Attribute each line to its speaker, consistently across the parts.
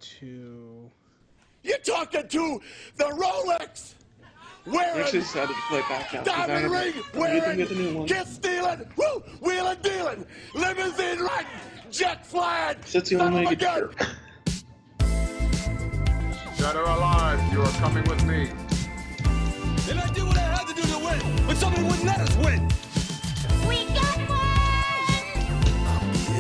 Speaker 1: to...
Speaker 2: You're talking to the Rolex!
Speaker 3: I
Speaker 2: Wearing,
Speaker 3: actually decided to play back now because I
Speaker 2: diamond ring,
Speaker 3: haven't get the new one.
Speaker 2: kiss stealing, woo, wheeling dealing, limousine riding, jet flying,
Speaker 3: That's the
Speaker 2: son
Speaker 3: only
Speaker 2: of
Speaker 3: way
Speaker 2: a
Speaker 3: I get
Speaker 2: gun.
Speaker 4: Dead or alive, you are coming with me.
Speaker 5: And I did what I had to do to win, but something wouldn't let us win.
Speaker 6: We got one!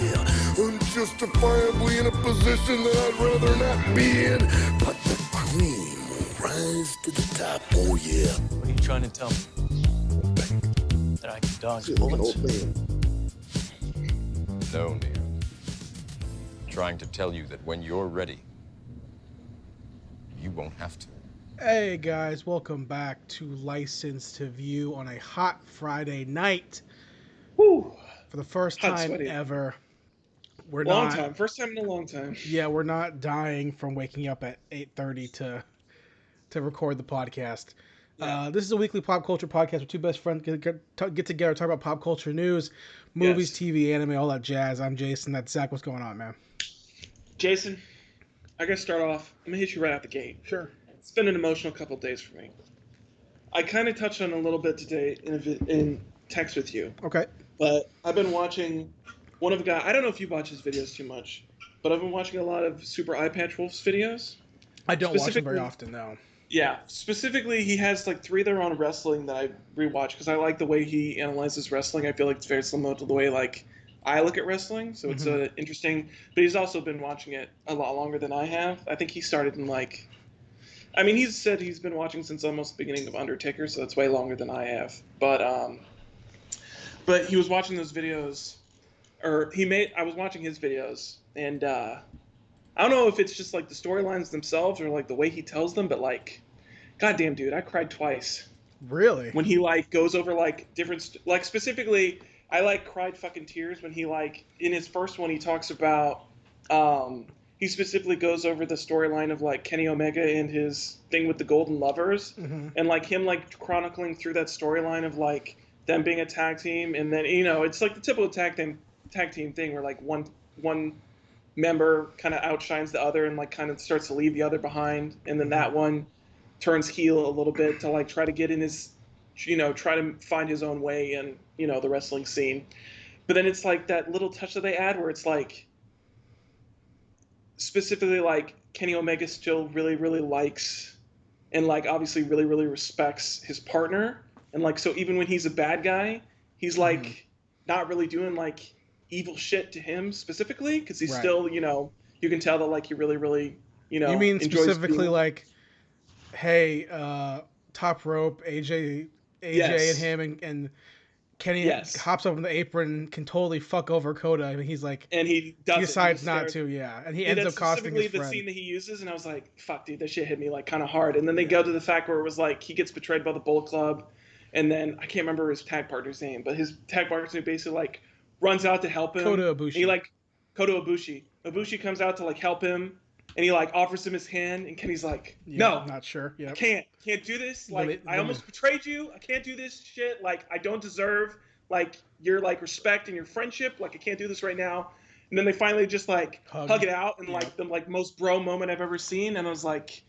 Speaker 2: Yeah, unjustifiably in a position that I'd rather not be in, but the cream will rise to the top, oh yeah.
Speaker 5: What are you trying to tell me? That I can dodge bullets?
Speaker 7: No, Neo. Trying to tell you that when you're ready, you won't have to.
Speaker 1: Hey guys, welcome back to License to View on a hot Friday night.
Speaker 3: Woo!
Speaker 1: For the first
Speaker 3: Hot,
Speaker 1: time
Speaker 3: sweaty.
Speaker 1: ever.
Speaker 3: Long time. First time in a long time.
Speaker 1: Yeah, we're not dying from waking up at 8:30 to record the podcast.
Speaker 3: Yeah.
Speaker 1: This is a weekly pop culture podcast where two best friends get together, talk about pop culture news, movies,
Speaker 3: Yes.
Speaker 1: TV, anime, all that jazz. I'm Jason. That's Zach. What's going on, man?
Speaker 3: Jason, I gotta start off. I'm gonna hit you right out the gate.
Speaker 1: Sure.
Speaker 3: It's been an emotional couple of days for me. I kind of touched on it a little bit today in text with you,
Speaker 1: Okay.
Speaker 3: but I've been watching one of the guys. I don't know if you watch his videos too much, but I've been watching a lot of Super Eye Patch Wolf's videos.
Speaker 1: I don't watch them very
Speaker 3: Specifically-
Speaker 1: often, no.
Speaker 3: Yeah, specifically, he has like 3 that are on wrestling that I rewatch because I like the way he analyzes wrestling. I feel like it's very similar to the way like I look at wrestling, so it's interesting. But he's also been watching it a lot longer than I have. I think he started in like, I mean, he's said he's been watching since almost the beginning of Undertaker, so that's way longer than I have. But he was watching those videos, I was watching his videos, and I don't know if it's just like the storylines themselves or like the way he tells them, but like, goddamn, dude, I cried twice
Speaker 1: Really?
Speaker 3: when he like goes over like different like specifically. I like cried fucking tears when he like in his first one he talks about he specifically goes over the storyline of like Kenny Omega and his thing with the Golden Lovers and like him like chronicling through that storyline of like them being a tag team, and then it's like the typical tag team thing where like one member kind of outshines the other and like kind of starts to leave the other behind, and then that one turns heel a little bit to like try to get in his try to find his own way in the wrestling scene. But then it's like that little touch that they add where it's like specifically like Kenny Omega still really really likes and like obviously really really respects his partner, and like so even when he's a bad guy he's like not really doing like evil shit to him specifically because he's
Speaker 1: Right.
Speaker 3: still you can tell that like he really really
Speaker 1: You mean
Speaker 3: enjoys
Speaker 1: specifically
Speaker 3: being...
Speaker 1: like, hey, Top Rope, AJ
Speaker 3: Yes.
Speaker 1: and him and Kenny
Speaker 3: Yes.
Speaker 1: hops up in the apron, can totally fuck over Coda, and he's like,
Speaker 3: and he
Speaker 1: he
Speaker 3: does
Speaker 1: decides not to, yeah, and he ends up costing
Speaker 3: specifically
Speaker 1: his
Speaker 3: the
Speaker 1: friend.
Speaker 3: scene that he uses, and I was like, fuck, dude, that shit hit me like kind of hard. And then they go to the fact where it was like he gets betrayed by the Bullet Club, and then I can't remember his tag partner's name, but his tag partner basically like runs out to help him.
Speaker 1: Kota Ibushi.
Speaker 3: And he like Kota Ibushi. Ibushi comes out to like help him, and he like offers him his hand, and Kenny's like, no,
Speaker 1: Not sure. Yeah.
Speaker 3: I can't do this. Like I almost betrayed you. I can't do this shit. Like I don't deserve like your like respect and your friendship. Like I can't do this right now. And then they finally just like hug it out and like the like most bro moment I've ever seen. And I was like,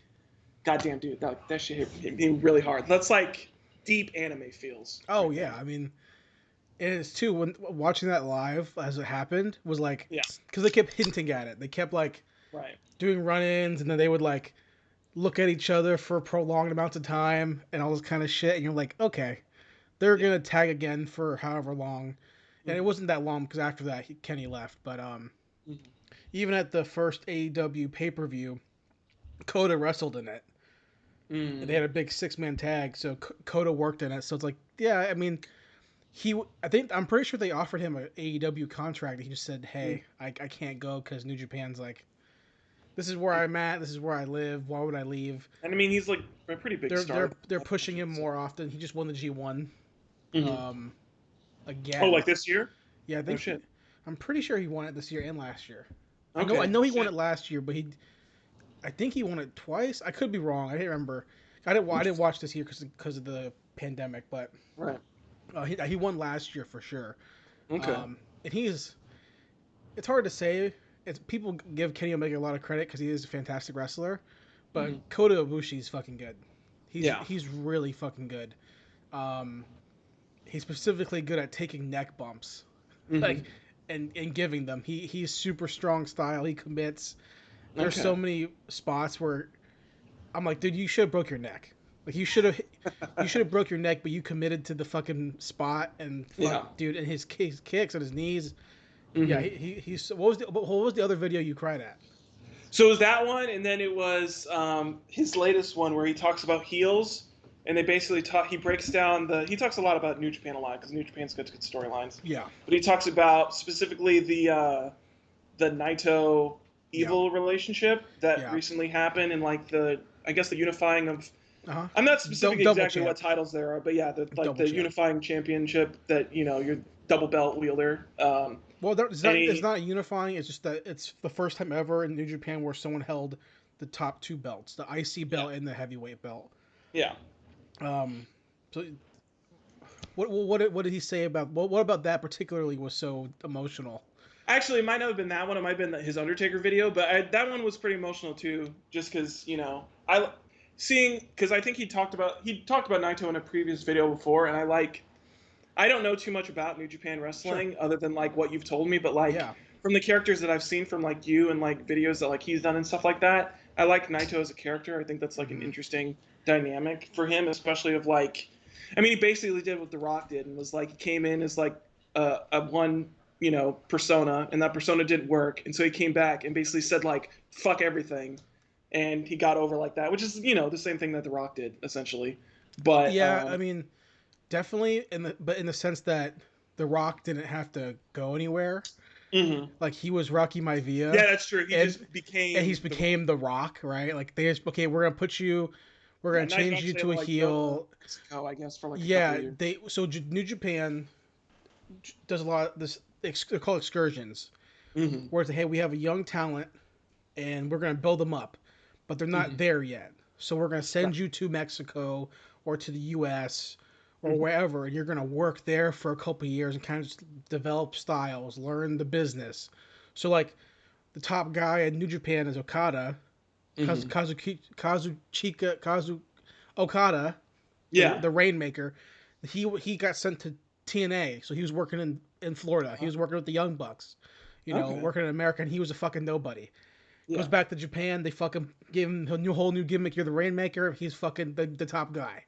Speaker 3: goddamn, dude, that shit hit me really hard. That's like deep anime feels.
Speaker 1: Oh yeah, I mean, it is too. When watching that live as it happened was like, because they kept hinting at it. They kept like
Speaker 3: Right.
Speaker 1: doing run-ins, and then they would like look at each other for prolonged amounts of time and all this kind of shit, and you're like, okay, they're gonna tag again for however long, and it wasn't that long because after that Kenny left. But even at the first AEW pay-per-view, Coda wrestled in it. And they had a big 6-man tag, so Coda worked in it. So it's like, yeah, I mean, I'm pretty sure they offered him an AEW contract, and he just said, hey, I can't go because New Japan's like, this is where I'm at, this is where I live, why would I leave?
Speaker 3: And I mean, he's like a pretty big star.
Speaker 1: They're pushing him more often. He just won the G1 again.
Speaker 3: Oh, like this year?
Speaker 1: Yeah, I think.
Speaker 3: Oh, shit.
Speaker 1: I'm pretty sure he won it this year and last year.
Speaker 3: Okay.
Speaker 1: I know he won it last year, but I think he won it twice. I could be wrong. I didn't remember. I didn't watch this year because of the pandemic, but
Speaker 3: Right.
Speaker 1: He won last year for sure.
Speaker 3: Okay.
Speaker 1: And it's hard to say people give Kenny Omega a lot of credit because he is a fantastic wrestler, but Kota Ibushi is fucking good. He's really fucking good. He's specifically good at taking neck bumps, like and giving them. He's super strong style. He commits. There's so many spots where I'm like, dude, you should have broke your neck. Like you should have broke your neck, but you committed to the fucking spot and dude, and his kicks and his knees. Yeah, he's what was the other video you cried at?
Speaker 3: So it was that one, and then it was his latest one where he talks about heels, and they basically he breaks down he talks a lot about New Japan a lot because New Japan's got good storylines.
Speaker 1: Yeah,
Speaker 3: but he talks about specifically the Naito Evil relationship that recently happened, and like the unifying of. I'm not specific exactly what titles there are, but yeah, the unifying championship that you're double belt wielder.
Speaker 1: Well, it's not unifying. It's just that it's the first time ever in New Japan where someone held the top two belts, the IC belt and the heavyweight belt.
Speaker 3: Yeah.
Speaker 1: So, what did he say about what about that particularly was so emotional?
Speaker 3: Actually, it might not have been that one. It might have been his Undertaker video, but that one was pretty emotional too. Just because because I think he talked about Naito in a previous video before, and I don't know too much about New Japan wrestling other than like what you've told me, but from the characters that I've seen from like you and like videos that like he's done and stuff like that, I like Naito as a character. I think that's like an interesting dynamic for him, especially of like, I mean, he basically did what The Rock did and was like, he came in as like a one, persona, and that persona didn't work, and so he came back and basically said like, fuck everything, and he got over like that, which is the same thing that The Rock did essentially. But
Speaker 1: I mean. Definitely, in the sense that The Rock didn't have to go anywhere. Like he was Rocky Maivia.
Speaker 3: Yeah, that's true. He
Speaker 1: became The Rock, right? Like we're gonna change you to a heel.
Speaker 3: Mexico, I guess for like a couple years.
Speaker 1: New Japan does a lot of this. They're called excursions, where it's hey, we have a young talent, and we're gonna build them up, but they're not there yet. So we're gonna send you to Mexico or to the U.S. or wherever, and you're going to work there for a couple of years and kind of just develop styles, learn the business. So, like, the top guy in New Japan is Okada, Kazu Okada, the Rainmaker. He got sent to TNA, so he was working in Florida. He was working with the Young Bucks, working in America, and he was a fucking nobody. Goes back to Japan, they fucking gave him a whole new gimmick. You're the Rainmaker. He's fucking the top guy.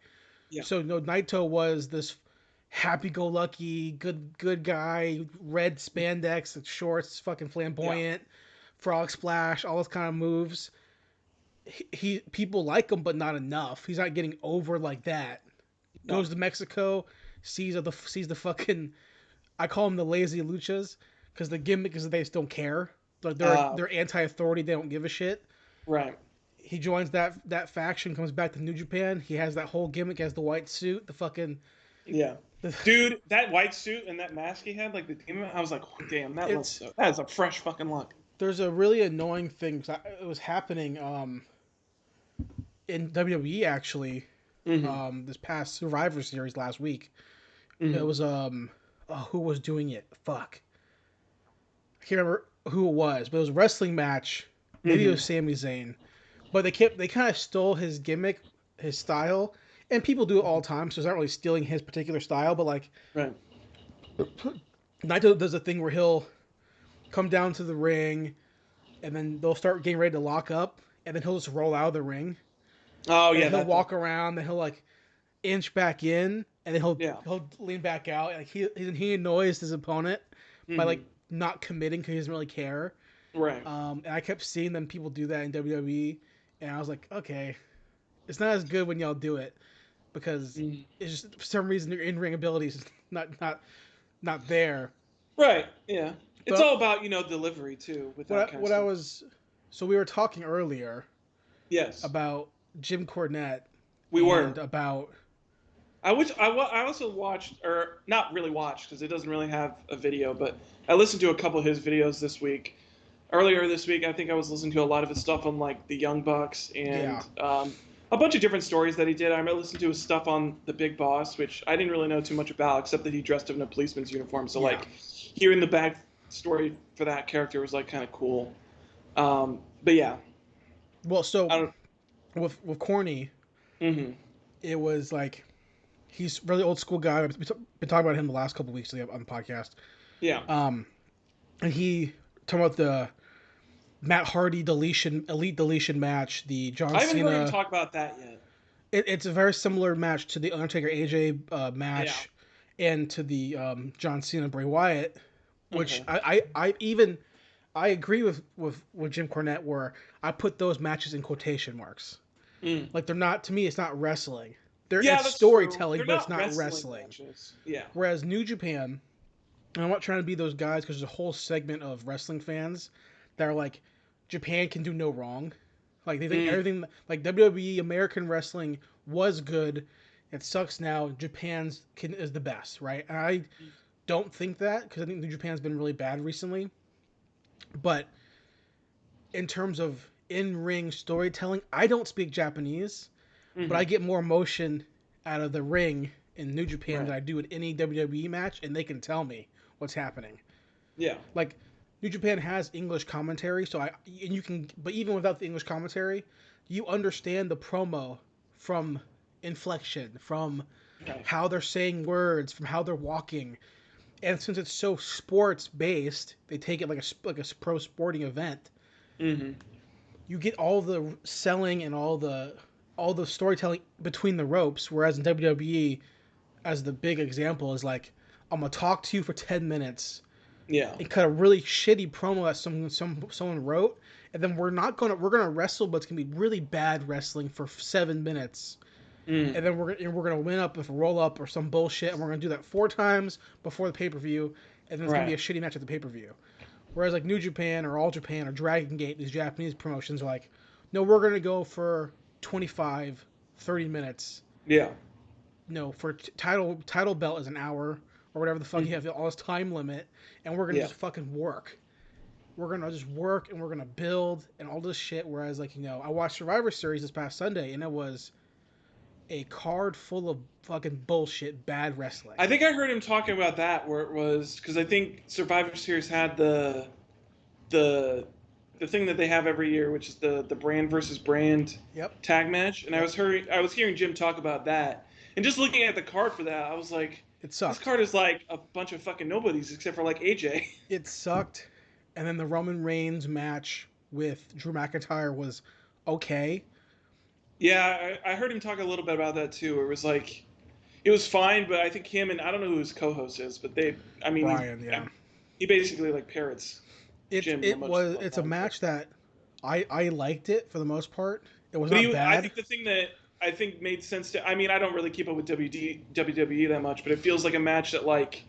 Speaker 1: Yeah. So Naito was this happy-go-lucky, good guy, red spandex, shorts, fucking flamboyant, frog splash, all those kind of moves. He people like him, but not enough. He's not getting over like that. No. Goes to Mexico, sees the fucking. I call them the lazy luchas because the gimmick is they just don't care. Like they're anti-authority. They don't give a shit.
Speaker 3: Right.
Speaker 1: He joins that faction, comes back to New Japan. He has that whole gimmick, has the white suit, the fucking...
Speaker 3: Yeah. Dude, that white suit and that mask he had, like the demon, I was like, oh, damn, that is a fresh fucking look.
Speaker 1: There's a really annoying thing. It was happening in WWE, actually, this past Survivor Series last week. It was, who was doing it? Fuck. I can't remember who it was, but it was a wrestling match. Maybe it was Sami Zayn. But they kind of stole his gimmick, his style, and people do it all the time. So it's not really stealing his particular style, but like, Naito does a thing where he'll come down to the ring, and then they'll start getting ready to lock up, and then he'll just roll out of the ring.
Speaker 3: Oh yeah,
Speaker 1: he'll walk around, then he'll like inch back in, and then he'll lean back out. Like he annoys his opponent by like not committing because he doesn't really care.
Speaker 3: Right.
Speaker 1: And I kept seeing them people do that in WWE. And I was like, okay, it's not as good when y'all do it because it's just for some reason your in-ring ability is not there.
Speaker 3: Right. Yeah. It's all about delivery too. With that kind of stuff.
Speaker 1: So we were talking earlier.
Speaker 3: Yes.
Speaker 1: About Jim Cornette.
Speaker 3: We were
Speaker 1: about.
Speaker 3: I also watched, or not really watched because it doesn't really have a video, but I listened to a couple of his videos this week. Earlier this week, I think I was listening to a lot of his stuff on like the Young Bucks and a bunch of different stories that he did. I listened to his stuff on the Big Boss, which I didn't really know too much about, except that he dressed up in a policeman's uniform. So like hearing the story for that character was like kind of cool. But yeah,
Speaker 1: Well, so
Speaker 3: I don't.
Speaker 1: with Corny,
Speaker 3: Mm-hmm.
Speaker 1: it was like he's a really old school guy. I've been talking about him the last couple of weeks on the podcast.
Speaker 3: Yeah.
Speaker 1: And he talking about the Matt Hardy elite deletion match, the John
Speaker 3: I haven't heard him
Speaker 1: Cena.
Speaker 3: talk about that yet.
Speaker 1: It's a very similar match to the Undertaker AJ match,
Speaker 3: Yeah.
Speaker 1: and to the John Cena Bray Wyatt, which
Speaker 3: Okay.
Speaker 1: I agree with Jim Cornette, where I put those matches in quotation marks.
Speaker 3: Mm.
Speaker 1: Like they're not, to me, it's not wrestling.
Speaker 3: Yeah,
Speaker 1: It's
Speaker 3: that's
Speaker 1: storytelling,
Speaker 3: true.
Speaker 1: but
Speaker 3: They're
Speaker 1: it's not wrestling.
Speaker 3: matches. Yeah.
Speaker 1: Whereas New Japan, and I'm not trying to be those guys because there's a whole segment of wrestling fans that are like, Japan can do no wrong. Like they think everything, like WWE American wrestling was good. It sucks now. Is the best, right? And I don't think that because I think New Japan's been really bad recently. But in terms of in-ring storytelling, I don't speak Japanese, but I get more emotion out of the ring in New Japan than I do in any WWE match, and they can tell me what's happening.
Speaker 3: Yeah.
Speaker 1: Like New Japan has English commentary, but even without the English commentary, you understand the promo from inflection, from how they're saying words, from how they're walking. And since it's so sports based, they take it like a pro sporting event.
Speaker 3: Mm-hmm.
Speaker 1: You get all the selling and all the storytelling between the ropes. Whereas in WWE, as the big example, is like, I'm gonna talk to you for 10 minutes.
Speaker 3: Yeah.
Speaker 1: And cut a really shitty promo that someone wrote, and then we're gonna wrestle, but it's gonna be really bad wrestling for 7 minutes. And then we're gonna win up with a roll up or some bullshit, and we're gonna do that 4 times before the pay per view, and then it's gonna be a shitty match at the pay per view. Whereas like New Japan or All Japan or Dragon Gate, these Japanese promotions are like, no, we're gonna go for 25, 30 minutes.
Speaker 3: Yeah.
Speaker 1: No, for title belt is an hour or whatever the fuck you have all this time limit, and we're gonna just fucking work. We're gonna just work and we're gonna build and all this shit. Whereas like I watched Survivor Series this past Sunday and it was a card full of fucking bullshit, bad wrestling.
Speaker 3: I think I heard him talking about that, where it was because I think Survivor Series had the thing that they have every year, which is the brand versus brand tag match, and I was hearing Jim talk about that, and just looking at the card for that, I was like,
Speaker 1: it sucked.
Speaker 3: This card is like a bunch of fucking nobodies except for like AJ.
Speaker 1: It sucked, and then the Roman Reigns match with Drew McIntyre was okay.
Speaker 3: Yeah, I heard him talk a little bit about that too. It was like, it was fine, but I think him and I don't know who his co-host is, but
Speaker 1: Brian,
Speaker 3: he basically like parrots.
Speaker 1: It's a match that I liked it for the most part. It was not bad.
Speaker 3: I think the thing that I think made sense to, I mean, I don't really keep up with WWE that much, but it feels like a match that like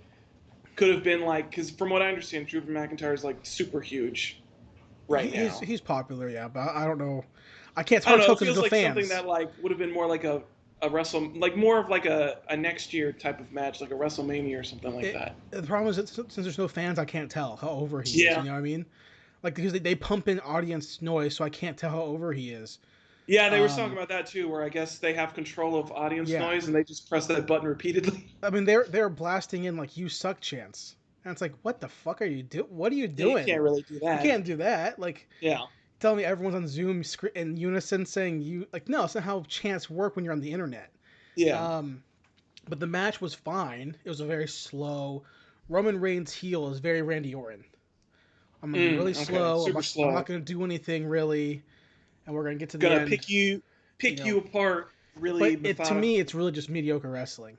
Speaker 3: could have been like, because from what I understand, Drew McIntyre is like super huge now.
Speaker 1: He's popular, yeah, but I don't know. I can't
Speaker 3: I don't know.
Speaker 1: tell
Speaker 3: It feels
Speaker 1: because
Speaker 3: like
Speaker 1: fans.
Speaker 3: something that like would have been more like a like more of like a next year type of match, like a WrestleMania or something like that.
Speaker 1: The problem is that since there's no fans, I can't tell how over he is. You know what I mean? Like because they pump in audience noise, so I can't tell how over he is.
Speaker 3: Yeah, they were talking about that too, where I guess they have control of audience noise and they just press that button repeatedly.
Speaker 1: I mean, they're blasting in like "You suck" chants, and it's like, what the fuck are you doing? What are you doing?
Speaker 3: You can't really do that.
Speaker 1: You can't do that. Like,
Speaker 3: yeah.
Speaker 1: Tell me everyone's on Zoom in unison saying you like no, it's not how chants work when you're on the internet.
Speaker 3: Yeah.
Speaker 1: But the match was fine. It was a very slow. Roman Reigns' heel is very Randy Orton. I'm gonna be really slow. I'm not gonna do anything really, and we're gonna get to the end.
Speaker 3: Pick you apart really.
Speaker 1: But to me, it's really just mediocre wrestling,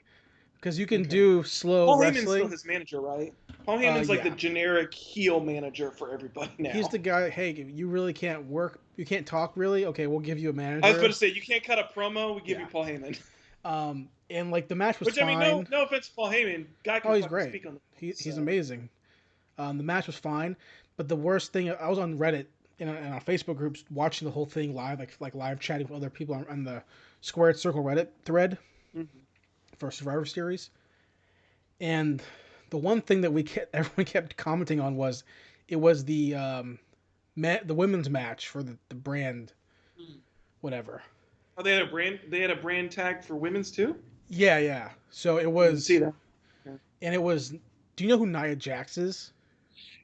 Speaker 1: because you can do slow
Speaker 3: Paul
Speaker 1: wrestling.
Speaker 3: Heyman's still his manager, right? Paul Heyman's like the generic heel manager for everybody now.
Speaker 1: He's the guy. Hey, you really can't work. You can't talk really. Okay, we'll give you a manager.
Speaker 3: I was about to say you can't cut a promo. We give you Paul Heyman.
Speaker 1: And like the match was fine.
Speaker 3: I mean, no offense to Paul Heyman. Guy can
Speaker 1: he's great.
Speaker 3: Speak on
Speaker 1: He's amazing. The match was fine, but the worst thing, I was on Reddit and on Facebook groups watching the whole thing live, like live chatting with other people on the Squared Circle Reddit thread for Survivor Series. And the one thing that everyone kept commenting on was the women's match for the brand, whatever.
Speaker 3: Oh, they had a brand tag for women's too.
Speaker 1: Yeah. So it was.
Speaker 3: See that?
Speaker 1: And it was. Do you know who Nia Jax is?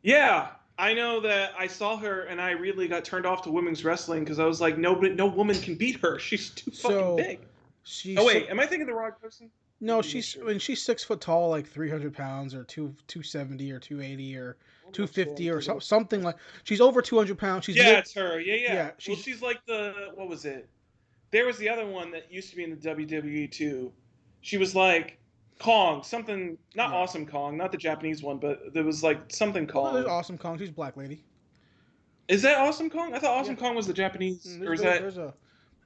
Speaker 3: Yeah, I know that I saw her and I really got turned off to women's wrestling because I was like, no woman can beat her. She's too fucking
Speaker 1: So
Speaker 3: big.
Speaker 1: she's
Speaker 3: Oh wait, am I thinking the wrong person? Let
Speaker 1: no,
Speaker 3: me make sure.
Speaker 1: she's 6 foot tall, like 300 pounds, or 270 or 280 or
Speaker 3: I'm
Speaker 1: two
Speaker 3: not sure I'm
Speaker 1: fifty or
Speaker 3: thinking of.
Speaker 1: something like. She's over 200 pounds. She's
Speaker 3: Yeah,
Speaker 1: mid.
Speaker 3: it's her. Yeah, yeah.
Speaker 1: Yeah,
Speaker 3: Well,
Speaker 1: she's
Speaker 3: she's like the what was it? There was the other one that used to be in the WWE too. She was like Kong, something not
Speaker 1: yeah.
Speaker 3: Awesome Kong, not the Japanese one, but there was like something
Speaker 1: Well, there's
Speaker 3: Kong.
Speaker 1: Awesome Kong. She's a black lady.
Speaker 3: Is that Awesome Kong? I thought
Speaker 1: Yeah,
Speaker 3: Awesome Kong was the Japanese, or is that?
Speaker 1: there's a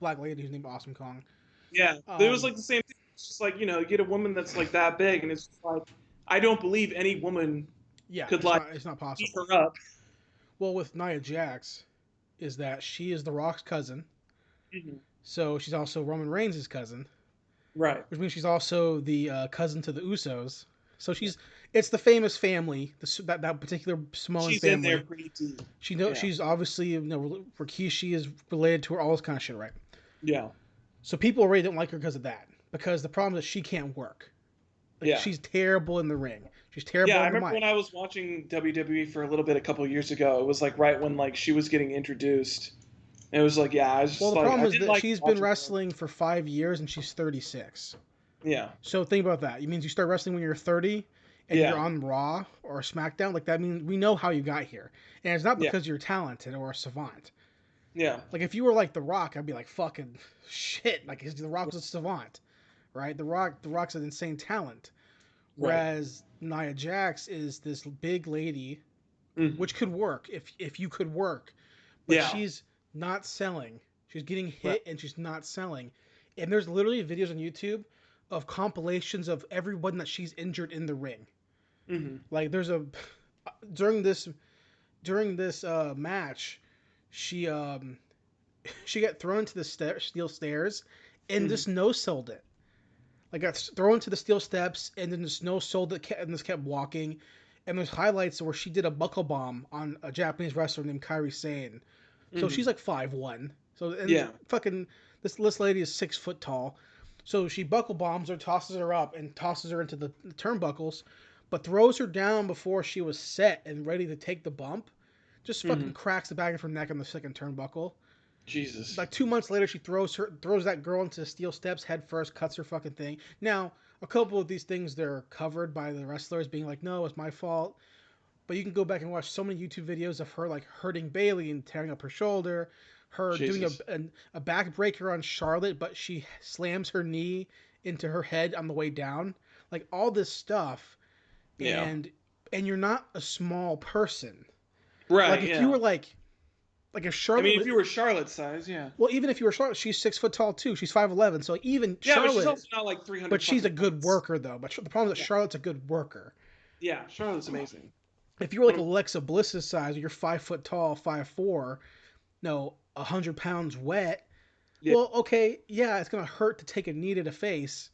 Speaker 1: black lady who's named Awesome Kong.
Speaker 3: Yeah, it was
Speaker 1: Um,
Speaker 3: like the same thing. It's just like you get a woman that's like that big, and it's just like I don't believe any woman
Speaker 1: yeah,
Speaker 3: could like
Speaker 1: it's not
Speaker 3: beat
Speaker 1: possible.
Speaker 3: her up.
Speaker 1: Well, with Nia Jax, is that she is The Rock's cousin,
Speaker 3: Mhm.
Speaker 1: so she's also Roman Reigns' cousin,
Speaker 3: Right.
Speaker 1: which means she's also the cousin to the Usos. So it's the famous family, that particular Samoan
Speaker 3: She's in there
Speaker 1: family.
Speaker 3: pretty deep.
Speaker 1: She's
Speaker 3: Yeah.
Speaker 1: obviously, Rikishi is related to her, all this kind of shit, right?
Speaker 3: Yeah.
Speaker 1: So people already don't like her because of that. Because the problem is she can't work. Like
Speaker 3: Yeah.
Speaker 1: she's terrible in the ring. She's terrible
Speaker 3: Yeah, I
Speaker 1: on the
Speaker 3: remember
Speaker 1: mic.
Speaker 3: when I was watching WWE for a little bit a couple of years ago. It was like right when like she was getting introduced. And it was like, yeah, I was
Speaker 1: Well,
Speaker 3: just
Speaker 1: the
Speaker 3: like,
Speaker 1: problem
Speaker 3: I
Speaker 1: is
Speaker 3: didn't
Speaker 1: that
Speaker 3: like
Speaker 1: she's been
Speaker 3: watching her.
Speaker 1: wrestling for 5 years and she's 36.
Speaker 3: Yeah,
Speaker 1: So think about that. It means you start wrestling when you're 30 and you're
Speaker 3: yeah,
Speaker 1: on Raw or SmackDown. Like that means we know how you got here. And it's not
Speaker 3: yeah,
Speaker 1: because you're talented or a savant.
Speaker 3: yeah,
Speaker 1: Like if you were like The Rock, I'd be like fucking shit. Like The Rock's a savant, right? The Rock's an insane talent.
Speaker 3: right.
Speaker 1: Whereas Nia Jax is this big lady,
Speaker 3: Mhm.
Speaker 1: which could work if you could work, but
Speaker 3: Yeah,
Speaker 1: she's not selling. She's getting
Speaker 3: right.
Speaker 1: hit and she's not selling. And there's literally videos on YouTube of compilations of everyone that she's injured in the ring.
Speaker 3: Hmm.
Speaker 1: Like there's a during this match, she she got thrown into the steel stairs and
Speaker 3: Hmm.
Speaker 1: just no sold it. Like got thrown to the steel steps and then just no sold it and just kept walking. And there's highlights where she did a buckle bomb on a Japanese wrestler named Kairi Sane. So
Speaker 3: Hmm.
Speaker 1: she's like 5'1". So and
Speaker 3: Yeah,
Speaker 1: fucking this lady is 6 foot tall. So she buckle bombs her, tosses her up, and tosses her into the turnbuckles, but throws her down before she was set and ready to take the bump. Just fucking
Speaker 3: hmm.
Speaker 1: cracks the back of her neck on the second turnbuckle.
Speaker 3: Jesus.
Speaker 1: Like 2 months later, she throws that girl into the steel steps head first, cuts her fucking thing. Now, a couple of these things they're covered by the wrestlers being like, "No, it's my fault." But you can go back and watch so many YouTube videos of her like hurting Bailey and tearing up her shoulder, her doing
Speaker 3: Jesus.
Speaker 1: a backbreaker on Charlotte, but she slams her knee into her head on the way down. Like all this stuff,
Speaker 3: Yeah.
Speaker 1: and you're not a small person. Like
Speaker 3: Right.
Speaker 1: if you
Speaker 3: Yeah.
Speaker 1: were like if
Speaker 3: I
Speaker 1: Charlotte,
Speaker 3: mean, if you were Charlotte's size, yeah.
Speaker 1: well, even if you were Charlotte, she's 6 foot tall too. She's 5'11". So even
Speaker 3: Yeah, but she's
Speaker 1: Charlotte,
Speaker 3: also not like 300.
Speaker 1: but she's a
Speaker 3: fucking
Speaker 1: good
Speaker 3: pounds.
Speaker 1: worker though. But the problem is that
Speaker 3: Yeah.
Speaker 1: Charlotte's a good worker.
Speaker 3: Yeah, Charlotte's amazing.
Speaker 1: If you were like
Speaker 3: Mm.
Speaker 1: Alexa Bliss's size, you're 5 foot tall, 5'4", no, 100 pounds wet.
Speaker 3: Yeah.
Speaker 1: Well, okay, yeah, it's gonna hurt to take a knee to the face,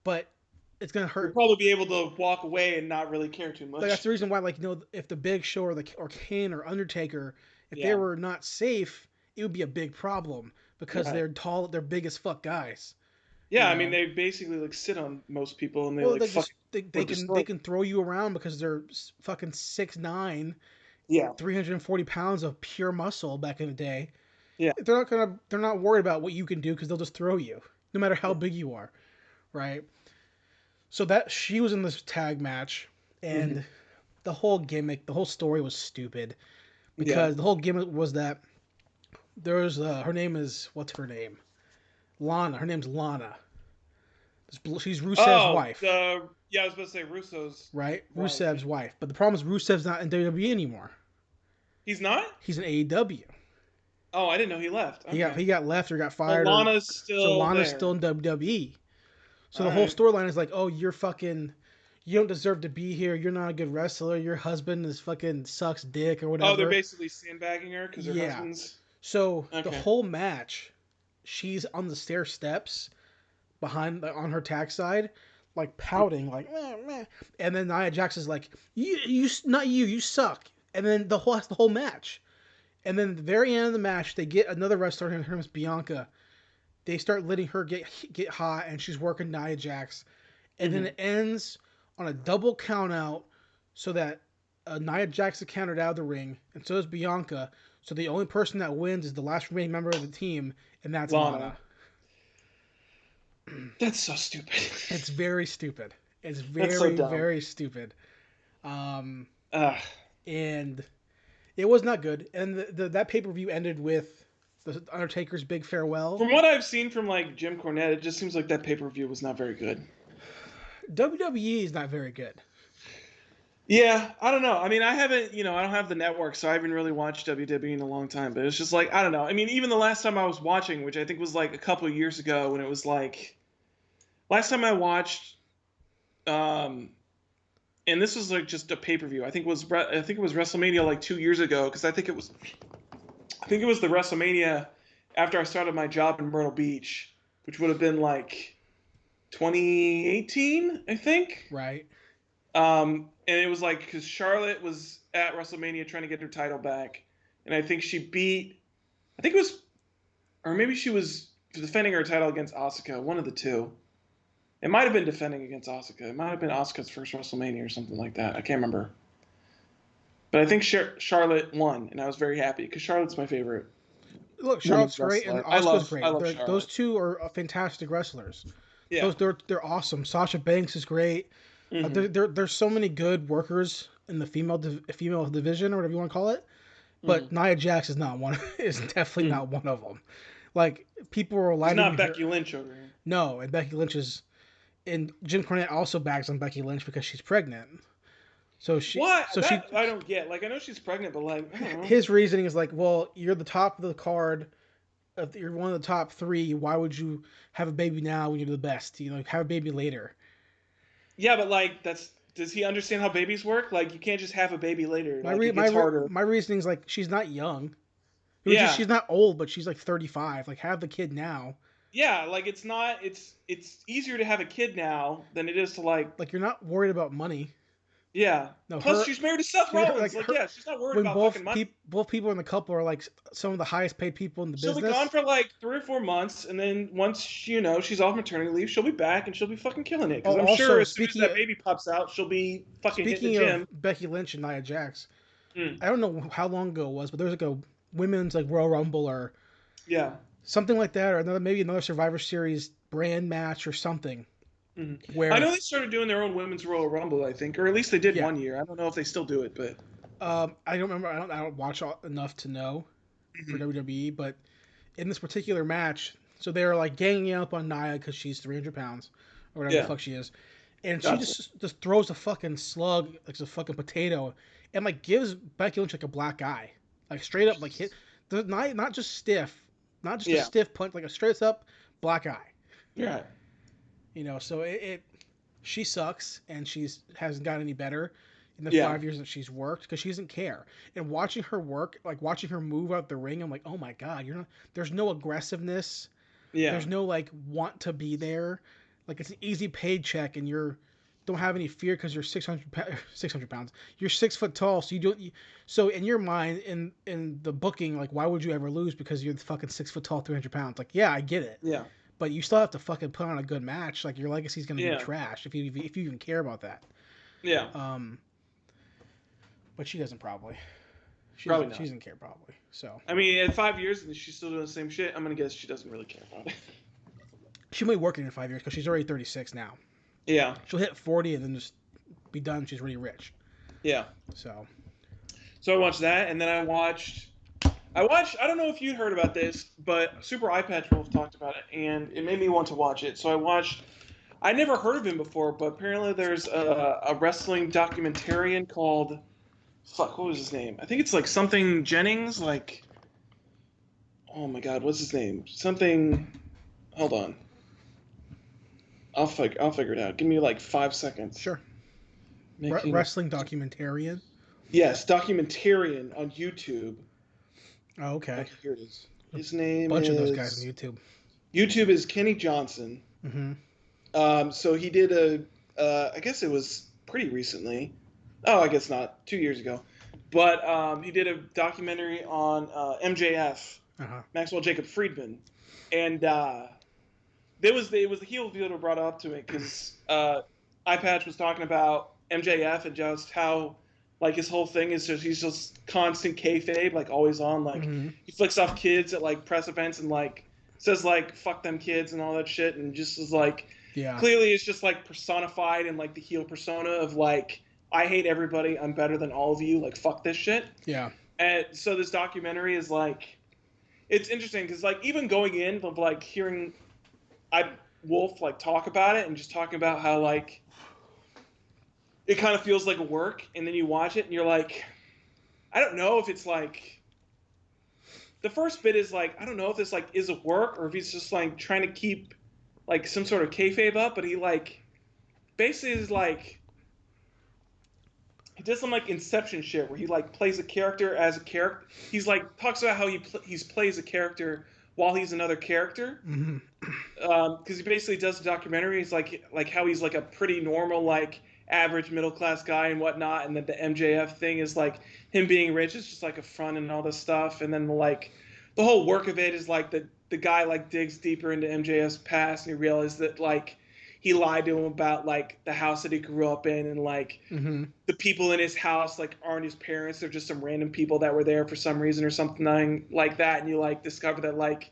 Speaker 1: but it's gonna
Speaker 3: You'll
Speaker 1: hurt.
Speaker 3: probably be able to walk away and not really care too
Speaker 1: Like that's
Speaker 3: much.
Speaker 1: the reason why, like if the Big Show or Kane or Undertaker, if they
Speaker 3: Yeah.
Speaker 1: were not safe, it would be a big problem because
Speaker 3: Right.
Speaker 1: they're tall, they're big as fuck guys.
Speaker 3: Yeah,
Speaker 1: You
Speaker 3: I mean
Speaker 1: know?
Speaker 3: they basically like sit on most people and they
Speaker 1: Well,
Speaker 3: like fucking
Speaker 1: they
Speaker 3: would
Speaker 1: can
Speaker 3: destroy.
Speaker 1: throw you around because they're fucking 6'9",
Speaker 3: Yeah,
Speaker 1: 340 pounds of pure muscle back in the day.
Speaker 3: yeah.
Speaker 1: They're not worried about what you can do because they'll just throw you no matter how big you are, right? So that she was in this tag match, and
Speaker 3: Mhm.
Speaker 1: the whole gimmick, the whole story was stupid
Speaker 3: Yeah.
Speaker 1: because the whole gimmick was that there's her name is, what's her name? Lana. Her name's Lana. She's Rusev's
Speaker 3: Oh,
Speaker 1: wife,
Speaker 3: yeah, I was about to say Russo's
Speaker 1: right?
Speaker 3: wife.
Speaker 1: Rusev's wife. But the problem is Rusev's not in WWE anymore.
Speaker 3: He's not?
Speaker 1: He's in AEW.
Speaker 3: Oh, I didn't know he left. Okay.
Speaker 1: He got left or got
Speaker 3: Well,
Speaker 1: fired.
Speaker 3: Lana's
Speaker 1: So
Speaker 3: still
Speaker 1: Lana's
Speaker 3: there.
Speaker 1: still in WWE. So the
Speaker 3: All
Speaker 1: whole
Speaker 3: right.
Speaker 1: storyline is like, oh, you don't deserve to be here. You're not a good wrestler. Your husband is fucking sucks dick or whatever.
Speaker 3: Oh, they're basically sandbagging her because her
Speaker 1: Yeah.
Speaker 3: husband's.
Speaker 1: So the
Speaker 3: Okay.
Speaker 1: whole match, she's on the stair steps on her tack side, like pouting, like meh, meh. And then Nia Jax is like, you suck. And then that's the whole match. And then at the very end of the match, they get another wrestler, her name is Bianca. They start letting her get hot, and she's working Nia Jax. And then it ends on a double count out so that Nia Jax is countered out of the ring, and so is Bianca. So the only person that wins is the last remaining member of the team, and that's Lana.
Speaker 3: That's so stupid.
Speaker 1: It's very stupid. It's
Speaker 3: That's so
Speaker 1: very,
Speaker 3: dumb.
Speaker 1: very stupid.
Speaker 3: Ugh.
Speaker 1: And it was not good. And that pay-per-view ended with the Undertaker's big farewell.
Speaker 3: From what I've seen from like Jim Cornette, it just seems like that pay-per-view was not very good.
Speaker 1: WWE is not very good.
Speaker 3: Yeah, I don't know. I mean, I haven't, I don't have the network, so I haven't really watched WWE in a long time. But it's just like, I don't know. I mean, even the last time I was watching, which I think was like a couple of years ago, when it was like, last time I watched, and this was like just a pay-per-view. I think it was WrestleMania like 2 years ago, because I think it was the WrestleMania after I started my job in Myrtle Beach, which would have been like 2018, I think.
Speaker 1: Right.
Speaker 3: And it was like, because Charlotte was at WrestleMania trying to get her title back, and I think or maybe she was defending her title against Asuka, one of the two. It might have been defending against Asuka. It might have been Asuka's first WrestleMania or something like that. I can't remember. But I think Charlotte won, and I was very happy, because Charlotte's my favorite.
Speaker 1: Look, Charlotte's great, and Asuka's great.
Speaker 3: I love Charlotte.
Speaker 1: Those two are fantastic wrestlers.
Speaker 3: Yeah.
Speaker 1: They're awesome. Sasha Banks is great.
Speaker 3: Mm-hmm.
Speaker 1: There's so many good workers in the female division, or whatever you want to call it. But Nia Jax is not one. Is definitely not one of them. Like, people were
Speaker 3: It's
Speaker 1: lining.
Speaker 3: not Becky Lynch over here.
Speaker 1: No, and Becky Lynch is, and Jim Cornette also bags on Becky Lynch because she's pregnant. So she.
Speaker 3: What?
Speaker 1: So
Speaker 3: I don't get. Like, I know she's pregnant, but like, I don't know.
Speaker 1: His reasoning is like, well, you're the top of the card. You're one of the top three. Why would you have a baby now when you're the best? Have a baby later.
Speaker 3: Yeah, but like, does he understand how babies work? Like, you can't just have a baby later.
Speaker 1: My reasoning is like, she's not young. She's not old, but she's like 35. Like, have the kid now.
Speaker 3: Yeah, like, it's easier to have a kid now than it is to like
Speaker 1: you're not worried about money.
Speaker 3: Yeah.
Speaker 1: No,
Speaker 3: plus she's married to Seth Rollins. She's not worried about fucking money.
Speaker 1: Both people in the couple are like some of the highest paid people in the business.
Speaker 3: She'll be gone for like 3 or 4 months, and then once she's off maternity leave, she'll be back and she'll be fucking killing it. Because I'm sure as soon as that baby pops out, she'll be fucking hitting the gym.
Speaker 1: Speaking of Becky Lynch and Nia Jax, I don't know how long ago it was, but there was like a women's like Royal Rumble or something like that, or maybe another Survivor Series brand match or something.
Speaker 3: Where I know they started doing their own women's Royal Rumble, I think, or at least they did 1 year. I don't know if they still do it, but
Speaker 1: I don't remember. I don't watch enough to know for WWE, but in this particular match, so they're like ganging up on Nia because she's 300 pounds or whatever the fuck she is, and she just throws a fucking slug, like it's a fucking potato, and like gives Becky Lynch like a black eye, like straight up, like hit the not just stiff, not just a stiff punch, like a straight up black eye.
Speaker 3: Yeah.
Speaker 1: So she sucks, and hasn't gotten any better in the 5 years that she's worked because she doesn't care. And watching her work, like watching her move out the ring, I'm like, oh my god, there's no aggressiveness. Yeah. There's no like want to be there. Like, it's an easy paycheck, and don't have any fear because you're 600 pounds. You're 6 foot tall, so so in your mind, in the booking, like, why would you ever lose because you're the fucking 6 foot tall, 300 pounds? Like, yeah, I get it. Yeah. But you still have to fucking put on a good match. Like, your legacy's going to be trash if you even care about that. Yeah. But she doesn't probably. She doesn't care probably. So.
Speaker 3: I mean, in 5 years, and she's still doing the same shit. I'm gonna guess she doesn't really care about it.
Speaker 1: She might be working in 5 years because she's already 36 now.
Speaker 3: Yeah.
Speaker 1: She'll hit 40 and then just be done. She's really rich.
Speaker 3: Yeah.
Speaker 1: So
Speaker 3: I watched that, and then I watched. I don't know if you'd heard about this, but Super Eye Patch Wolf talked about it, and it made me want to watch it. So I watched. I never heard of him before, but apparently there's a wrestling documentarian called. Fuck, what was his name? I think it's like something Jennings, like. Oh my god, what's his name? Something. Hold on. I'll figure it out. Give me like 5 seconds.
Speaker 1: Sure. Wrestling documentarian.
Speaker 3: Yes, documentarian on YouTube.
Speaker 1: Oh, okay.
Speaker 3: Here it is. His name
Speaker 1: is...
Speaker 3: A bunch
Speaker 1: of those guys on YouTube.
Speaker 3: YouTube is Kenny Johnson. Mm-hmm. So he did I guess it was pretty recently. Oh, I guess not. 2 years ago. But he did a documentary on MJF, Maxwell Jacob Friedman. And it was the heel viewer brought up to me because Eye Patch was talking about MJF and just how Like his whole thing is just he's just constant kayfabe, like always on. Like he flicks off kids at like press events and like says like fuck them kids and all that shit, and just is like
Speaker 1: Yeah.
Speaker 3: clearly it's just like personified in like the heel persona of like I hate everybody, I'm better than all of you, like fuck this shit.
Speaker 1: Yeah.
Speaker 3: And so this documentary is like, it's interesting because like even going in of like hearing Wolf like talk about it and just talking about how like it kind of feels like a work, and then you watch it and you're like, I don't know if it's like the first bit is like I don't know if this like is a work or if he's just like trying to keep like some sort of kayfabe up, but he like basically is like he does some like Inception shit where he like plays a character as a character. He's like talks about how he plays a character while he's another character. Because he basically does a documentary. He's like how he's like a pretty normal like average middle class guy and whatnot, and then the MJF thing is like him being rich is just like a front and all this stuff, and then like the whole work of it is like the guy like digs deeper into MJF's past and he realizes that like he lied to him about like the house that he grew up in, and like the people in his house like aren't his parents, they're just some random people that were there for some reason or something like that, and you like discover that like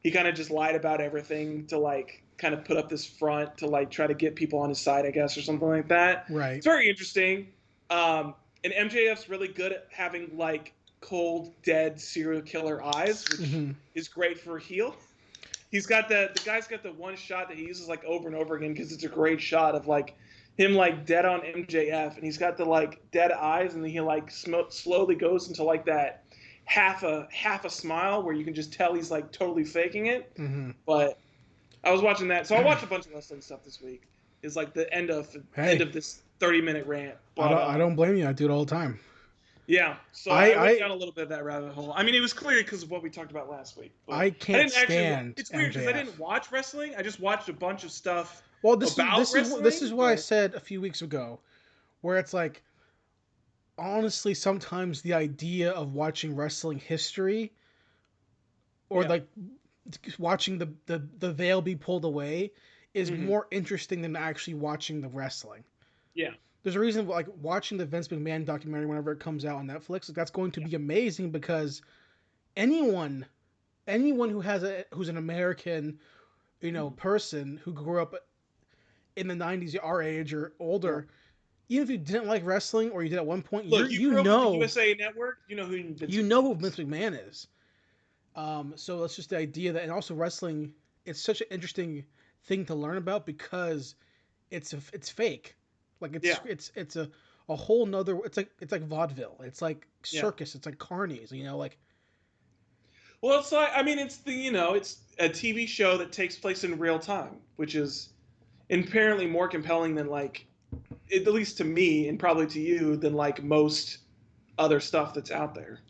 Speaker 3: he kind of just lied about everything to like kind of put up this front to like try to get people on his side, I guess, or something like that.
Speaker 1: Right.
Speaker 3: It's very interesting. And MJF's really good at having like cold, dead serial killer eyes, which is great for a heel. He's got the guy's got the one shot that he uses like over and over again because it's a great shot of like him like dead on MJF, and he's got the like dead eyes, and then he like slowly goes into like that half a smile where you can just tell he's like totally faking it. But I was watching that, so I watched a bunch of wrestling stuff this week. It's like the end of this 30-minute rant. But,
Speaker 1: I don't blame you. I do it all the time.
Speaker 3: Yeah, so I went down a little bit of that rabbit hole. I mean, it was clearly because of what we talked about last week.
Speaker 1: I can't stand
Speaker 3: It's weird because I didn't watch wrestling. I just watched a bunch of stuff.
Speaker 1: Well, this is what I
Speaker 3: but-
Speaker 1: said a few weeks ago, where it's like, honestly, sometimes the idea of watching wrestling history, or like watching the veil be pulled away, is more interesting than actually watching the wrestling.
Speaker 3: Yeah.
Speaker 1: There's a reason, like watching the Vince McMahon documentary whenever it comes out on Netflix, that's going to be amazing because anyone who's an American, person who grew up in the 90s, our age or older, even if you didn't like wrestling or you did at one point,
Speaker 3: Look, you grew up with the USA Network, you know who
Speaker 1: Vince McMahon is. So it's just the idea that, and also wrestling, it's such an interesting thing to learn about because it's fake. Like it's a whole nother. It's like vaudeville. It's like circus. It's like carnies. Like.
Speaker 3: Well, it's like it's it's a TV show that takes place in real time, which is apparently more compelling than like, at least to me and probably to you, than like most other stuff that's out there.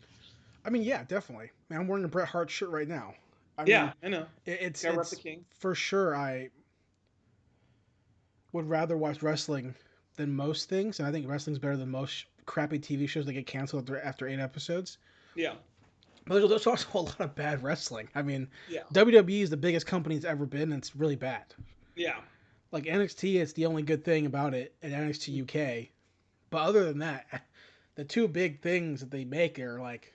Speaker 1: I mean, yeah, definitely. Man, I'm wearing a Bret Hart shirt right now. I
Speaker 3: know.
Speaker 1: It's
Speaker 3: the king.
Speaker 1: For sure. I would rather watch wrestling than most things, and I think wrestling's better than most crappy TV shows that get canceled after 8 episodes.
Speaker 3: Yeah.
Speaker 1: But there's also a lot of bad wrestling. I mean, WWE is the biggest company it's ever been, and it's really bad.
Speaker 3: Yeah.
Speaker 1: Like NXT, it's the only good thing about it, and NXT UK. But other than that, the two big things that they make are like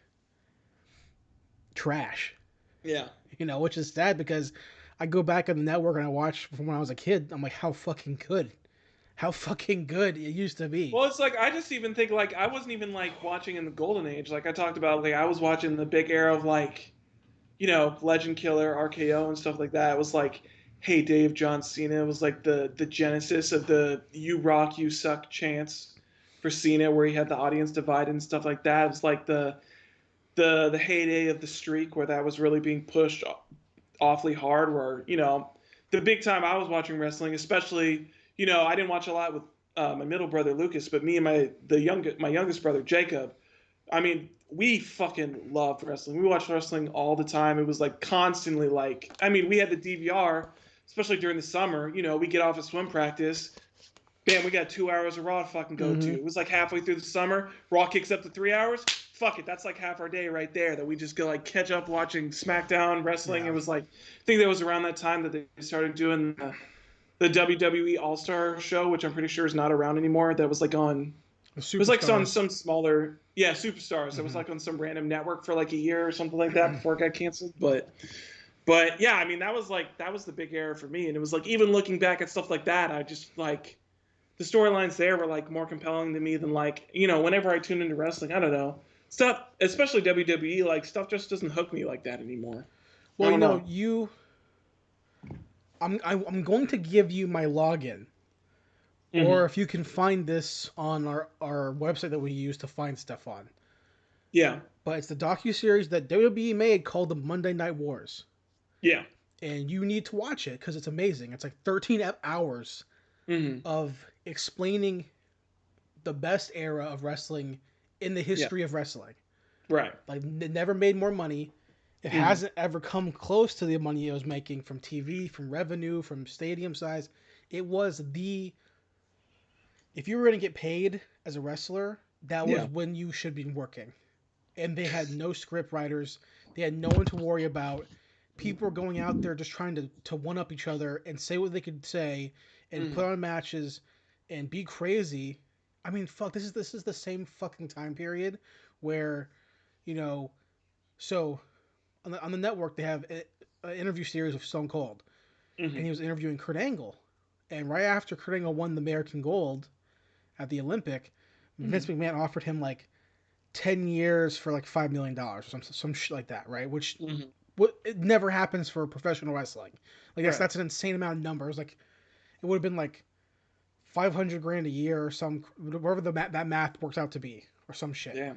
Speaker 1: trash.
Speaker 3: Yeah.
Speaker 1: Which is sad because I go back on the network and I watch from when I was a kid. I'm like, how fucking good it used to be.
Speaker 3: Well, it's like I just even think like I wasn't even like watching in the golden age. Like I talked about, like I was watching the big era of like, Legend Killer, RKO, and stuff like that. It was like, Hey Dave, John Cena. It was like the genesis of the "You Rock, You Suck" chants for Cena, where he had the audience divided and stuff like that. It was like the heyday of the Streak, where that was really being pushed awfully hard. Where the big time I was watching wrestling, especially. I didn't watch a lot with my middle brother Lucas, but me and my youngest brother Jacob, we fucking loved wrestling. We watched wrestling all the time. It was like constantly like, we had the DVR, especially during the summer. We get off of swim practice, bam, we got 2 hours of Raw to fucking go to. It was like halfway through the summer, Raw kicks up to 3 hours. Fuck it, that's like half our day right there that we just go like catch up watching SmackDown wrestling. It was like, I think that was around that time that they started doing the WWE All-Star show, which I'm pretty sure is not around anymore. That was like on It was like on
Speaker 1: Superstars.
Speaker 3: some smaller, Superstars. It was like on some random network for like a year or something like that before it got canceled. But yeah, I mean that was the big era for me, and it was like even looking back at stuff like that, I just like the storylines there were like more compelling to me than like whenever I tune into wrestling, I don't know stuff, especially WWE, like stuff just doesn't hook me like that anymore. I
Speaker 1: Well,
Speaker 3: don't know.
Speaker 1: I'm going to give you my login, or if you can find this on our website that we use to find stuff on.
Speaker 3: Yeah,
Speaker 1: But it's the docuseries that WWE made called the Monday Night Wars.
Speaker 3: yeah,
Speaker 1: And you need to watch it because it's amazing. It's like 13 hours of explaining the best era of wrestling in the history of wrestling.
Speaker 3: right.
Speaker 1: Like, it never made more money. It hasn't ever come close to the money it was making from TV, from revenue, from stadium size. It was if you were going to get paid as a wrestler, that was when you should be working. And they had no script writers. They had no one to worry about. People were going out there just trying to one-up each other and say what they could say and put on matches and be crazy. I mean, fuck, this is the same fucking time period where, so on the network they have an interview series of Stone Cold, and he was interviewing Kurt Angle, and right after Kurt Angle won the American Gold at the Olympic, Vince McMahon offered him like 10 years for like $5 million or some shit like that, right? Which it never happens for professional wrestling. Like that's an insane amount of numbers. Like it would have been like 500 grand a year or wherever that math works out to be or some shit.
Speaker 3: Yeah.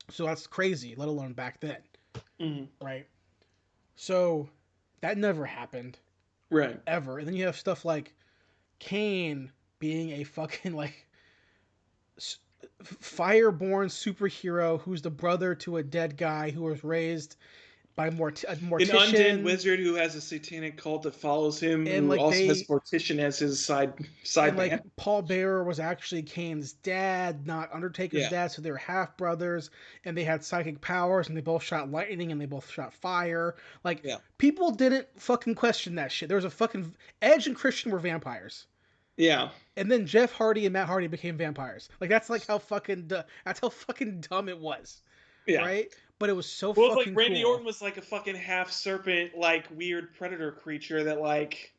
Speaker 1: So that's crazy, let alone back then, right? So that never happened,
Speaker 3: Right.
Speaker 1: ever. And then you have stuff like Kane being a fucking like fireborn superhero who's the brother to a dead guy who was raised by a mortician.
Speaker 3: An undead wizard who has a satanic cult that follows him,
Speaker 1: And
Speaker 3: who
Speaker 1: like
Speaker 3: also has Mortician as his side
Speaker 1: and
Speaker 3: band.
Speaker 1: like Paul Bearer was actually Kane's dad, not Undertaker's dad, so they were half brothers, and they had psychic powers, and they both shot lightning, and they both shot fire. Like people didn't fucking question that shit. There was a fucking Edge and Christian were vampires.
Speaker 3: Yeah.
Speaker 1: And then Jeff Hardy and Matt Hardy became vampires. Like that's like how fucking that's how fucking dumb it was.
Speaker 3: Yeah.
Speaker 1: Right? But it was so
Speaker 3: Well,
Speaker 1: fucking
Speaker 3: like Randy
Speaker 1: cool.
Speaker 3: Orton was like a fucking half serpent, like weird predator creature that like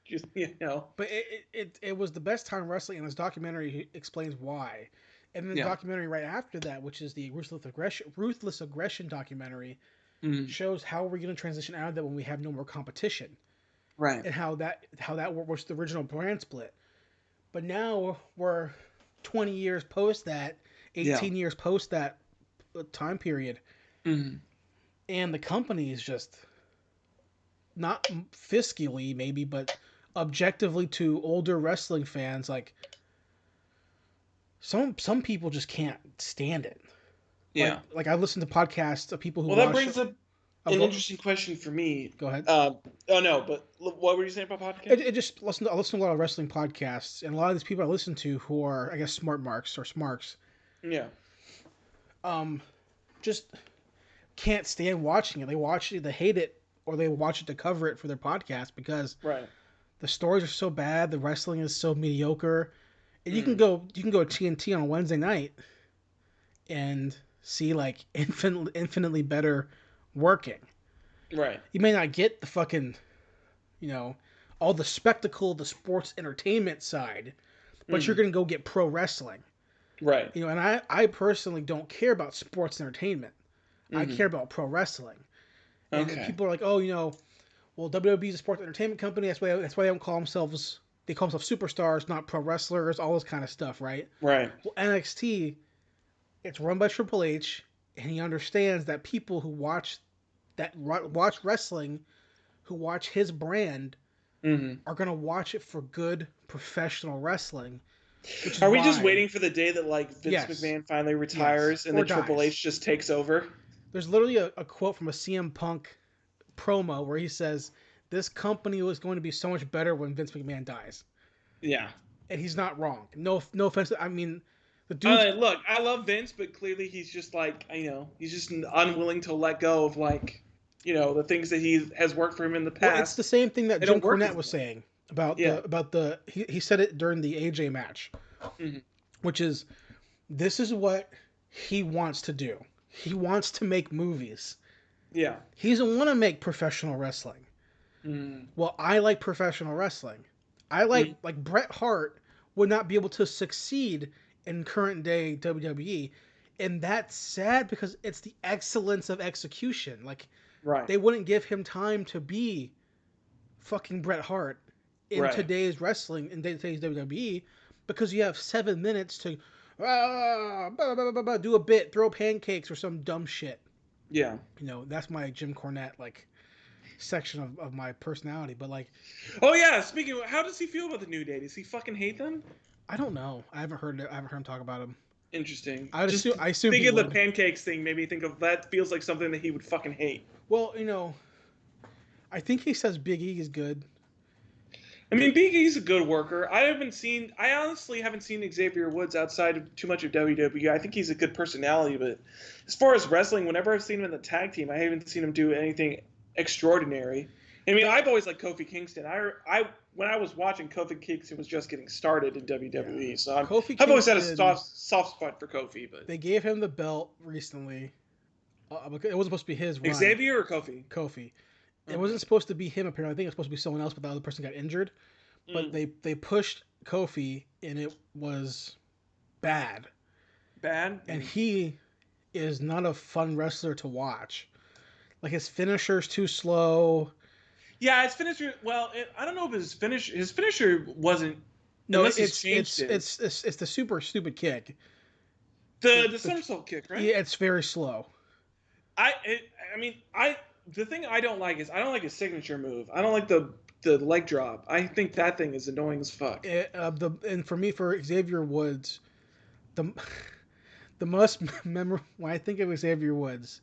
Speaker 3: just
Speaker 1: But it was the best time wrestling, and this documentary explains why. And then the documentary right after that, which is the Ruthless Aggression documentary, shows how we're going to transition out of that when we have no more competition.
Speaker 3: Right.
Speaker 1: And how that was the original brand split. But now we're 20 years post that, 18 years post that time period, and the company is just not fiscally maybe, but objectively to older wrestling fans, like some people just can't stand it. Like I listened to podcasts of people who
Speaker 3: that brings up an
Speaker 1: go-
Speaker 3: interesting question for me.
Speaker 1: Go ahead.
Speaker 3: Oh no, but what were you saying about podcasts?
Speaker 1: I listen to a lot of wrestling podcasts, and a lot of these people I listen to who are, I guess, smart marks or smarks,
Speaker 3: Yeah.
Speaker 1: just can't stand watching it. They watch it, they hate it, or they watch it to cover it for their podcast because the stories are so bad, the wrestling is so mediocre. And you can go TNT on a Wednesday night and see like infinitely better working.
Speaker 3: Right.
Speaker 1: You may not get the fucking, all the spectacle, the sports entertainment side, but you're gonna go get pro wrestling.
Speaker 3: Right.
Speaker 1: And I personally don't care about sports entertainment. I care about pro wrestling. And people are like, oh, well, WWE is a sports entertainment company. That's why they don't call themselves. They call themselves superstars, not pro wrestlers. All this kind of stuff, right?
Speaker 3: Right.
Speaker 1: Well, NXT, it's run by Triple H, and he understands that people who watch wrestling, who watch his brand, are gonna watch it for good professional wrestling.
Speaker 3: Are we just waiting for the day that like Vince McMahon finally retires and then Triple H just takes over?
Speaker 1: There's literally a quote from a CM Punk promo where he says, "This company was going to be so much better when Vince McMahon dies."
Speaker 3: Yeah,
Speaker 1: and he's not wrong. No offense. I mean, the dude.
Speaker 3: Look, I love Vince, but clearly he's just like he's just unwilling to let go of like the things that he has worked for him in the past.
Speaker 1: Well, it's the same thing that Jim Cornette was saying about he said it during the AJ match, which is this is what he wants to do. He wants to make movies.
Speaker 3: Yeah.
Speaker 1: He doesn't want to make professional wrestling.
Speaker 3: Mm.
Speaker 1: Well, I like professional wrestling. I like Bret Hart would not be able to succeed in current day WWE, and that's sad because it's the excellence of execution. Like
Speaker 3: Right.
Speaker 1: they wouldn't give him time to be fucking Bret Hart in
Speaker 3: Right.
Speaker 1: today's wrestling in today's WWE because you have 7 minutes to do a bit, throw pancakes or some dumb shit.
Speaker 3: Yeah.
Speaker 1: You know, that's my Jim Cornette like section of my personality. But like,
Speaker 3: Oh yeah. Speaking of, how does he feel about the New Day? Does he fucking hate them?
Speaker 1: I don't know. I haven't heard him talk about him.
Speaker 3: Interesting.
Speaker 1: I assume
Speaker 3: think
Speaker 1: he
Speaker 3: of
Speaker 1: would.
Speaker 3: the pancakes thing. Maybe think of that feels like something that he would fucking hate.
Speaker 1: Well, you know, I think he says Big E is good.
Speaker 3: I mean, Big E's a good worker. I honestly haven't seen Xavier Woods outside of too much of WWE. I think he's a good personality, but as far as wrestling, whenever I've seen him in the tag team, I haven't seen him do anything extraordinary. I mean, I've always liked Kofi Kingston. When I was watching, Kofi Kingston was just getting started in WWE, so I've always had a soft spot for Kofi. But
Speaker 1: They gave him the belt recently. It wasn't supposed to be his run.
Speaker 3: Xavier or Kofi?
Speaker 1: Kofi. It wasn't supposed to be him, apparently. I think it was supposed to be someone else, but the other person got injured. But they pushed Kofi, and it was bad.
Speaker 3: Bad?
Speaker 1: And he is not a fun wrestler to watch. Like, his finisher's too slow.
Speaker 3: Yeah, his finisher. Well, I don't know if his finisher wasn't.
Speaker 1: No,
Speaker 3: unless
Speaker 1: it's
Speaker 3: he's changed it.
Speaker 1: it's the super stupid kick.
Speaker 3: The somersault kick, right?
Speaker 1: Yeah, it's very slow.
Speaker 3: The thing I don't like is I don't like his signature move. I don't like the leg drop. I think that thing is annoying as fuck.
Speaker 1: And for me, for Xavier Woods, the most memorable when I think of Xavier Woods.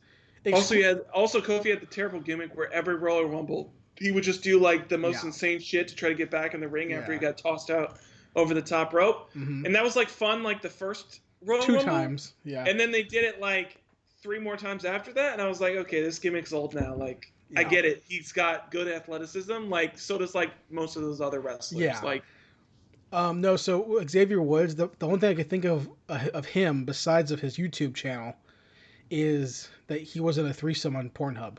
Speaker 3: Also Kofi had the terrible gimmick where every Royal Rumble he would just do like the most insane shit to try to get back in the ring after he got tossed out over the top rope, and that was like fun like the first Royal Rumble.
Speaker 1: 2 times, yeah.
Speaker 3: And then they did it like 3 more times after that, and I was like, okay, this gimmick's old now. Like, I get it. He's got good athleticism. Like, so does like most of those other wrestlers.
Speaker 1: Yeah.
Speaker 3: Like,
Speaker 1: no. So Xavier Woods, the only thing I could think of him besides of his YouTube channel is that he was in a threesome on Pornhub.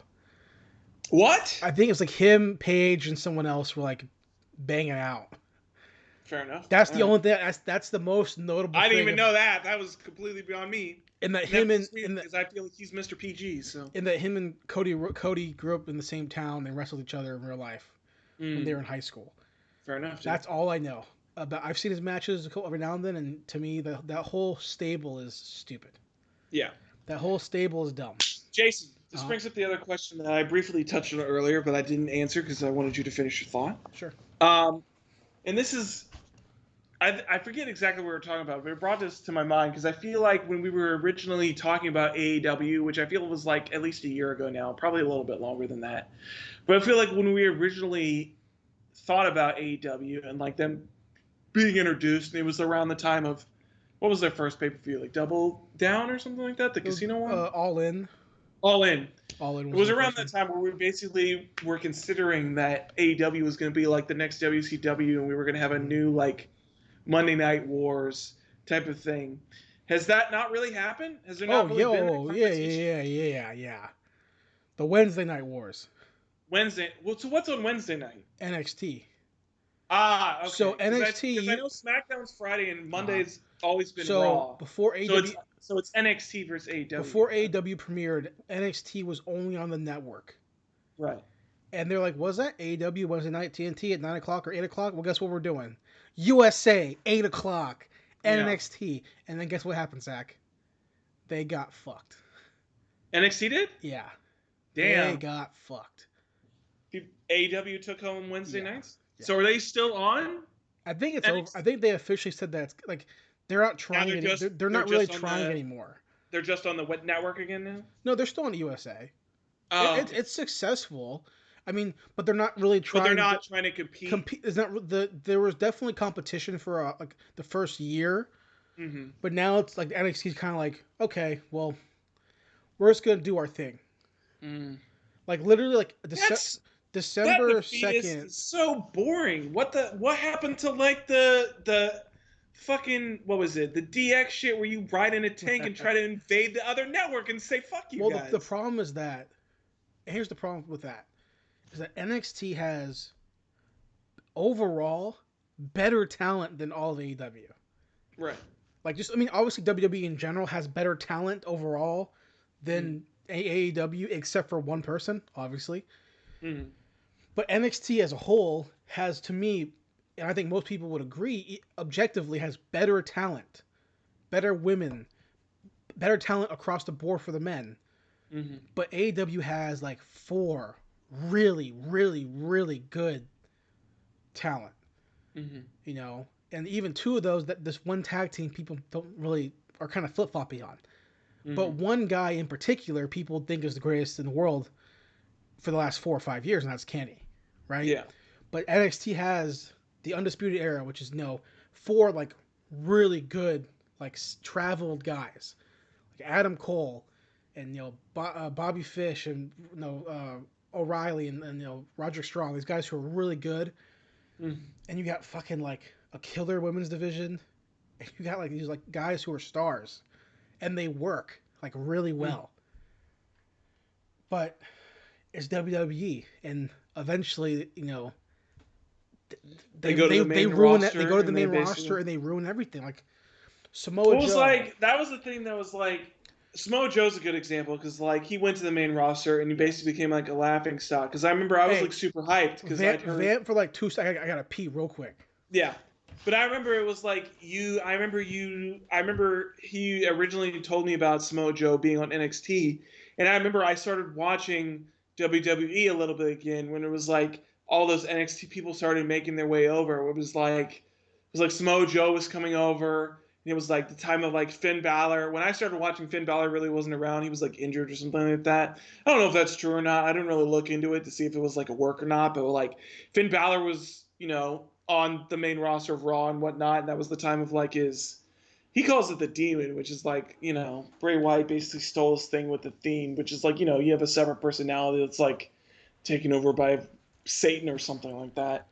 Speaker 3: What?
Speaker 1: I think it was like him, Paige, and someone else were like banging out.
Speaker 3: Fair enough.
Speaker 1: That's the only thing. That's the most notable.
Speaker 3: I didn't even know that. That was completely beyond me.
Speaker 1: And that
Speaker 3: because I feel like he's Mr. PG. So.
Speaker 1: And that him and Cody grew up in the same town and wrestled each other in real life when they were in high school.
Speaker 3: Fair enough.
Speaker 1: That's all I know. But I've seen his matches every now and then, and to me, that whole stable is stupid.
Speaker 3: Yeah.
Speaker 1: That whole stable is dumb.
Speaker 3: Jason, this brings up the other question that I briefly touched on earlier, but I didn't answer because I wanted you to finish your thought.
Speaker 1: Sure.
Speaker 3: And this is, I forget exactly what we were talking about, but it brought this to my mind because I feel like when we were originally talking about AEW, which I feel was like at least a year ago now, probably a little bit longer than that, but I feel like when we originally thought about AEW and like them being introduced, and it was around the time of, what was their first pay-per-view, like Double Down or something like that, the casino one?
Speaker 1: All In.
Speaker 3: All In.
Speaker 1: All In.
Speaker 3: It was around that time where we basically were considering that AEW was going to be like the next WCW, and we were going to have a new like Monday Night Wars type of thing. Has that not really happened? Has there not really been?
Speaker 1: Yeah. The Wednesday Night Wars.
Speaker 3: Wednesday. Well, so what's on Wednesday night?
Speaker 1: NXT.
Speaker 3: Ah, okay.
Speaker 1: So NXT.
Speaker 3: Because I know SmackDown's Friday and Monday's always been
Speaker 1: so
Speaker 3: Raw.
Speaker 1: Before AEW.
Speaker 3: So it's NXT versus AEW.
Speaker 1: Before AEW premiered, NXT was only on the network.
Speaker 3: Right.
Speaker 1: And they're like, was that AEW Wednesday night TNT at 9 o'clock or 8 o'clock? Well, guess what we're doing? USA, 8 o'clock, NXT. And then guess what happened, Zach? They got fucked.
Speaker 3: NXT did?
Speaker 1: Yeah.
Speaker 3: Damn.
Speaker 1: They got fucked.
Speaker 3: AEW took home Wednesday nights?
Speaker 1: Yeah.
Speaker 3: So are they still on?
Speaker 1: I think it's over. I think they officially said that it's like they're not trying. They're not really trying anymore.
Speaker 3: They're just on the network again now.
Speaker 1: No, they're still on USA.
Speaker 3: Oh,
Speaker 1: it's successful. I mean, but they're not really trying.
Speaker 3: But they're not trying to compete.
Speaker 1: Is not there was definitely competition for like the first year, but now it's like NXT's kind of like, okay, well, we're just gonna do our thing. Like literally, like December 2nd.
Speaker 3: So boring. What happened to like the fucking, what was it? The DX shit where you ride in a tank and try to invade the other network and say fuck you
Speaker 1: Well,
Speaker 3: guys.
Speaker 1: the problem is that, here's the problem with that, is that NXT has overall better talent than all of AEW.
Speaker 3: Right.
Speaker 1: Like, just, I mean, obviously WWE in general has better talent overall than AEW, except for one person, obviously.
Speaker 3: Mm-hmm.
Speaker 1: But NXT as a whole has, to me, and I think most people would agree, objectively has better talent, better women, better talent across the board for the men.
Speaker 3: Mm-hmm.
Speaker 1: But AEW has like 4 really, really, really good talent.
Speaker 3: Mm-hmm.
Speaker 1: You know, and even 2 of those, that this one tag team people don't really, are kind of flip floppy on.
Speaker 3: Mm-hmm.
Speaker 1: But one guy in particular, people think is the greatest in the world for the last 4 or 5 years, and that's Kenny, right?
Speaker 3: Yeah.
Speaker 1: But NXT has the Undisputed Era, which is 4 like really good, like traveled guys, like Adam Cole, and Bobby Fish, and O'Reilly, and Roderick Strong. These guys who are really good.
Speaker 3: Mm-hmm.
Speaker 1: And you got fucking like a killer women's division. And you got like these like guys who are stars, and they work like really well. But it's WWE, and eventually,
Speaker 3: they go to the main
Speaker 1: ruin
Speaker 3: roster.
Speaker 1: They go to the main
Speaker 3: basically...
Speaker 1: roster and they ruin everything. Like Samoa
Speaker 3: Well, it was
Speaker 1: Joe.
Speaker 3: like, that was the thing that was like, Samoa Joe's a good example because like he went to the main roster and he basically became like a laughing stock. Because I remember I was like super hyped because I heard
Speaker 1: Vamp for like 2 seconds. I gotta pee real quick.
Speaker 3: Yeah, but I remember it was like I remember he originally told me about Samoa Joe being on NXT, and I remember I started watching WWE a little bit again when it was like all those NXT people started making their way over. It was like Samoa Joe was coming over. And it was like the time of like Finn Balor. When I started watching, Finn Balor really wasn't around. He was like injured or something like that. I don't know if that's true or not. I didn't really look into it to see if it was like a work or not. But like Finn Balor was, on the main roster of Raw and whatnot. And that was the time of like he calls it the Demon, which is like, Bray Wyatt basically stole his thing with the theme, which is like, you have a separate personality that's like taken over by Satan or something like that.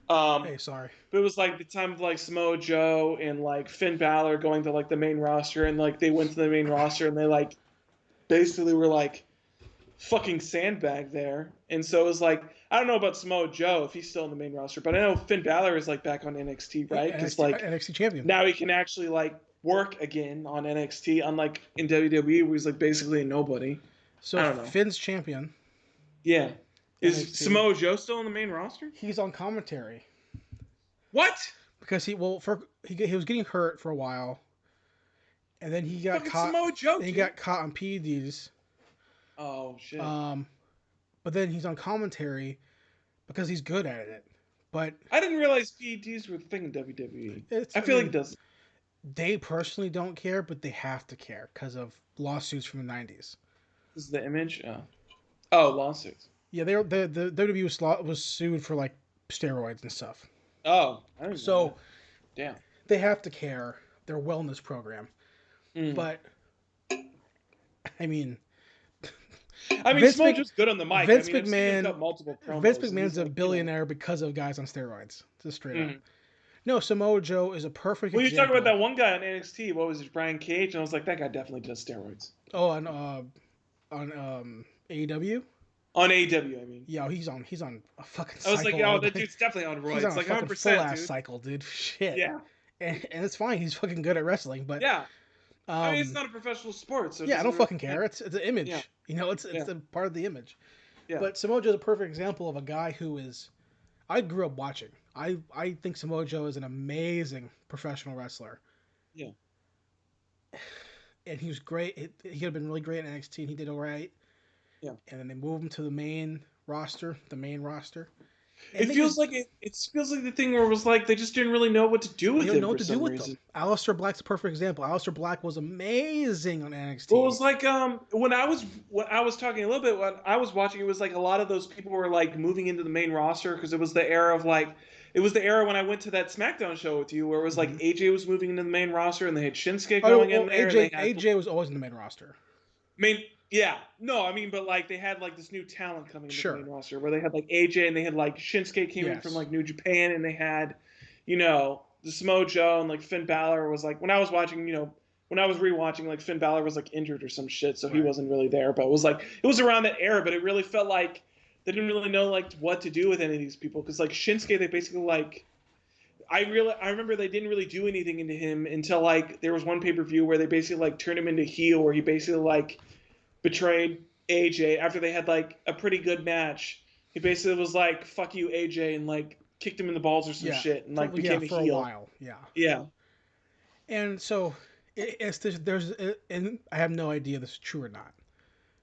Speaker 1: Hey, sorry.
Speaker 3: But it was like the time of like Samoa Joe and like Finn Balor going to like the main roster, and like they went to the main roster and they like basically were like fucking sandbag there. And so it was like, I don't know about Samoa Joe if he's still in the main roster, but I know Finn Balor is like back on NXT, right? Because like
Speaker 1: NXT champion.
Speaker 3: now he can actually like work again on NXT, unlike in WWE where he's like basically a nobody.
Speaker 1: So
Speaker 3: I don't know.
Speaker 1: Finn's champion.
Speaker 3: Yeah. Is
Speaker 1: NXT.
Speaker 3: Samoa Joe still on the main roster?
Speaker 1: He's on commentary.
Speaker 3: What?
Speaker 1: Because he was getting hurt for a while, and then he got
Speaker 3: Fucking
Speaker 1: caught.
Speaker 3: Samoa Joe,
Speaker 1: Then he
Speaker 3: dude.
Speaker 1: got caught on PEDs.
Speaker 3: Oh shit.
Speaker 1: But then he's on commentary because he's good at it. But
Speaker 3: I didn't realize PEDs were the thing in WWE. I feel like it does.
Speaker 1: They personally don't care, but they have to care because of lawsuits from the 90s.
Speaker 3: This is the image. Oh, lawsuits.
Speaker 1: Yeah, the WWE was sued for like steroids and stuff.
Speaker 3: Oh, I didn't know
Speaker 1: So
Speaker 3: that. Damn.
Speaker 1: they have to care. Their wellness program.
Speaker 3: Mm.
Speaker 1: But I mean,
Speaker 3: Samoa Joe's good on the mic.
Speaker 1: Vince
Speaker 3: I've seen him
Speaker 1: McMahon.
Speaker 3: cut multiple promos,
Speaker 1: Vince
Speaker 3: and
Speaker 1: McMahon's
Speaker 3: he's
Speaker 1: a
Speaker 3: like,
Speaker 1: billionaire because of guys on steroids. Just straight up.
Speaker 3: Mhm.
Speaker 1: No, Samoa Joe is a perfect
Speaker 3: Well, you
Speaker 1: example.
Speaker 3: talk about that one guy on NXT. What was it, Brian Cage? And I was like, that guy definitely does steroids.
Speaker 1: Oh, on AEW.
Speaker 3: On AEW, I mean.
Speaker 1: Yeah, he's on a fucking.
Speaker 3: I was like,
Speaker 1: cycle all
Speaker 3: that
Speaker 1: day.
Speaker 3: dude's definitely on
Speaker 1: He's
Speaker 3: roids.
Speaker 1: on a
Speaker 3: Like
Speaker 1: fucking
Speaker 3: 100%,
Speaker 1: full ass
Speaker 3: dude.
Speaker 1: cycle, dude. Shit.
Speaker 3: Yeah.
Speaker 1: And it's fine. He's fucking good at wrestling, but
Speaker 3: Yeah. I mean, it's not a professional sport, so it
Speaker 1: yeah, I don't
Speaker 3: doesn't
Speaker 1: fucking
Speaker 3: really
Speaker 1: care. It's an image.
Speaker 3: Yeah.
Speaker 1: It's a part of the image.
Speaker 3: Yeah.
Speaker 1: But Samoa Joe is a perfect example of a guy who is. I grew up watching. I think Samoa Joe is an amazing professional wrestler.
Speaker 3: Yeah.
Speaker 1: And he was great. He could have been really great in NXT, and he did all right.
Speaker 3: Yeah.
Speaker 1: And then they moved him to the main roster.
Speaker 3: It feels like the thing where it was like they just didn't really know what to do with
Speaker 1: They
Speaker 3: him
Speaker 1: don't know
Speaker 3: for
Speaker 1: what to do
Speaker 3: some
Speaker 1: with
Speaker 3: reason.
Speaker 1: them. Aleister Black's a perfect example. Aleister Black was amazing on NXT.
Speaker 3: Well, it was like when I was talking a little bit when I was watching, it was like a lot of those people were like moving into the main roster because it was the era of like when I went to that SmackDown show with you where it was like AJ was moving into the main roster and they had Shinsuke going in there.
Speaker 1: AJ was always in the main roster.
Speaker 3: I mean, yeah, no, I mean, but like they had like this new talent coming into
Speaker 1: Sure.
Speaker 3: the main roster where they had like AJ and they had like Shinsuke came in
Speaker 1: Yes.
Speaker 3: from like New Japan and they had, the Samoa Joe and like Finn Balor was like when I was watching, when I was rewatching, like Finn Balor was like injured or some shit, so he wasn't really there. But it was around that era, but it really felt like they didn't really know like what to do with any of these people because like Shinsuke, they basically like I remember they didn't really do anything into him until like there was one pay-per-view where they basically like turned him into heel, where he basically like betrayed AJ after they had like a pretty good match. He basically was like "fuck you, AJ" and like kicked him in the balls or some shit and like became a
Speaker 1: for
Speaker 3: heel
Speaker 1: a while. Yeah.
Speaker 3: Yeah.
Speaker 1: And so and I have no idea if this is true or not,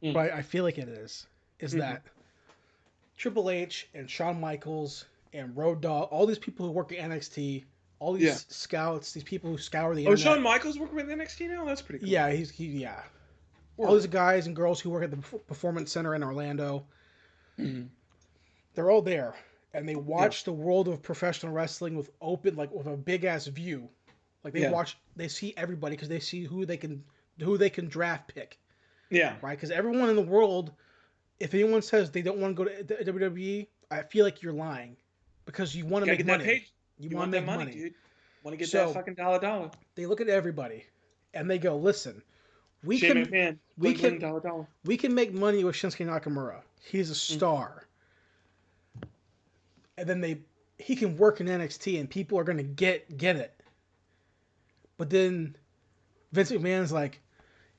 Speaker 1: but I feel like it is. That Triple H and Shawn Michaels and Road Dogg, all these people who work at NXT, all these scouts, these people who scour the internet.
Speaker 3: Oh, Shawn Michaels working with NXT now? That's pretty cool.
Speaker 1: Yeah, yeah. All these guys and girls who work at the Performance Center in Orlando, they're all there, and they watch the world of professional wrestling with a big ass view. Like they see everybody because they see who they can draft pick.
Speaker 3: Yeah.
Speaker 1: Right? Because everyone in the world, if anyone says they don't want to go to WWE, I feel like you're lying, because you want to make money. You want to make money,
Speaker 3: dude. Want to get that fucking dollar.
Speaker 1: They look at everybody, and they go, "Listen, we can make money with Shinsuke Nakamura. He's a star." And then he can work in NXT, and people are gonna get it. But then Vince McMahon's like,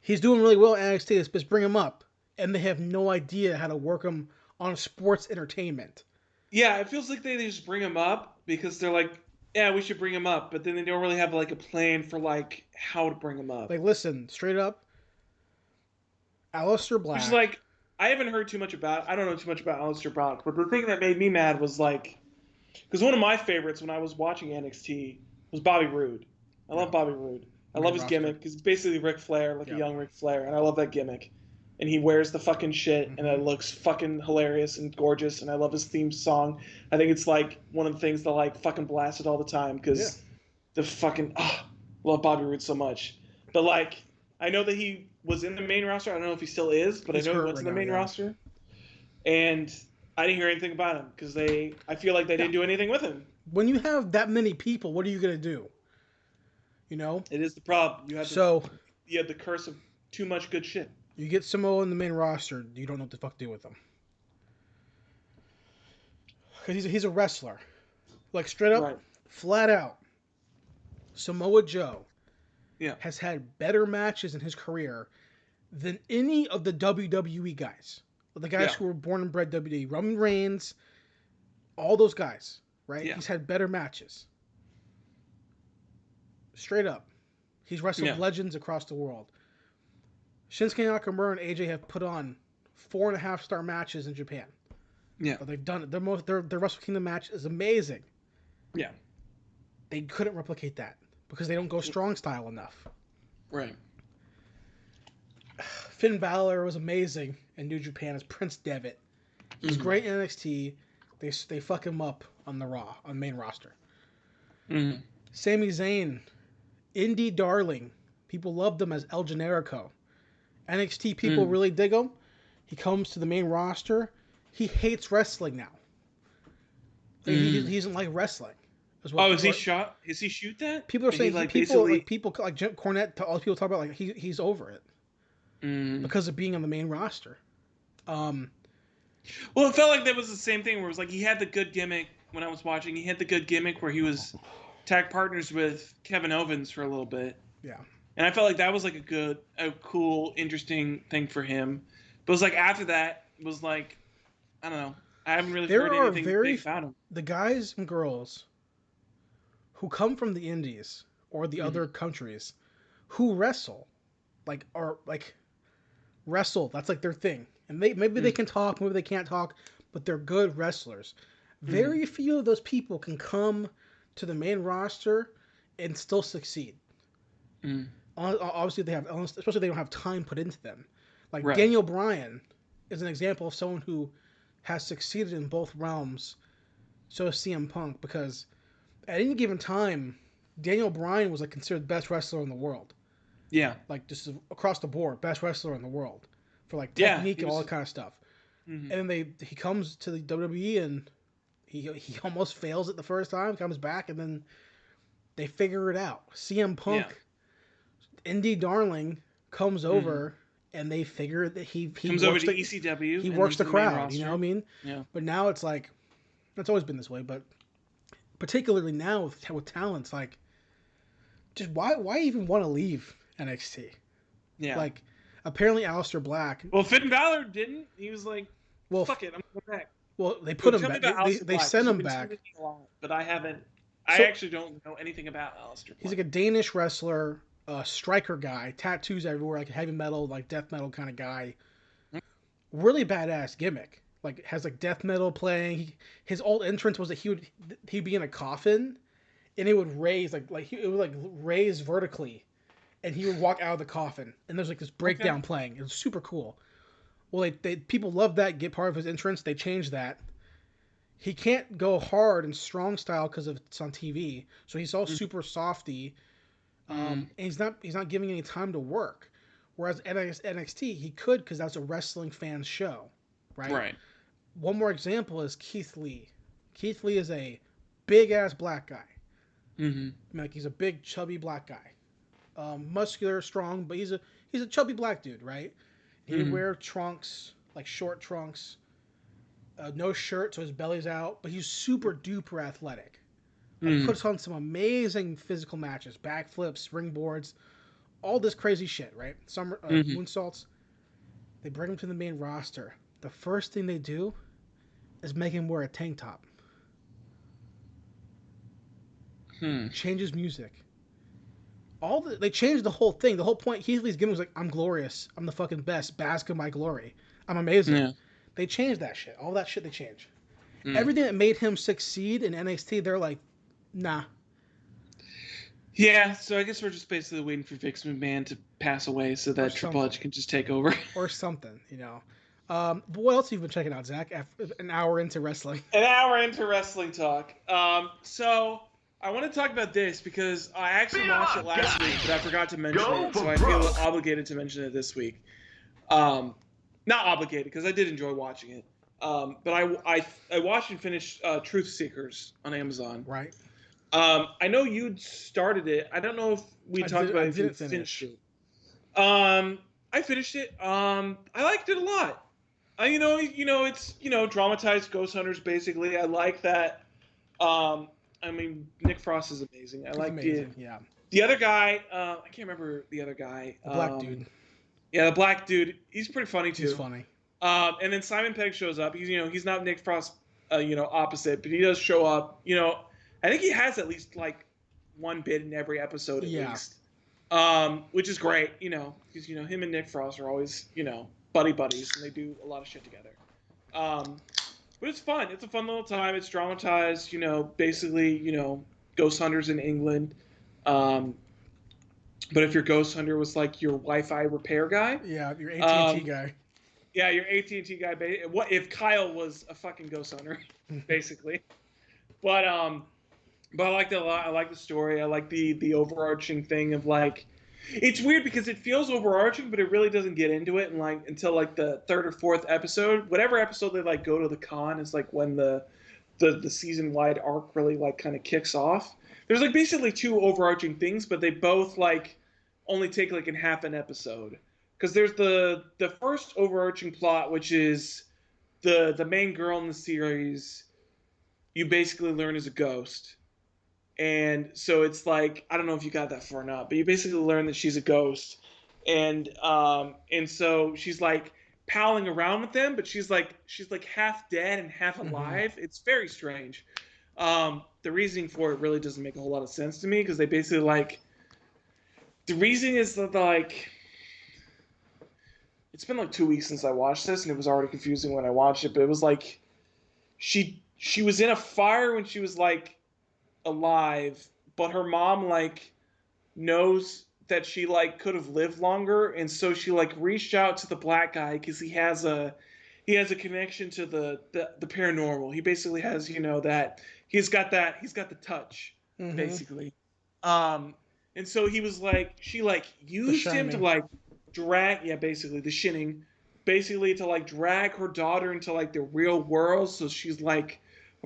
Speaker 1: he's doing really well at NXT. Let's bring him up, and they have no idea how to work him on sports entertainment.
Speaker 3: Yeah, it feels like they just bring him up because they're like, yeah, we should bring him up, but then they don't really have like a plan for like how to bring him up.
Speaker 1: Like, listen, straight up, Aleister Black.
Speaker 3: Which is like, I haven't heard too much about. I don't know too much about Aleister Black, but the thing that made me mad was like, because one of my favorites when I was watching NXT was Bobby Roode. I love Bobby Roode. I love his gimmick because it's basically Ric Flair, like a young Ric Flair, and I love that gimmick. And he wears the fucking shit, and it looks fucking hilarious and gorgeous, and I love his theme song. I think it's like one of the things that like fucking blasted all the time because the fucking love Bobby Roode so much. But like, I know that he was in the main roster. I don't know if he still is, but I know he was in the main roster. And I didn't hear anything about him because I feel like they didn't do anything with him.
Speaker 1: When you have that many people, what are you gonna do? You know,
Speaker 3: it is the problem. You have the curse of too much good shit.
Speaker 1: You get Samoa in the main roster, you don't know what the fuck to do with him. Because he's a wrestler. Like, straight up, flat out, Samoa Joe has had better matches in his career than any of the WWE guys. The guys who were born and bred WWE. Roman Reigns, all those guys, right? Yeah. He's had better matches. Straight up. He's wrestled legends across the world. Shinsuke Nakamura and AJ have put on 4.5-star matches in Japan. Yeah, but they've done it. Their Wrestle Kingdom match is amazing. Yeah, they couldn't replicate that because they don't go strong style enough. Right. Finn Balor was amazing in New Japan as Prince Devitt. He's great in NXT. They fuck him up on the Raw on main roster. Sami Zayn, indie darling. People loved him as El Generico. NXT people really dig him. He comes to the main roster. He hates wrestling now. He doesn't like wrestling.
Speaker 3: Is he shot? Is he shoot that?
Speaker 1: People are saying people like Cornette. All people talk about like he's over it because of being on the main roster.
Speaker 3: Well, it felt like that was the same thing where it was like he had the good gimmick when I was watching. He had the good gimmick where he was tag partners with Kevin Owens for a little bit. Yeah. And I felt like that was like a cool, interesting thing for him. But it was like after that, it was like, I don't know. I haven't really heard anything big about him.
Speaker 1: The guys and girls who come from the indies or the other countries who wrestle, wrestle. That's like their thing. And maybe they can talk, maybe they can't talk, but they're good wrestlers. Very few of those people can come to the main roster and still succeed. Obviously, especially they don't have time put into them. Like Daniel Bryan is an example of someone who has succeeded in both realms. So is CM Punk, because at any given time, Daniel Bryan was like considered the best wrestler in the world. Yeah, like just across the board, best wrestler in the world for like technique and all that kind of stuff. And then he comes to the WWE and he almost fails it the first time, comes back, and then They figure it out. CM Punk, indie darling, comes over and they figure that he
Speaker 3: comes over to ECW.
Speaker 1: He
Speaker 3: and
Speaker 1: works the
Speaker 3: into main
Speaker 1: crowd. You know what I
Speaker 3: roster.
Speaker 1: mean?
Speaker 3: Yeah.
Speaker 1: But now it's like, it's always been this way. But particularly now with talents, like, just why even want to leave NXT?
Speaker 3: Yeah.
Speaker 1: Like, apparently Aleister Black.
Speaker 3: Well, Finn Balor didn't. He was like,
Speaker 1: Well,
Speaker 3: fuck it, I'm going back.
Speaker 1: Well, they put him
Speaker 3: Tell
Speaker 1: back.
Speaker 3: me about Aleister
Speaker 1: They
Speaker 3: Black,
Speaker 1: sent
Speaker 3: 'cause
Speaker 1: him
Speaker 3: you've been
Speaker 1: back.
Speaker 3: tweeting me a lot, but I haven't.
Speaker 1: So-
Speaker 3: I actually don't know anything about Aleister Black.
Speaker 1: He's like a Danish wrestler, striker guy, tattoos everywhere, like a heavy metal, like death metal kind of guy. Really badass gimmick. Like has like death metal playing. His old entrance was that he'd be in a coffin, and it would raise it would raise vertically, and he would walk out of the coffin, and there's like this breakdown playing. It was super cool. Well, they people loved that. Get part of his entrance. They changed that. He can't go hard and strong style because it's on TV, so he's all super softy, and he's not giving any time to work. Whereas NXT, he could because that's a wrestling fan show, right?
Speaker 3: Right.
Speaker 1: One more example is Keith Lee. Keith Lee is a big ass black guy.
Speaker 3: Mm-hmm.
Speaker 1: I mean, like he's a big chubby black guy, muscular, strong, but he's a chubby black dude, right? He would wear trunks, like short trunks, no shirt, so his belly's out, but he's super duper athletic. Like, puts on some amazing physical matches, backflips, springboards, all this crazy shit, right? Some moonsaults. They bring him to the main roster. The first thing they do is make him wear a tank top. Change his music. They changed the whole thing. The whole point, Heath Lee's gimmick was like, I'm glorious. I'm the fucking best. Bask in my glory. I'm amazing.
Speaker 3: Yeah.
Speaker 1: They changed that shit. All that shit they changed. Everything that made him succeed in NXT, they're like, nah.
Speaker 3: Yeah, so I guess we're just basically waiting for Vince McMahon to pass away so that Triple H can just take over.
Speaker 1: Or something, you know. But what else have you been checking out, Zach? An hour into wrestling.
Speaker 3: An hour into wrestling talk. So I want to talk about this because I actually watched it last week, but I forgot to mention it, so I feel obligated to mention it this week. Not obligated because I did enjoy watching it. But I watched and finished Truth Seekers on Amazon.
Speaker 1: Right.
Speaker 3: I know you'd started it. I don't know if we talked about it. If you finished it. I finished it. I liked it a lot. It's dramatized ghost hunters basically. I like that. I mean, Nick Frost is amazing. I like it.
Speaker 1: Yeah.
Speaker 3: The other guy, I can't remember the other guy.
Speaker 1: The black dude.
Speaker 3: Yeah, the black dude. He's pretty funny too.
Speaker 1: He's funny.
Speaker 3: And then Simon Pegg shows up. He's not Nick Frost, opposite, but he does show up. I think he has at least like one bit in every episode at least. Which is great, because him and Nick Frost are always, buddies, and they do a lot of shit together. But it's fun. It's a fun little time. It's dramatized, basically, ghost hunters in England. But if your ghost hunter was like your Wi-Fi repair guy,
Speaker 1: yeah, your AT&T guy.
Speaker 3: Yeah, your AT&T guy. What if Kyle was a fucking ghost hunter, basically? But I liked it a lot. I like the story. I like the overarching thing of like, it's weird because it feels overarching, but it really doesn't get into it until the third or fourth episode. Whatever episode they go to the con is when the season wide arc really kind of kicks off. There's basically two overarching things, but they both only take in half an episode. Because there's the first overarching plot, which is the main girl in the series, you basically learn is a ghost. And so it's I don't know if you got that far or not, but you basically learn that she's a ghost. And so she's palling around with them, but she's half dead and half alive. Mm-hmm. It's very strange. The reasoning for it really doesn't make a whole lot of sense to me, because they basically the reasoning is that it's been 2 weeks since I watched this, and it was already confusing when I watched it, but it was she was in a fire when she was alive, but her mom knows that she that she could have lived longer, and so she reached out to the black guy because he has a connection to the paranormal. He basically has that he's got the touch, mm-hmm. basically. And so he was she used him to drag, basically the Shining, basically to drag her daughter into the real world. So she's a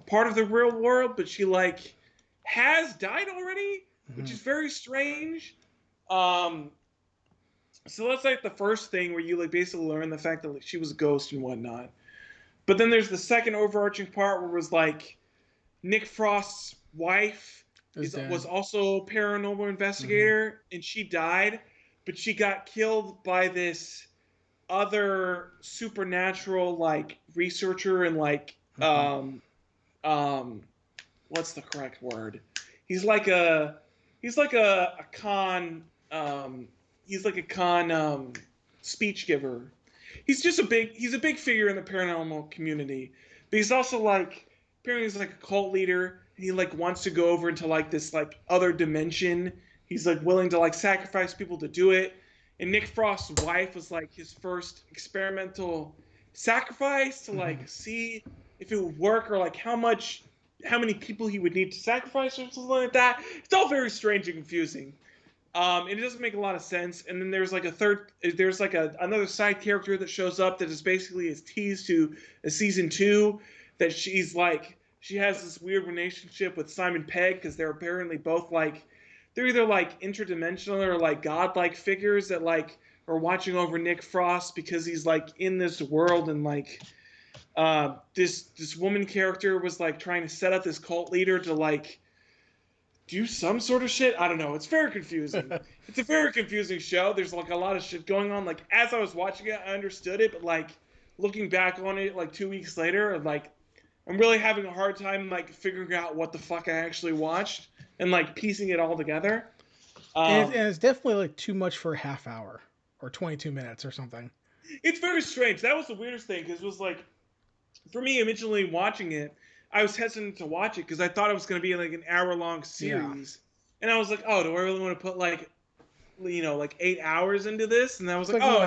Speaker 3: part of the real world, but she has died already. which is very strange. Um, so that's like the first thing where you like basically learn the fact that like, she was a ghost and whatnot. But then there's the second overarching part where it was like Nick Frost's wife was also a paranormal investigator, and she died, but she got killed by this other supernatural like researcher and like what's the correct word? He's like a con he's like a con speech giver. He's a big figure in the paranormal community. But he's also like apparently he's like a cult leader and he like wants to go over into like this like other dimension. He's like willing to like sacrifice people to do it. And Nick Frost's wife was like his first experimental sacrifice to like see if it would work or like how many people he would need to sacrifice or something like that. It's all very strange and confusing. And it doesn't make a lot of sense. And then there's like another side character that shows up that is basically is teased to a season 2 that she has this weird relationship with Simon Pegg because they're apparently both like they're either like interdimensional or like godlike figures that like are watching over Nick Frost because he's like in this world and like this woman character was like trying to set up this cult leader to like do some sort of shit. I don't know. It's very confusing. It's a very confusing show. There's like a lot of shit going on. Like as I was watching it, I understood it, but like looking back on it like 2 weeks later, like I'm really having a hard time like figuring out what the fuck I actually watched and like piecing it all together.
Speaker 1: And it's definitely like too much for a half hour or 22 minutes or something.
Speaker 3: It's very strange. That was the weirdest thing because it was like, for me, originally watching it, I was hesitant to watch it because I thought it was going to be like an hour-long series. Yeah. And I was like, oh, do I really want to put like, you know, like 8 hours into this? And I was like, oh,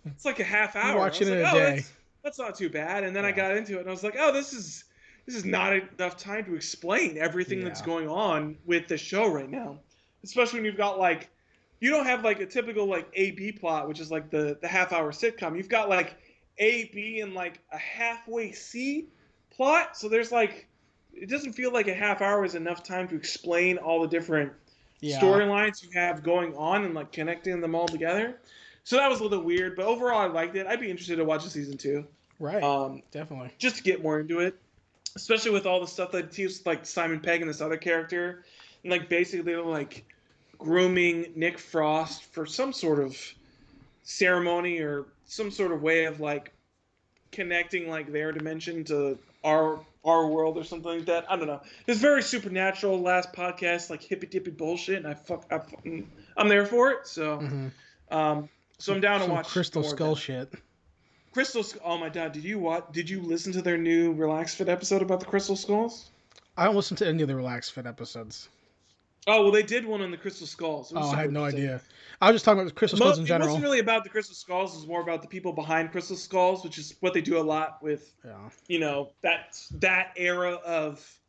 Speaker 3: it's like a half hour.
Speaker 1: Watching it in a day.
Speaker 3: That's not too bad. And then I got into it and I was like, oh, this is not enough time to explain everything that's going on with the show right now. Especially when you've got like, you don't have like a typical like A-B plot, which is like the half-hour sitcom. You've got like A, B, and like a halfway C plot. So there's like, it doesn't feel like a half hour is enough time to explain all the different storylines you have going on and like connecting them all together. So that was a little weird, but overall I liked it. I'd be interested to watch a season 2.
Speaker 1: Right. Definitely.
Speaker 3: Just to get more into it, especially with all the stuff that teaches like Simon Pegg and this other character, and like basically they're like grooming Nick Frost for some sort of ceremony or some sort of way of like connecting like their dimension to our world or something like that. I don't know. It's very supernatural. Last podcast like hippy dippy bullshit, and I'm there for it. So, so I'm down to watch
Speaker 1: Crystal Skull shit.
Speaker 3: Oh my god! Did you listen to their new Relax Fit episode about the Crystal Skulls?
Speaker 1: I don't listen to any of the Relax Fit episodes.
Speaker 3: Oh well, they did one on the Crystal Skulls.
Speaker 1: I had no idea. I was just talking about the Crystal Skulls in general.
Speaker 3: It wasn't really about the Crystal Skulls. It was more about the people behind Crystal Skulls, which is what they do a lot with. You know that era of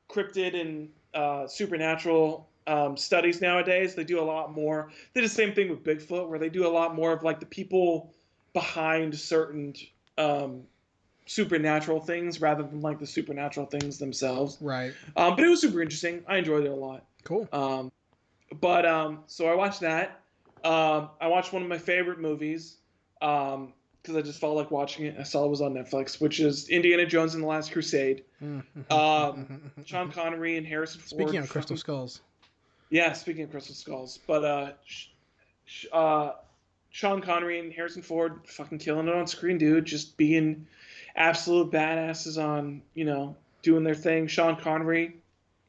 Speaker 3: cryptid and supernatural studies nowadays. They do a lot more. They did the same thing with Bigfoot, where they do a lot more of like the people behind certain supernatural things rather than like the supernatural things themselves.
Speaker 1: Right.
Speaker 3: But it was super interesting. I enjoyed it a lot.
Speaker 1: Cool.
Speaker 3: So I watched that. I watched one of my favorite movies because I just felt like watching it. I saw it was on Netflix, which is Indiana Jones and the Last Crusade. Sean Connery and Harrison Ford.
Speaker 1: Speaking of Crystal Skulls.
Speaker 3: Yeah, speaking of Crystal Skulls. But Sean Connery and Harrison Ford fucking killing it on screen, dude. Just being absolute badasses on, you know, doing their thing. Sean Connery,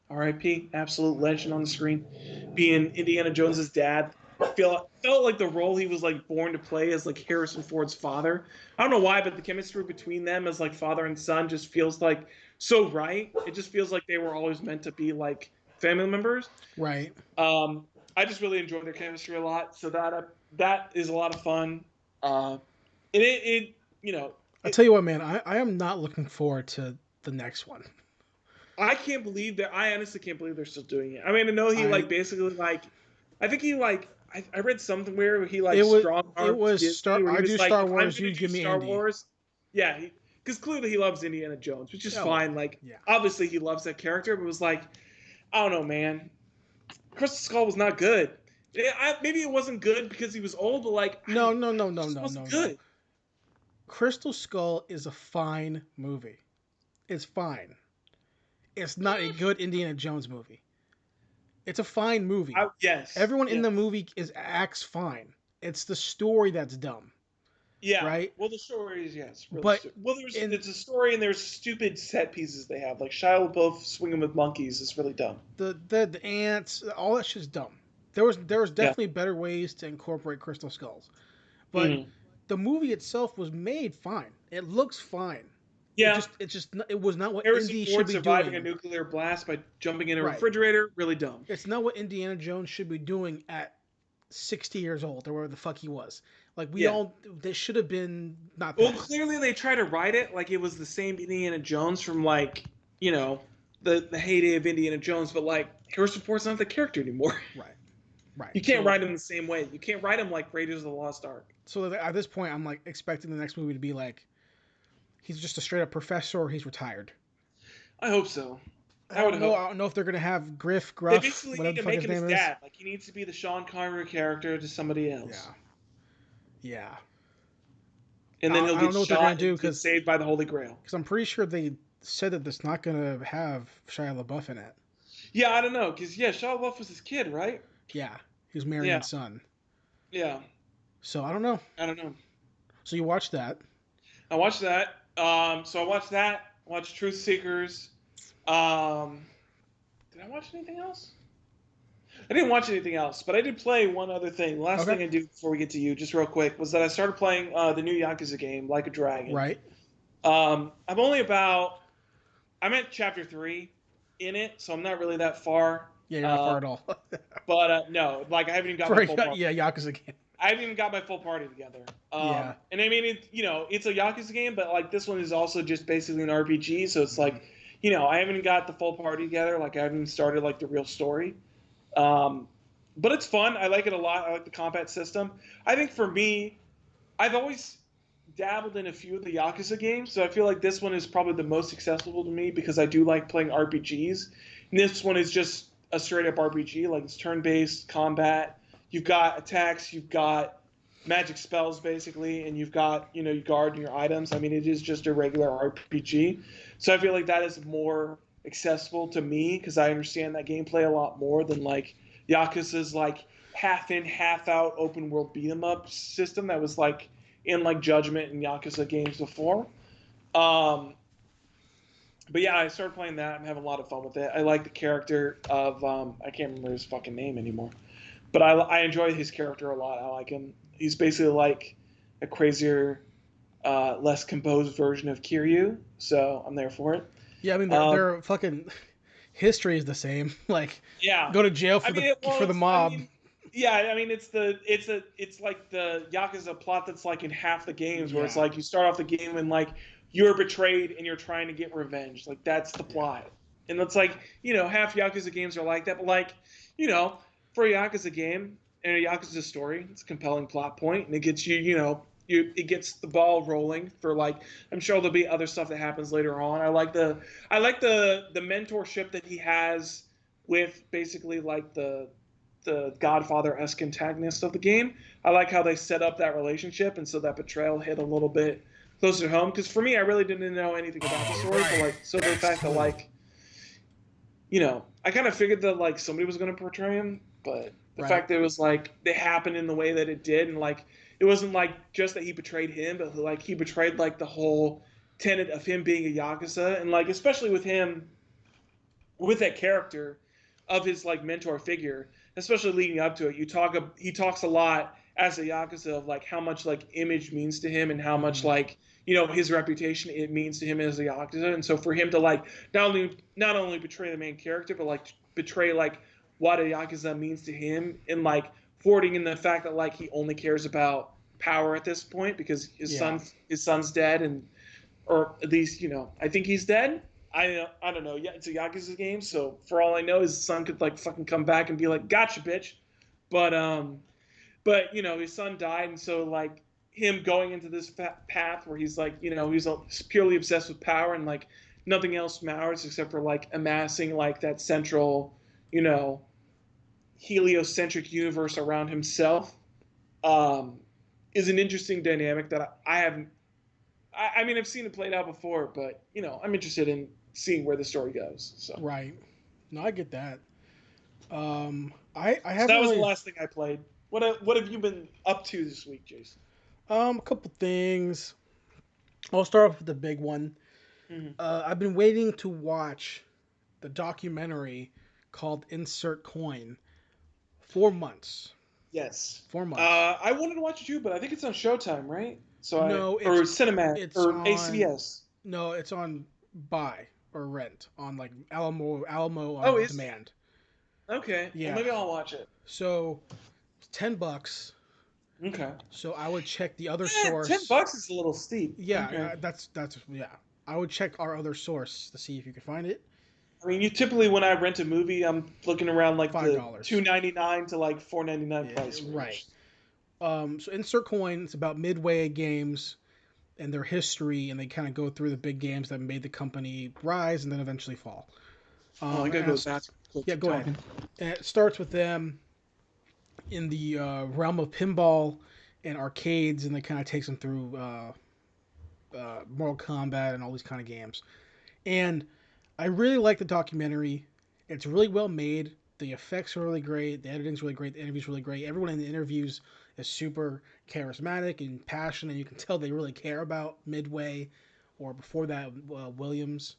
Speaker 3: R.I.P., absolute legend on the screen. Being Indiana Jones's dad. Felt like the role he was like born to play as like Harrison Ford's father. I don't know why, but the chemistry between them as like father and son just feels like so right. It just feels like they were always meant to be like family members.
Speaker 1: Right.
Speaker 3: I just really enjoyed their chemistry a lot. So that is a lot of fun. And it you know.
Speaker 1: I tell you what, man, I am not looking forward to the next one.
Speaker 3: I can't believe that. I honestly can't believe they're still doing it. I mean, I know he basically like. I think he like. I read something where he like strong armed.
Speaker 1: It was
Speaker 3: Disney,
Speaker 1: Star. I do
Speaker 3: like,
Speaker 1: Star Wars. You give me
Speaker 3: Star
Speaker 1: Andy.
Speaker 3: Wars. Yeah, because clearly he loves Indiana Jones, which is fine. Like, obviously he loves that character, but it was like, I don't know, man. Crystal Skull was not good. Maybe it wasn't good because he was old, but like
Speaker 1: No,
Speaker 3: it just wasn't good.
Speaker 1: Crystal Skull is a fine movie. It's fine. It's not a good Indiana Jones movie. It's a fine movie.
Speaker 3: Yes.
Speaker 1: Everyone in
Speaker 3: yes.
Speaker 1: the movie acts fine. It's the story that's dumb.
Speaker 3: Yeah.
Speaker 1: Right?
Speaker 3: Well, the story is really
Speaker 1: But
Speaker 3: stupid. Well, it's a story and there's stupid set pieces they have. Like Shia LaBeouf swinging with monkeys is really dumb.
Speaker 1: The ants, all that shit's dumb. There was definitely better ways to incorporate Crystal Skulls, but the movie itself was made fine. It looks fine.
Speaker 3: Yeah.
Speaker 1: It was not what
Speaker 3: Harrison
Speaker 1: Indy
Speaker 3: Ford
Speaker 1: should be
Speaker 3: surviving
Speaker 1: doing.
Speaker 3: a nuclear blast by jumping in a
Speaker 1: Right.
Speaker 3: refrigerator, really dumb.
Speaker 1: It's not what Indiana Jones should be doing at 60 years old or wherever the fuck he was. Like they should have been not.
Speaker 3: Well, clearly they try to write it like it was the same Indiana Jones from like the heyday of Indiana Jones, but like Harrison Ford's not the character anymore.
Speaker 1: Right.
Speaker 3: You can't write him the same way. You can't write him like Raiders of the Lost Ark.
Speaker 1: So at this point, I'm like expecting the next movie to be like he's just a straight up professor or he's retired.
Speaker 3: I hope so.
Speaker 1: I don't know if they're gonna have Gruff,
Speaker 3: They basically
Speaker 1: whatever
Speaker 3: need
Speaker 1: the
Speaker 3: to
Speaker 1: fuck
Speaker 3: make
Speaker 1: his
Speaker 3: him his
Speaker 1: name
Speaker 3: dad. Like he needs to be the Sean Connery character to somebody else.
Speaker 1: Yeah.
Speaker 3: And then he'll
Speaker 1: I
Speaker 3: get
Speaker 1: don't know what they're
Speaker 3: shot
Speaker 1: gonna do
Speaker 3: and get saved by the Holy Grail.
Speaker 1: Because I'm pretty sure they said that it's not gonna have Shia LaBeouf in it.
Speaker 3: Yeah, I don't know. Because Shia LaBeouf was his kid, right?
Speaker 1: Yeah, he was Marion's son.
Speaker 3: Yeah.
Speaker 1: So I don't know. So you watched that?
Speaker 3: I watched that. So I watched that. Watched Truth Seekers. Did I watch anything else? I didn't watch anything else, but I did play one other thing. Last thing I do before we get to you, just real quick, was that I started playing the new Yakuza game, Like a Dragon.
Speaker 1: Right.
Speaker 3: I'm at chapter 3 in it, so I'm not really that far.
Speaker 1: Yeah, you're not far at all.
Speaker 3: But no, like I haven't even got my full party.
Speaker 1: Yeah, Yakuza game.
Speaker 3: I haven't even got my full party together.
Speaker 1: Yeah.
Speaker 3: And I mean, it's a Yakuza game, but like this one is also just basically an RPG, so it's like, I haven't even got the full party together. Like I haven't even started like the real story. But it's fun. I like it a lot. I like the combat system. I think for me, I've always dabbled in a few of the Yakuza games, so I feel like this one is probably the most accessible to me because I do like playing RPGs. And this one is just a straight up RPG. Like it's turn-based combat. You've got attacks, you've got magic spells basically, and you've got, you guard your items. I mean, it is just a regular RPG. So I feel like that is more accessible to me because I understand that gameplay a lot more than like Yakuza's like half in, half out open world beat 'em up system that was like in like Judgment and Yakuza games before. But yeah, I started playing that. I'm having a lot of fun with it. I like the character of I can't remember his fucking name anymore. But I enjoy his character a lot. I like him. He's basically like a crazier, less composed version of Kiryu. So I'm there for it.
Speaker 1: Yeah, I mean their fucking history is the same. Like, go to jail for the mob.
Speaker 3: It's like the Yakuza plot that's like in half the games where it's like you start off the game and like you're betrayed and you're trying to get revenge. Like that's the plot. And it's like, half Yakuza games are like that, but like, for a Yakuza game and a Yakuza story, it's a compelling plot point, and it gets it gets the ball rolling for like, I'm sure there'll be other stuff that happens later on. I like the mentorship that he has with basically like the Godfather-esque antagonist of the game. I like how they set up that relationship, and so that betrayal hit a little bit closer to home. Because for me, I really didn't know anything about the story, but like, so the fact that like, I kind of figured that like somebody was going to portray him, but the fact that it was like they happened in the way that it did, and like it wasn't like just that he betrayed him, but like he betrayed like the whole tenet of him being a Yakuza, and like especially with him, with that character of his like mentor figure, especially leading up to it. He talks a lot as a Yakuza of like how much like image means to him and how much like his reputation it means to him as a Yakuza, and so for him to like not only betray the main character, but like betray like what a Yakuza means to him, and like forwarding in the fact that like he only cares about power at this point because his son's dead, and or at least I think he's dead. I don't know. Yeah, it's a Yakuza game, so for all I know, his son could like fucking come back and be like, "Gotcha, bitch," but his son died, and so like him going into this path where he's like, he's purely obsessed with power and like nothing else matters except for like amassing like that central, heliocentric universe around himself is an interesting dynamic that I haven't. I mean, I've seen it played out before, but I'm interested in seeing where the story goes. So,
Speaker 1: Right. No, I get that. I
Speaker 3: so
Speaker 1: haven't
Speaker 3: that was the
Speaker 1: really.
Speaker 3: last thing I played. What have you been up to this week, Jason?
Speaker 1: A couple things. I'll start off with the big one.
Speaker 3: Mhm.
Speaker 1: I've been waiting to watch the documentary called Insert Coin 4 months.
Speaker 3: Yes.
Speaker 1: 4 months.
Speaker 3: I wanted to watch it too, but I think it's on Showtime, right?
Speaker 1: No,
Speaker 3: Or Cinemax
Speaker 1: it's
Speaker 3: or
Speaker 1: on
Speaker 3: ACBS.
Speaker 1: no, it's on buy or rent on like Alamo
Speaker 3: Oh,
Speaker 1: on
Speaker 3: is
Speaker 1: demand.
Speaker 3: okay. Well,
Speaker 1: Yeah.
Speaker 3: maybe I'll watch it.
Speaker 1: So $10.
Speaker 3: Okay.
Speaker 1: So I would check the other
Speaker 3: $10
Speaker 1: source.
Speaker 3: is a little steep.
Speaker 1: Yeah,
Speaker 3: Okay.
Speaker 1: that's yeah. I would check our other source to see if you could find it.
Speaker 3: I mean, you typically when I rent a movie, I'm looking around like the
Speaker 1: $5.
Speaker 3: $2.99 to like $4.99
Speaker 1: Yeah,
Speaker 3: price
Speaker 1: right.
Speaker 3: range.
Speaker 1: So Insert Coin, it's about Midway games and their history, and they kind of go through the big games that made the company rise and then eventually fall.
Speaker 3: Oh, I gotta
Speaker 1: And
Speaker 3: go to the bathroom.
Speaker 1: yeah,
Speaker 3: Keep
Speaker 1: go ahead.
Speaker 3: talking.
Speaker 1: And it starts with them in the realm of pinball and arcades, and they kind of takes them through Mortal Kombat and all these kind of games. And I really like the documentary. It's really well made. The effects are really great. The editing's really great. The interview's really great. Everyone in the interviews is super charismatic and passionate. You can tell they really care about Midway, or before that, Williams.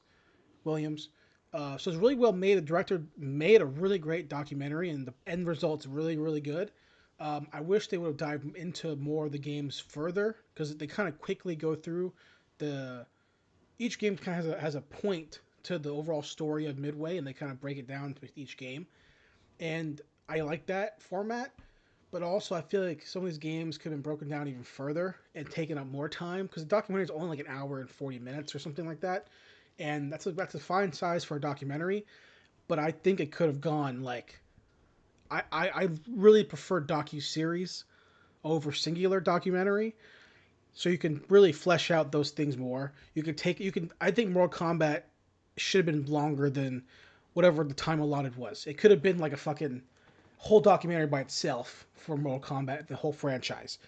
Speaker 1: So it's really well made. The director made a really great documentary, and the end result's really, really good. I wish they would have dived into more of the games further, because they kind of quickly go through the. Each game kind of has a point to the overall story of Midway, and they kind of break it down with each game. And I like that format, but also I feel like some of these games could have been broken down even further and taken up more time, because the documentary is only like an hour and 40 minutes or something like that, and that's a fine size for a documentary. But I think it could have gone like I really prefer docu series over singular documentary, so you can really flesh out those things more. I think Mortal Kombat should have been longer than whatever the time allotted was. It could have been like a fucking whole documentary by itself for Mortal Kombat, the whole franchise.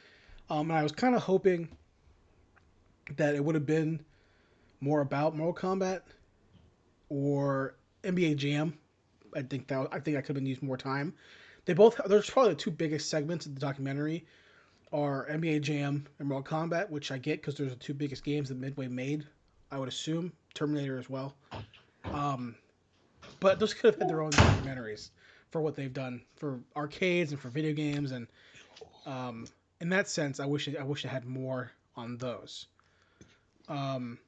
Speaker 1: And I was kind of hoping that it would have been more about Mortal Kombat or NBA Jam. I think I could have been used more time. There's probably the two biggest segments of the documentary are NBA Jam and Mortal Kombat, which I get because those are the two biggest games that Midway made. I would assume Terminator as well. But those could have had their own documentaries for what they've done for arcades and for video games, and in that sense, I wish it had more on those. Um,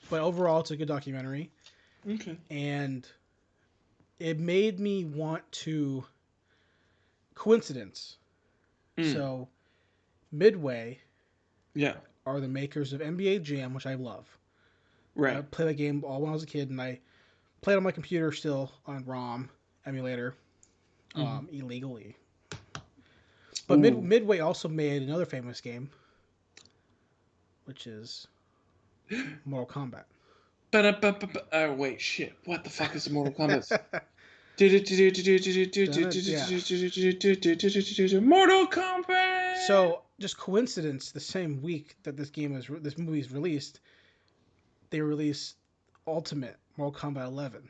Speaker 1: but overall, it's a good documentary,
Speaker 3: Okay.
Speaker 1: and it made me want to coincidence. So, Midway
Speaker 3: Yeah.
Speaker 1: are the makers of NBA Jam, which I love. I
Speaker 3: Right.
Speaker 1: played that game all when I was a kid, and I played on my computer still on ROM emulator, illegally. But
Speaker 3: Ooh.
Speaker 1: Midway also made another famous game, which is Mortal Kombat.
Speaker 3: Oh wait, shit! What the fuck is Mortal Kombat? Mortal Kombat.
Speaker 1: So, just coincidence, the same week that this movie is released, they released Ultimate Mortal Kombat 11.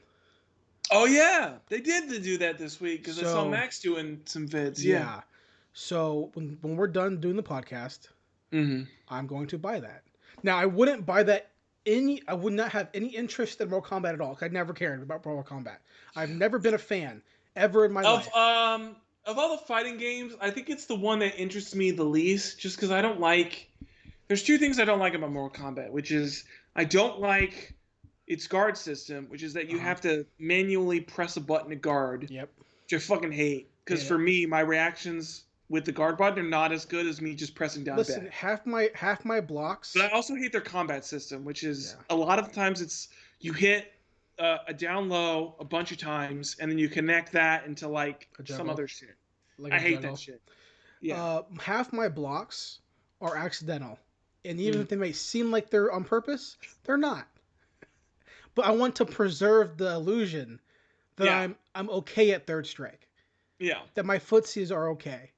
Speaker 3: Oh yeah, they did do that this week because I saw
Speaker 1: So,
Speaker 3: Max doing some vids.
Speaker 1: yeah. So when we're done doing the podcast,
Speaker 3: Mm-hmm.
Speaker 1: I'm going to buy that. Now I wouldn't buy that I would not have any interest in Mortal Kombat at all. 'Cause I never cared about Mortal Kombat. I've never been a fan ever in my life.
Speaker 3: Of all the fighting games, I think it's the one that interests me the least, just because I don't like. There's two things I don't like about Mortal Kombat, which is I don't like its guard system, which is that you have to manually press a button to guard,
Speaker 1: Yep.
Speaker 3: which I fucking hate. Because for me, my reactions with the guard button are not as good as me just pressing down
Speaker 1: Listen,
Speaker 3: back.
Speaker 1: half my blocks.
Speaker 3: But I also hate their combat system, which is a lot of times it's you hit a down low a bunch of times, and then you connect that into like some other shit.
Speaker 1: Like
Speaker 3: I
Speaker 1: a
Speaker 3: hate
Speaker 1: juggle.
Speaker 3: that shit. Yeah.
Speaker 1: Half my blocks are accidental, and even if they may seem like they're on purpose, they're not. But I want to preserve the illusion that I'm okay at third strike.
Speaker 3: Yeah.
Speaker 1: that my footsies are okay.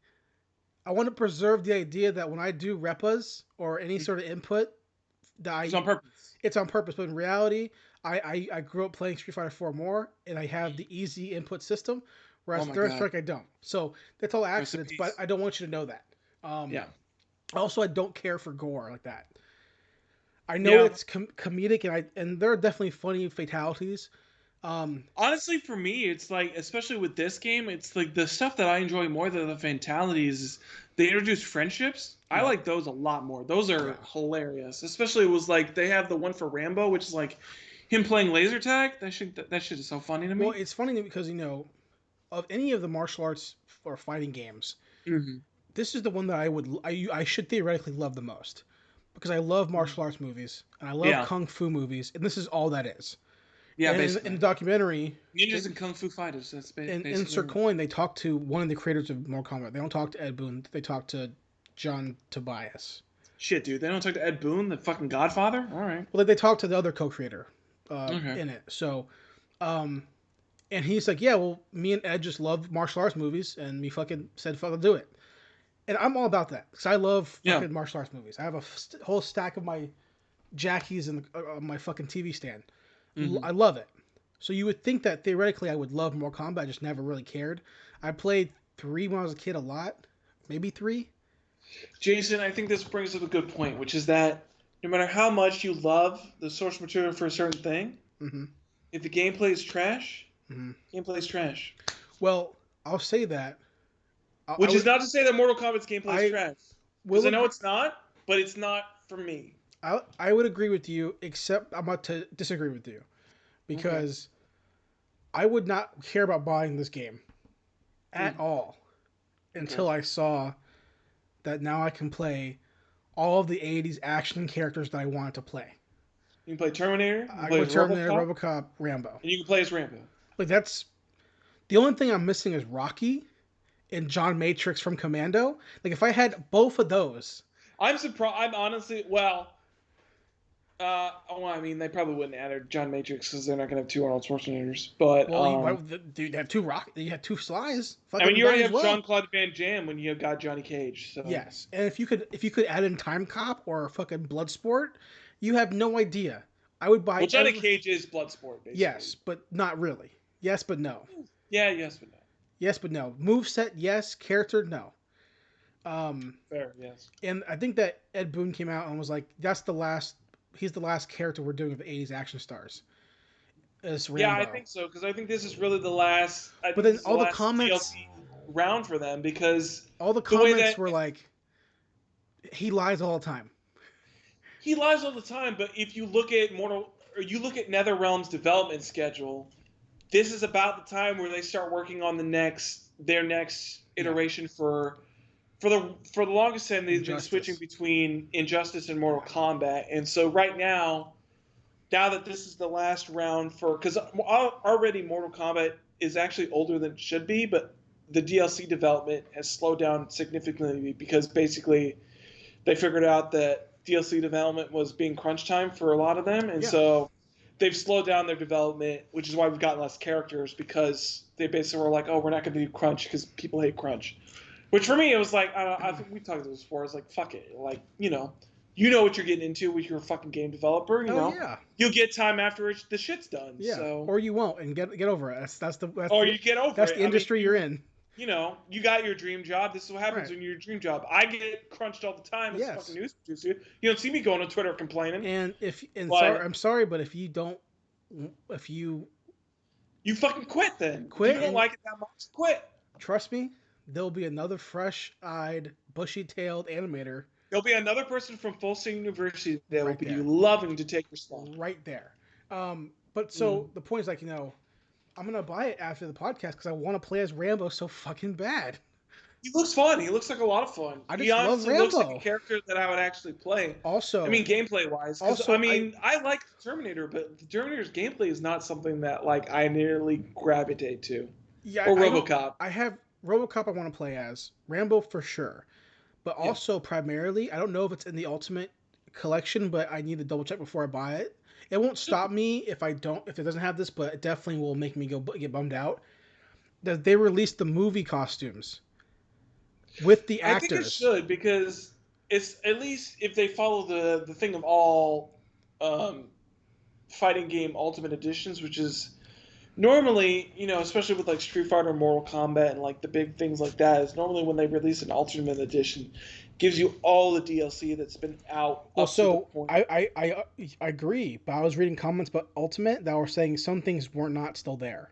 Speaker 1: I want to preserve the idea that when I do repas or any sort of input, that
Speaker 3: It's on purpose.
Speaker 1: it's on purpose. But in reality, I grew up playing Street Fighter 4 more, and I have the easy input system, whereas
Speaker 3: Oh my
Speaker 1: Third
Speaker 3: God.
Speaker 1: Strike I don't. So that's all
Speaker 3: Rest in
Speaker 1: accidents, but
Speaker 3: peace.
Speaker 1: I don't want you to know that.
Speaker 3: Yeah.
Speaker 1: Also, I don't care for gore like that. I know
Speaker 3: Yeah.
Speaker 1: it's comedic, and there are definitely funny fatalities.
Speaker 3: Honestly, for me, it's like, especially with this game, it's like the stuff that I enjoy more than the fatalities is they introduce friendships. I
Speaker 1: Yeah.
Speaker 3: like those a lot more. Those are
Speaker 1: Yeah.
Speaker 3: hilarious. Especially it was like they have the one for Rambo, which is like him playing laser tag. That shit is so funny to me.
Speaker 1: Well, it's funny because of any of the martial arts or fighting games,
Speaker 3: Hmm.
Speaker 1: this is the one that I should theoretically love the most because I love martial arts movies and I love
Speaker 3: Yeah.
Speaker 1: kung fu movies, and this is all that is.
Speaker 3: Yeah,
Speaker 1: And
Speaker 3: basically.
Speaker 1: in the documentary,
Speaker 3: Ninjas and Kung Fu Fighters. That's
Speaker 1: in Sir
Speaker 3: basically.
Speaker 1: Coin, they talk to one of the creators of Mortal Kombat. They don't talk to Ed Boon. They talk to John Tobias.
Speaker 3: Shit, dude. They don't talk to Ed Boon, the fucking Godfather? All right.
Speaker 1: Well, they talk to the other co-creator
Speaker 3: Okay.
Speaker 1: in it. So, um, and he's like, yeah, well, me and Ed just love martial arts movies, and we fucking said, fuck, I'll do it. And I'm all about that because I love
Speaker 3: Yeah.
Speaker 1: fucking martial arts movies. I have a whole stack of my Jackies in on my fucking TV stand.
Speaker 3: Mhm.
Speaker 1: I love it. So you would think that theoretically I would love Mortal Kombat. I just never really cared. I played 3 when I was a kid a lot, maybe 3.
Speaker 3: Jason, I think this brings up a good point, which is that no matter how much you love the source material for a certain thing,
Speaker 1: Mm-hmm.
Speaker 3: if the gameplay is trash,
Speaker 1: Mm-hmm.
Speaker 3: gameplay is trash.
Speaker 1: Well, I'll say that. I
Speaker 3: Which is
Speaker 1: would
Speaker 3: not to say that Mortal Kombat's gameplay is
Speaker 1: I
Speaker 3: trash, because
Speaker 1: will
Speaker 3: I know
Speaker 1: agree,
Speaker 3: it's not, but it's not for me.
Speaker 1: I would agree with you, except I'm about to disagree with you
Speaker 3: Okay.
Speaker 1: because I would not care about buying this game at
Speaker 3: Mm.
Speaker 1: all
Speaker 3: Okay.
Speaker 1: until I saw that now I can play all of the 80s action characters that I wanted to play.
Speaker 3: You can play Terminator, you can
Speaker 1: I
Speaker 3: play
Speaker 1: can
Speaker 3: as
Speaker 1: Terminator,
Speaker 3: RoboCop,
Speaker 1: RoboCop, Rambo.
Speaker 3: and you can play as Rambo.
Speaker 1: Like that's the only thing I'm missing is Rocky and John Matrix from Commando. Like if I had both of those,
Speaker 3: I'm surprised. I'm honestly, well, I mean, they probably wouldn't add John Matrix because they're not gonna have two Arnold Schwarzeneggers. But
Speaker 1: well, you have two Rock, you have two Slies.
Speaker 3: I mean,
Speaker 1: Fucking
Speaker 3: you
Speaker 1: might
Speaker 3: already
Speaker 1: as
Speaker 3: have
Speaker 1: well.
Speaker 3: Jean Claude Van Damme when you got Johnny Cage. So
Speaker 1: Yes, and if you could add in Time Cop or fucking Bloodsport, you have no idea. I would buy
Speaker 3: well, Johnny Cage is Bloodsport, basically.
Speaker 1: Yes, but not really. Yes, but no.
Speaker 3: Yeah. Yes, but no.
Speaker 1: Yes, but no. Move set, yes. Character, no. Um,
Speaker 3: Fair. Yes.
Speaker 1: and I think that Ed Boon came out and was like, "That's the last. He's the last character we're doing of the '80s action stars." It's Rambo.
Speaker 3: Yeah, I think so because I think this is really the last. I
Speaker 1: But
Speaker 3: think
Speaker 1: then
Speaker 3: this is
Speaker 1: all the
Speaker 3: last
Speaker 1: comments,
Speaker 3: DLC round for them because
Speaker 1: all the
Speaker 3: the way
Speaker 1: comments
Speaker 3: that
Speaker 1: were like, "He lies all the time."
Speaker 3: he lies all the time. But if you look at you look at NetherRealm's development schedule, this is about the time where they start working on their next iteration for the longest time they've been
Speaker 1: Injustice.
Speaker 3: switching between Injustice and Mortal Kombat, and so right now that this is the last round for because already Mortal Kombat is actually older than it should be, but the DLC development has slowed down significantly because basically they figured out that DLC development was being crunch time for a lot of them, and
Speaker 1: Yeah.
Speaker 3: so they've slowed down their development, which is why we've gotten less characters because they basically were like, oh, we're not going to do crunch because people hate crunch. Which for me, it was like, I think we talked about this before. It's like, fuck it, like you know what you're getting into with your fucking game developer. You know,
Speaker 1: yeah.
Speaker 3: you'll get time after the shit's done.
Speaker 1: Yeah.
Speaker 3: So.
Speaker 1: Or you won't, and get over it. That's
Speaker 3: Or
Speaker 1: the,
Speaker 3: you get over
Speaker 1: that's
Speaker 3: it.
Speaker 1: the industry you're in.
Speaker 3: You know, you got your dream job. This is what happens
Speaker 1: Right.
Speaker 3: when you're your dream job. I get crunched all the time. It's
Speaker 1: Yes.
Speaker 3: fucking news producer. You don't see me going on Twitter complaining.
Speaker 1: And
Speaker 3: But-
Speaker 1: I'm sorry, but if you
Speaker 3: You fucking quit then.
Speaker 1: Quit
Speaker 3: If you don't
Speaker 1: and-
Speaker 3: like it that much, quit.
Speaker 1: trust me, there'll be another fresh-eyed, bushy-tailed animator
Speaker 3: There'll be another person from Full Sail University that will
Speaker 1: Right
Speaker 3: be
Speaker 1: there.
Speaker 3: loving to take your spot.
Speaker 1: right there. But so the point is like, I'm gonna buy it after the podcast because I want to play as Rambo so fucking bad.
Speaker 3: He looks fun. He looks like a lot of fun.
Speaker 1: I
Speaker 3: He
Speaker 1: just love
Speaker 3: honestly looks like
Speaker 1: Rambo.
Speaker 3: a character that I would actually play.
Speaker 1: Also,
Speaker 3: I mean, gameplay wise.
Speaker 1: Also,
Speaker 3: I mean, I like Terminator, but the Terminator's gameplay is not something that like I nearly gravitate to.
Speaker 1: yeah,
Speaker 3: Or
Speaker 1: I don't-
Speaker 3: RoboCop.
Speaker 1: I have RoboCop. I want to play as Rambo for sure, but
Speaker 3: Yeah.
Speaker 1: also primarily, I don't know if it's in the Ultimate Collection, but I need to double check before I buy it. It won't stop me if it doesn't have this, but it definitely will make me get bummed out. that they released the movie costumes with the
Speaker 3: I think it
Speaker 1: actors.
Speaker 3: should, because it's at least if they follow the thing of all um, fighting game Ultimate Editions, which is normally, especially with like Street Fighter, Mortal Kombat, and like the big things like that, is normally when they release an Ultimate Edition, gives you all the DLC that's been out
Speaker 1: Well,
Speaker 3: up to the
Speaker 1: so
Speaker 3: point.
Speaker 1: I agree, but I was reading comments about Ultimate that were saying some things were not still there,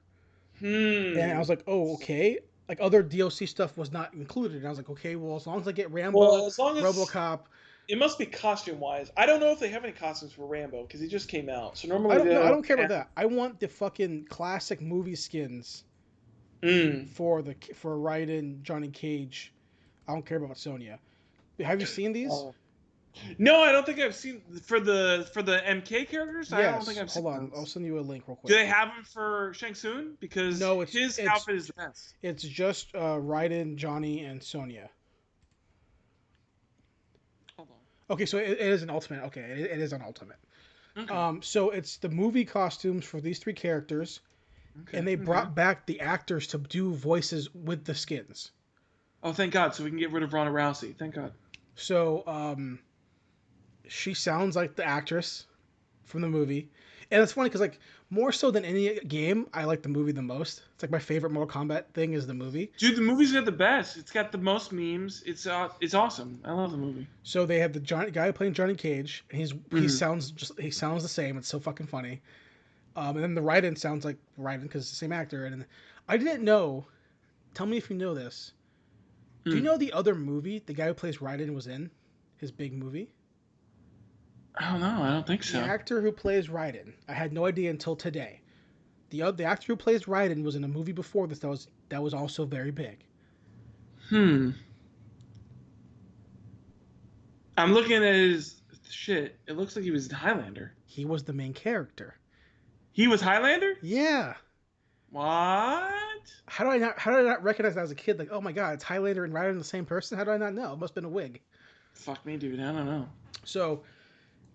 Speaker 1: and I was like, oh, okay. Like other DLC stuff was not included, and I was like, okay, well, as long as I get
Speaker 3: Well,
Speaker 1: Rambo,
Speaker 3: as long as
Speaker 1: RoboCop,
Speaker 3: it must be costume wise. I don't know if they have any costumes for Rambo because he just came out. So normally
Speaker 1: I don't
Speaker 3: they
Speaker 1: know. I
Speaker 3: don't
Speaker 1: don't care about
Speaker 3: have.
Speaker 1: that. I want the fucking classic movie skins
Speaker 3: Mm.
Speaker 1: for Raiden, Johnny Cage. I don't care about Sonya. Have you seen these?
Speaker 3: Oh. No, I don't think I've seen for the MK characters. I don't
Speaker 1: Yes.
Speaker 3: think I've seen
Speaker 1: Hold on.
Speaker 3: those.
Speaker 1: I'll send you a link real quick.
Speaker 3: Do they have them for Shang Tsung? Because
Speaker 1: No,
Speaker 3: his outfit is the best.
Speaker 1: it's just Raiden, Johnny, and Sonya.
Speaker 3: Hold on.
Speaker 1: Okay, so it is an Ultimate. Okay, it is an Ultimate.
Speaker 3: Okay.
Speaker 1: So it's the movie costumes for these three characters,
Speaker 3: Okay.
Speaker 1: and they
Speaker 3: okay.
Speaker 1: brought back the actors to do voices with the skins.
Speaker 3: Oh, thank God! So we can get rid of Ronda Rousey. Thank God.
Speaker 1: So she sounds like the actress from the movie, and it's funny because like more so than any game, I like the movie the most. It's like my favorite Mortal Kombat thing is the movie.
Speaker 3: Dude, the movie's got the best. It's got the most memes. It's awesome. I love the movie.
Speaker 1: So they have the guy playing Johnny Cage, and he
Speaker 3: Mhm.
Speaker 1: sounds the same. It's so fucking funny. And then the Raiden sounds like Raiden because it's the same actor. And I didn't know. Tell me if you know this. Do you know the other movie the guy who plays Raiden was in? His big movie.
Speaker 3: I don't know. I don't think so.
Speaker 1: The actor who plays Raiden. I had no idea until today. The actor who plays Raiden was in a movie before this that was also very big.
Speaker 3: I'm looking at his shit. It looks like he was Highlander.
Speaker 1: He was the main character.
Speaker 3: He was Highlander?
Speaker 1: Yeah.
Speaker 3: What?
Speaker 1: How did I not recognize that as a kid? Like, oh my god, it's Highlander and Raiden the same person. How do I not know? It must have been a wig.
Speaker 3: Fuck me, dude. I don't know.
Speaker 1: So,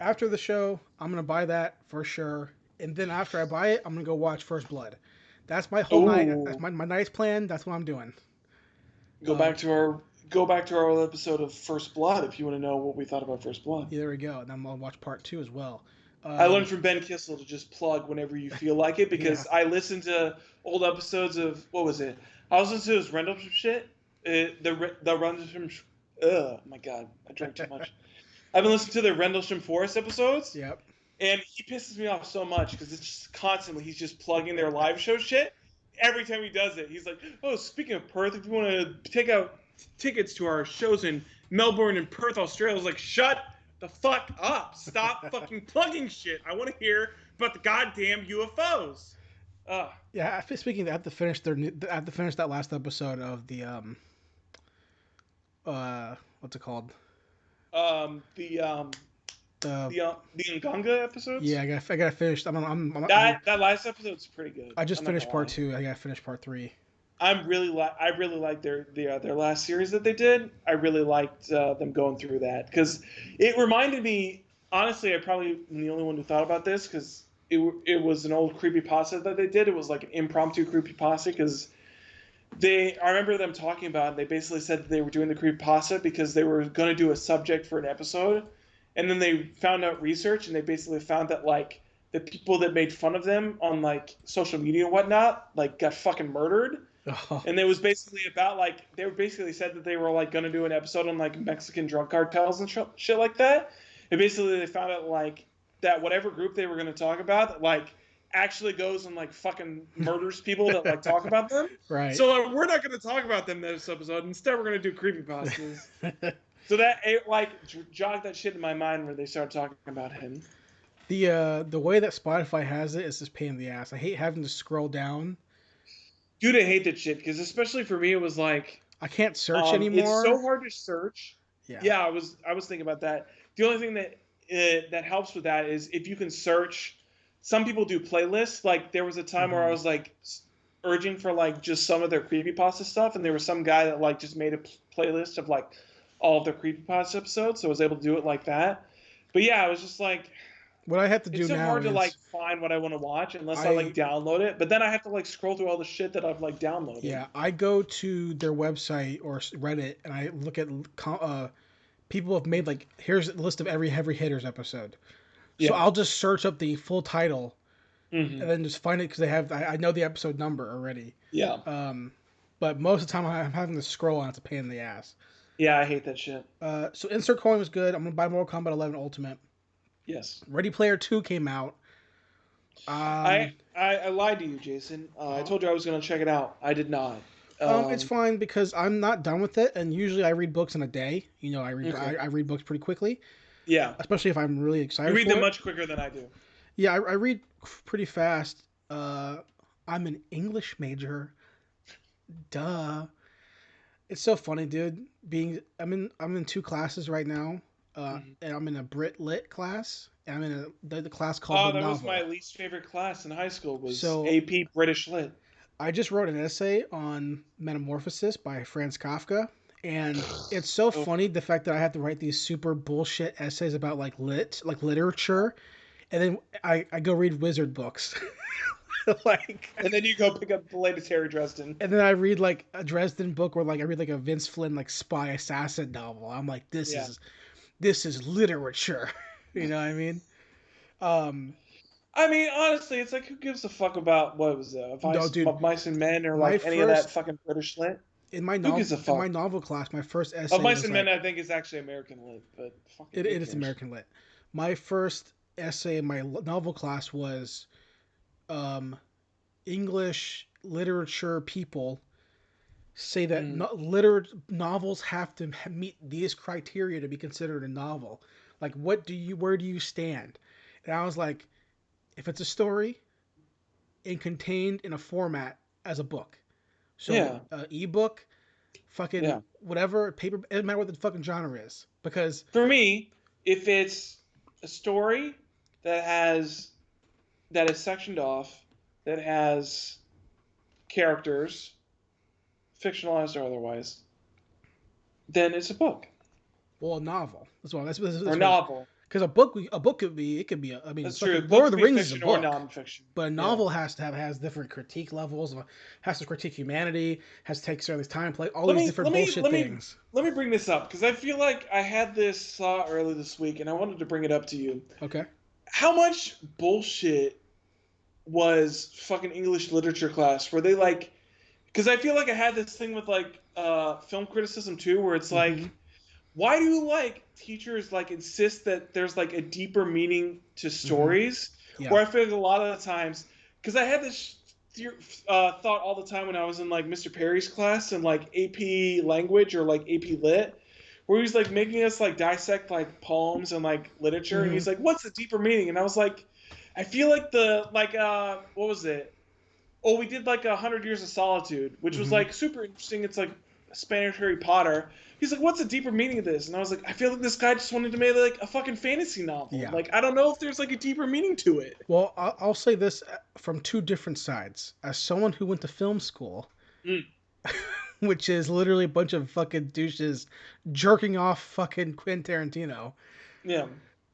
Speaker 1: after the show, I'm gonna buy that for sure. And then after I buy it, I'm gonna go watch First Blood. That's my whole night. That's my night's plan. That's what I'm doing.
Speaker 3: Go back to our old episode of First Blood if you want to know what we thought about First Blood.
Speaker 1: Yeah, there we go. And then I'll watch part 2 as well.
Speaker 3: I learned from Ben Kissel to just plug whenever you feel like it because I listened to old episodes of what was it? I was listening to his Rendlesham shit. The Rendlesham. Oh my god, I drank too much. I've been listening to the Rendlesham Forest episodes.
Speaker 1: Yep.
Speaker 3: And he pisses me off so much because it's just constantly he's just plugging their live show shit. Every time he does it, he's like, "Oh, speaking of Perth, if you want to take out tickets to our shows in Melbourne and Perth, Australia," I was like, "Shut the fuck up! Stop fucking plugging shit. I want to hear about the goddamn UFOs."
Speaker 1: Yeah. Speaking of, I have to finish that last episode of the what's it called?
Speaker 3: The Nganga episodes.
Speaker 1: Yeah, I gotta finish.
Speaker 3: That last episode's pretty good.
Speaker 1: I just finished part 2. I gotta finish part 3.
Speaker 3: I really like their last series that they did. I really liked them going through that because it reminded me. Honestly, I probably am the only one who thought about this because it was an old creepypasta that they did. It was like an impromptu creepypasta because I remember them talking about it. They basically said that they were doing the creepypasta because they were going to do a subject for an episode, and then they found out research and they basically found that like the people that made fun of them on like social media and whatnot like got fucking murdered.
Speaker 1: Oh.
Speaker 3: And it was basically about like they were basically said that they were like going to do an episode on like Mexican drug cartels and shit like that. And basically they found out like that whatever group they were going to talk about like actually goes and like fucking murders people that like talk about them.
Speaker 1: Right.
Speaker 3: So we're not going to talk about them this episode. Instead, we're going to do creepypastas. So that it, like jogged that shit in my mind where they started talking about him.
Speaker 1: The way that Spotify has it is just pain in the ass. I hate having to scroll down.
Speaker 3: Dude, I hate that shit because especially for me, it was like
Speaker 1: I can't search anymore.
Speaker 3: It's so hard to search.
Speaker 1: Yeah,
Speaker 3: I was thinking about that. The only thing that helps with that is if you can search. Some people do playlists. Like there was a time where I was like urging for like just some of their creepypasta stuff, and there was some guy that like just made a playlist of like all of their creepypasta episodes, so I was able to do it like that. But yeah, I was just like,
Speaker 1: What I have to
Speaker 3: It's
Speaker 1: do
Speaker 3: so
Speaker 1: now
Speaker 3: hard to like
Speaker 1: is
Speaker 3: find what I want to watch unless I like download it. But then I have to like scroll through all the shit that I've like downloaded.
Speaker 1: yeah, I go to their website or Reddit and I look at people have made like here's a list of every Heavy Hitters episode. So
Speaker 3: Yeah.
Speaker 1: I'll just search up the full title
Speaker 3: Mhm.
Speaker 1: and then just find it because they have I know the episode number already.
Speaker 3: Yeah.
Speaker 1: But most of the time I'm having to scroll and it's a pain in the ass.
Speaker 3: Yeah, I hate that shit.
Speaker 1: So Insert Coin was good. I'm gonna buy Mortal Kombat 11 Ultimate.
Speaker 3: Yes.
Speaker 1: Ready Player 2 came out.
Speaker 3: I lied to you, Jason. I told you I was going to check it out. I did not.
Speaker 1: It's fine because I'm not done with it, and usually I read books in a day. You know,
Speaker 3: Okay.
Speaker 1: I read books pretty quickly,
Speaker 3: Yeah.
Speaker 1: especially if I'm really excited.
Speaker 3: You read
Speaker 1: for
Speaker 3: them
Speaker 1: it.
Speaker 3: much quicker than I do.
Speaker 1: Yeah, I read pretty fast. I'm an English major. Duh. It's so funny, dude. I'm in two classes right now, and I'm in a Brit Lit class, and I'm in the class called
Speaker 3: Oh,
Speaker 1: the
Speaker 3: that
Speaker 1: novel.
Speaker 3: was my least favorite class in high school was
Speaker 1: So-
Speaker 3: AP British Lit.
Speaker 1: I just wrote an essay on Metamorphosis by Franz Kafka, and it's so funny the fact that I have to write these super bullshit essays about like literature, and then I go read wizard books, like,
Speaker 3: And then you go pick up the latest Harry Dresden.
Speaker 1: and then I read like a Dresden book or like I read like a Vince Flynn like spy assassin novel. I'm like, this is literature, you know what I mean?
Speaker 3: I mean, honestly, it's like, who gives a fuck about, what was that?
Speaker 1: No, dude,
Speaker 3: Mice and Men or
Speaker 1: my
Speaker 3: like any of that
Speaker 1: first-
Speaker 3: fucking British Lit?
Speaker 1: In my
Speaker 3: Who gives a fuck?
Speaker 1: novel class, my first essay
Speaker 3: Oh, Mice
Speaker 1: was
Speaker 3: and
Speaker 1: like,
Speaker 3: Men, I think, is actually American Lit, but fucking
Speaker 1: it
Speaker 3: who
Speaker 1: is
Speaker 3: cares?
Speaker 1: American Lit. My first essay in my novel class was English literature people say that novels have to meet these criteria to be considered a novel. Like, where do you stand? And I was like, if it's a story and contained in a format as a book, so
Speaker 3: Yeah.
Speaker 1: ebook, fucking
Speaker 3: Yeah.
Speaker 1: whatever, paper, it doesn't matter what the fucking genre is, because
Speaker 3: For me, if it's a story that is sectioned off, that has characters, fictionalized or otherwise, then it's a book
Speaker 1: well, a novel. That's
Speaker 3: or a novel.
Speaker 1: Because a book could be I mean,
Speaker 3: That's
Speaker 1: fucking
Speaker 3: true.
Speaker 1: Lord of the
Speaker 3: Book could be
Speaker 1: Rings is a
Speaker 3: fiction or
Speaker 1: book,
Speaker 3: nonfiction.
Speaker 1: but a novel has different critique levels, has to critique humanity, has to take certain time, play all these different bullshit things.
Speaker 3: Let me bring this up because I feel like I had this thought earlier this week and I wanted to bring it up to you.
Speaker 1: Okay.
Speaker 3: How much bullshit was fucking English literature class where they like, because I feel like I had this thing with like film criticism too, where it's like, why do like teachers like insist that there's like a deeper meaning to stories?
Speaker 1: Yeah.
Speaker 3: Where I feel like a lot of the times, because I had this thought all the time when I was in like Mr. Perry's class and like AP language or like AP lit, where he was like making us like dissect like poems and like literature, and he's like, "What's the deeper meaning?" And I was like, I feel like the like what was it? Oh, we did like 100 Years of Solitude, which was like super interesting. It's like Spanish Harry Potter. He's like, what's the deeper meaning of this? And I was like, I feel like this guy just wanted to make like a fucking fantasy novel.
Speaker 1: Yeah.
Speaker 3: Like, I don't know if there's like a deeper meaning to it.
Speaker 1: Well, I'll say this from two different sides. As someone who went to film school, which is literally a bunch of fucking douches jerking off fucking Quentin Tarantino.
Speaker 3: Yeah.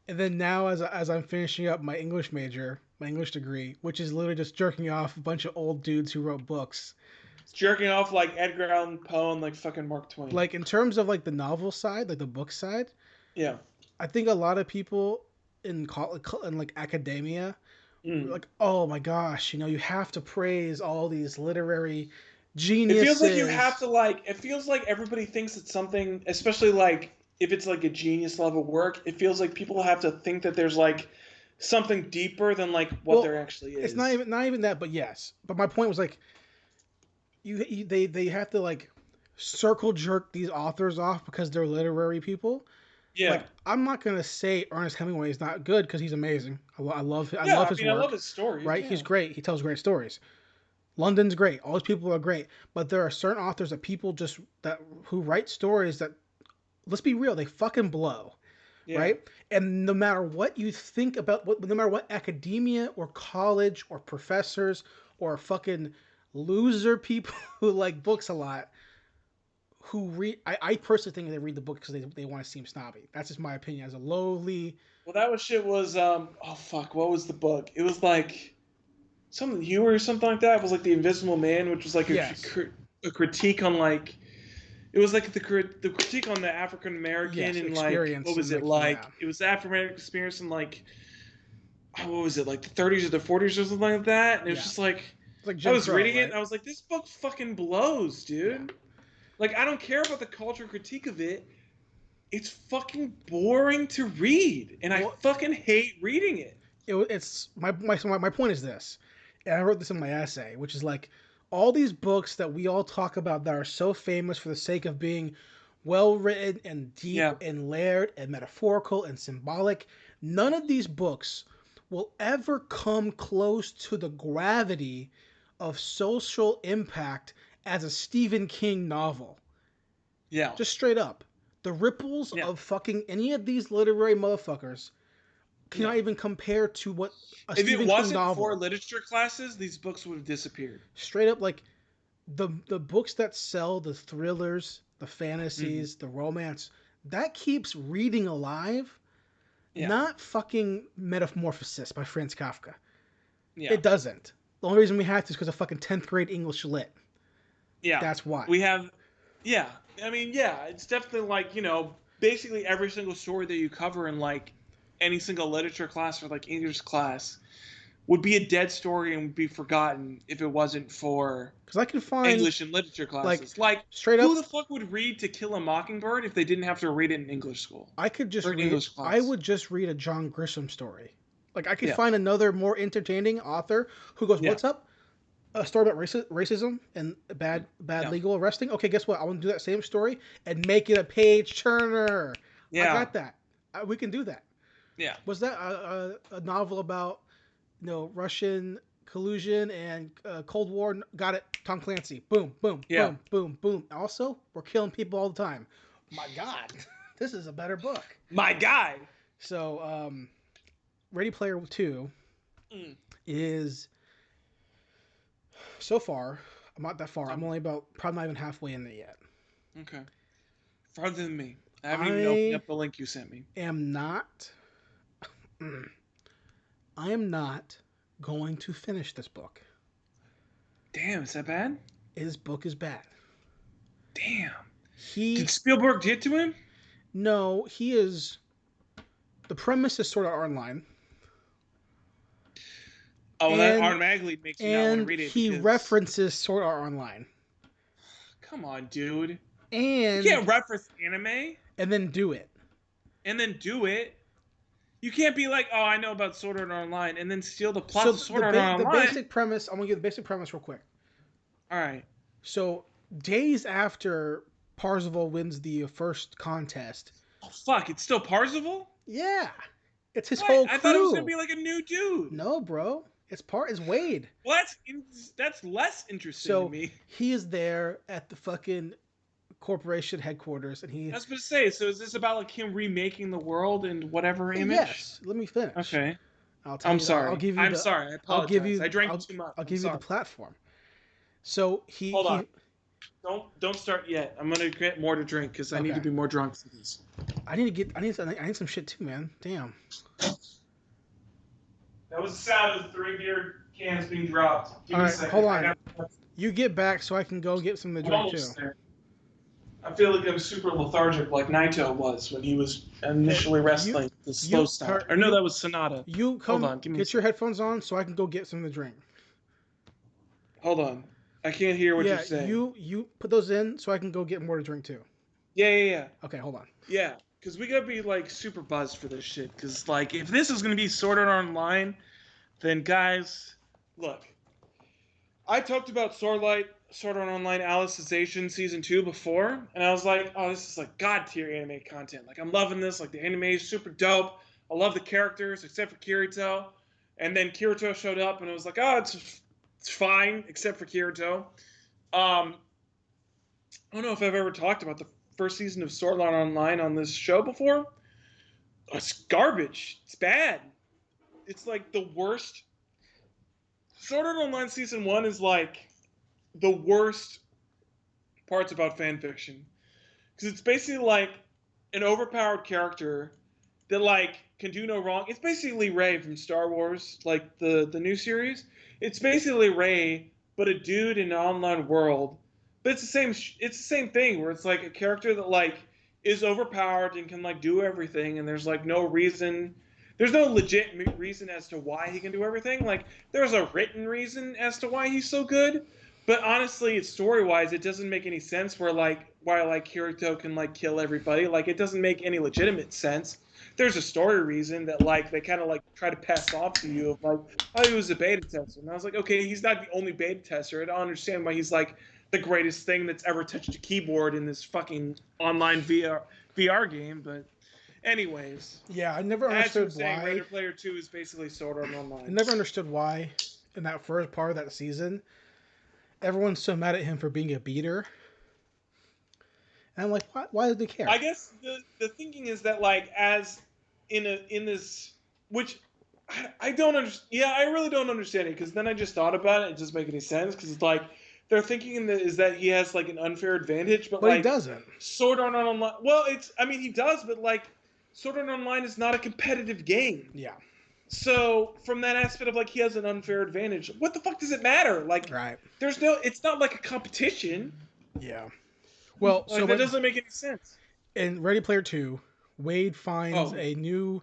Speaker 1: And then now, as I'm finishing up my English degree, which is literally just jerking off a bunch of old dudes who wrote books.
Speaker 3: It's jerking off like Edgar Allan Poe and like fucking Mark Twain.
Speaker 1: Like, in terms of like the novel side, like the book side,
Speaker 3: yeah.
Speaker 1: I think a lot of people in like academia, like, oh my gosh, you have to praise all these literary geniuses.
Speaker 3: It feels like you have to like. It feels like everybody thinks it's something, especially like if it's like a genius level work. It feels like people have to think that there's like something deeper than like what there actually is.
Speaker 1: It's not even that, but yes. But my point was like, they have to like circle jerk these authors off because they're literary people.
Speaker 3: Yeah.
Speaker 1: Like, I'm not gonna say Ernest Hemingway is not good because he's amazing. I love his work.
Speaker 3: I love his stories.
Speaker 1: Right?
Speaker 3: Yeah.
Speaker 1: He's great. He tells great stories. London's great. All these people are great. But there are certain authors that people who write stories that, let's be real, they fucking blow.
Speaker 3: Yeah.
Speaker 1: Right? And no matter what you think about, no matter what academia or college or professors or fucking loser people who like books a lot, who read, I personally think they read the book because they want to seem snobby. That's just my opinion as a lowly
Speaker 3: Well, that was shit was oh fuck, what was the book? It was like something Hue or something like that. It was like the Invisible Man, which was like
Speaker 1: Yes.
Speaker 3: a critique on like it was like the critique on the African American
Speaker 1: Yes,
Speaker 3: and like
Speaker 1: experience
Speaker 3: what was
Speaker 1: and
Speaker 3: it
Speaker 1: like
Speaker 3: like?
Speaker 1: yeah.
Speaker 3: It was the African American experience in like what was it like the 30s or the 40s or something like that? And it was
Speaker 1: Yeah.
Speaker 3: just like
Speaker 1: It's like
Speaker 3: I
Speaker 1: Jim
Speaker 3: was
Speaker 1: Crow,
Speaker 3: reading it
Speaker 1: right?
Speaker 3: and I was like, this book fucking blows,
Speaker 1: Yeah.
Speaker 3: dude. Like I don't care about the culture critique of it. It's fucking boring to read, and I
Speaker 1: Well,
Speaker 3: fucking hate reading it.
Speaker 1: it's my point is this, and I wrote this in my essay, which is like all these books that we all talk about that are so famous for the sake of being well written and deep
Speaker 3: Yeah.
Speaker 1: and layered and metaphorical and symbolic. None of these books will ever come close to the gravity of social impact as a Stephen King novel.
Speaker 3: Yeah.
Speaker 1: Just straight up. The ripples
Speaker 3: Yeah.
Speaker 1: of fucking any of these literary motherfuckers cannot
Speaker 3: No.
Speaker 1: even compare to what a
Speaker 3: If it
Speaker 1: Stephen King
Speaker 3: wasn't for
Speaker 1: novel.
Speaker 3: literature classes, these books would have disappeared.
Speaker 1: Straight up, like the books that sell, the thrillers, the
Speaker 3: Mm-hmm.
Speaker 1: fantasies, the romance, that keeps reading alive.
Speaker 3: Yeah.
Speaker 1: Not fucking Metamorphosis by Franz Kafka.
Speaker 3: Yeah.
Speaker 1: It doesn't. The only reason we have to is because of fucking 10th grade English lit.
Speaker 3: Yeah.
Speaker 1: That's why.
Speaker 3: We have. Yeah. I mean, yeah. It's definitely like basically every single story that you cover in like any single literature class or like English class would be a dead story and would be forgotten if it wasn't for
Speaker 1: Because I can find,
Speaker 3: English and literature
Speaker 1: like,
Speaker 3: classes. Like,
Speaker 1: straight
Speaker 3: who
Speaker 1: up,
Speaker 3: the fuck would read To Kill a Mockingbird if they didn't have to read it in English school
Speaker 1: I could just
Speaker 3: or
Speaker 1: read,
Speaker 3: English
Speaker 1: I
Speaker 3: class?
Speaker 1: would just read a John Grisham story. Like, I could
Speaker 3: Yeah,
Speaker 1: find another more entertaining author who goes,
Speaker 3: yeah,
Speaker 1: "What's up? A story about racism and bad
Speaker 3: yeah,
Speaker 1: legal arresting. Okay, guess what? I want to do that same story and make it a page turner. I
Speaker 3: yeah,
Speaker 1: got that. We can do that.
Speaker 3: yeah,
Speaker 1: Was that a novel about Russian collusion and Cold War? Got it. Tom Clancy. Boom, boom,
Speaker 3: yeah.
Speaker 1: boom, boom, boom. Also, we're killing people all the time. My God, this is a better book.
Speaker 3: My guy.
Speaker 1: So, Ready Player Two
Speaker 3: Mm.
Speaker 1: is so far. I'm not that far. I'm
Speaker 3: Um,
Speaker 1: only about probably not even halfway in there yet.
Speaker 3: okay, farther than me. I haven't even opened
Speaker 1: I
Speaker 3: up the link you sent me.
Speaker 1: am not. I am not going to finish this book.
Speaker 3: Damn, is that bad?
Speaker 1: His book is bad.
Speaker 3: Damn.
Speaker 1: He
Speaker 3: Did Spielberg get to him?
Speaker 1: no, he is. The premise is sort of online,
Speaker 3: Oh, well, that
Speaker 1: and
Speaker 3: automatically makes you not want to read it
Speaker 1: he
Speaker 3: because.
Speaker 1: references Sword Art Online,
Speaker 3: Come on, dude. You
Speaker 1: and
Speaker 3: can't reference anime
Speaker 1: then do it.
Speaker 3: and then do it. You can't be like, oh, I know about Sword Art Online, and then steal the plot
Speaker 1: So
Speaker 3: of Sword Art Online.
Speaker 1: the basic premise. I'm gonna give the basic premise real quick.
Speaker 3: All right.
Speaker 1: So days after Parzival wins the first contest,
Speaker 3: Oh, fuck, it's still Parzival?
Speaker 1: yeah, it's his
Speaker 3: What?
Speaker 1: whole
Speaker 3: I thought it was
Speaker 1: crew.
Speaker 3: gonna be like a new dude.
Speaker 1: No, bro, it's Wade.
Speaker 3: Well, that's less interesting
Speaker 1: So
Speaker 3: to me.
Speaker 1: he is there at the fucking corporation headquarters, and
Speaker 3: I was going to say, so is this about like him remaking the world in whatever image?
Speaker 1: yes. Let me finish.
Speaker 3: Okay.
Speaker 1: I'll tell
Speaker 3: I'm
Speaker 1: you.
Speaker 3: sorry.
Speaker 1: I'll give you.
Speaker 3: I'm
Speaker 1: the,
Speaker 3: sorry. I
Speaker 1: I'll
Speaker 3: apologize.
Speaker 1: give you.
Speaker 3: I drank
Speaker 1: I'll,
Speaker 3: too much.
Speaker 1: I'll
Speaker 3: I'm
Speaker 1: give you
Speaker 3: sorry.
Speaker 1: the platform. So
Speaker 3: Hold on. Don't start yet. I'm gonna get more to drink because I need to
Speaker 1: Okay.
Speaker 3: be more drunk for this.
Speaker 1: I need some shit too, man. Damn.
Speaker 3: That was the sound of 3 beer cans being dropped. Give
Speaker 1: All
Speaker 3: me a
Speaker 1: right,
Speaker 3: second.
Speaker 1: hold
Speaker 3: I
Speaker 1: on. You get back so I can go get some to
Speaker 3: I'm
Speaker 1: drink too.
Speaker 3: almost there. I feel like I'm super lethargic, like Naito was when he was initially wrestling the slow style. Or no, that was Sonata.
Speaker 1: You come
Speaker 3: Hold on, give me a
Speaker 1: get your headphones on so I can go get some to drink.
Speaker 3: Hold on. I can't hear what you're saying.
Speaker 1: You put those in so I can go get more to drink too.
Speaker 3: Yeah.
Speaker 1: Okay, hold on.
Speaker 3: Yeah, because we gotta be like super buzzed for this shit. Because like, if this is gonna be Sword Art Online, then guys, look. I talked about Sword Art Online Alicization Season 2 before, and I was like, oh, this is like god tier anime content. Like, I'm loving this. Like, the anime is super dope. I love the characters, except for Kirito. And then Kirito showed up, and it was like, oh, it's fine, except for Kirito. I don't know if I've ever talked about the first season of Sword Art Online on this show before. It's garbage. It's bad. It's like the worst. Sword Art Online Season 1 is like the worst parts about fanfiction. Because it's basically like an overpowered character that like can do no wrong. It's basically Rey from Star Wars, like the new series. It's basically Rey, but a dude in an online world. But it's the same. It's the same thing where it's like a character that like is overpowered and can like do everything, and there's like no reason. There's no legit reason as to why he can do everything. Like there's a written reason as to why he's so good, but honestly, it's story wise, it doesn't make any sense. Where like why like Kirito can like kill everybody. Like it doesn't make any legitimate sense. There's a story reason that like they kind of like try to pass off to you of like, oh, he was a beta tester, and I was like, okay, he's not the only beta tester. I don't understand why he's like the greatest thing that's ever touched a keyboard in this fucking online VR game. But anyways,
Speaker 1: Yeah, I never
Speaker 3: as you
Speaker 1: understood
Speaker 3: were saying,
Speaker 1: why.
Speaker 3: Ready Player 2 is basically Sword Art
Speaker 1: I
Speaker 3: Online.
Speaker 1: never understood why in that first part of that season, everyone's so mad at him for being a beater. And I'm like, why do they care?
Speaker 3: I guess the thinking is that like as in this, which I don't understand. Yeah, I really don't understand it because then I just thought about it. It doesn't make any sense because it's like they're thinking that is that he has like an unfair advantage, but like
Speaker 1: he doesn't.
Speaker 3: Sword Art Online. Well, I mean he does, but like Sword Art Online is not a competitive game.
Speaker 1: Yeah.
Speaker 3: So from that aspect of like he has an unfair advantage, what the fuck does it matter? Like
Speaker 1: Right.
Speaker 3: it's not like a competition.
Speaker 1: Yeah. Well,
Speaker 3: Like,
Speaker 1: so
Speaker 3: that doesn't make any sense.
Speaker 1: in Ready Player 2, Wade finds a new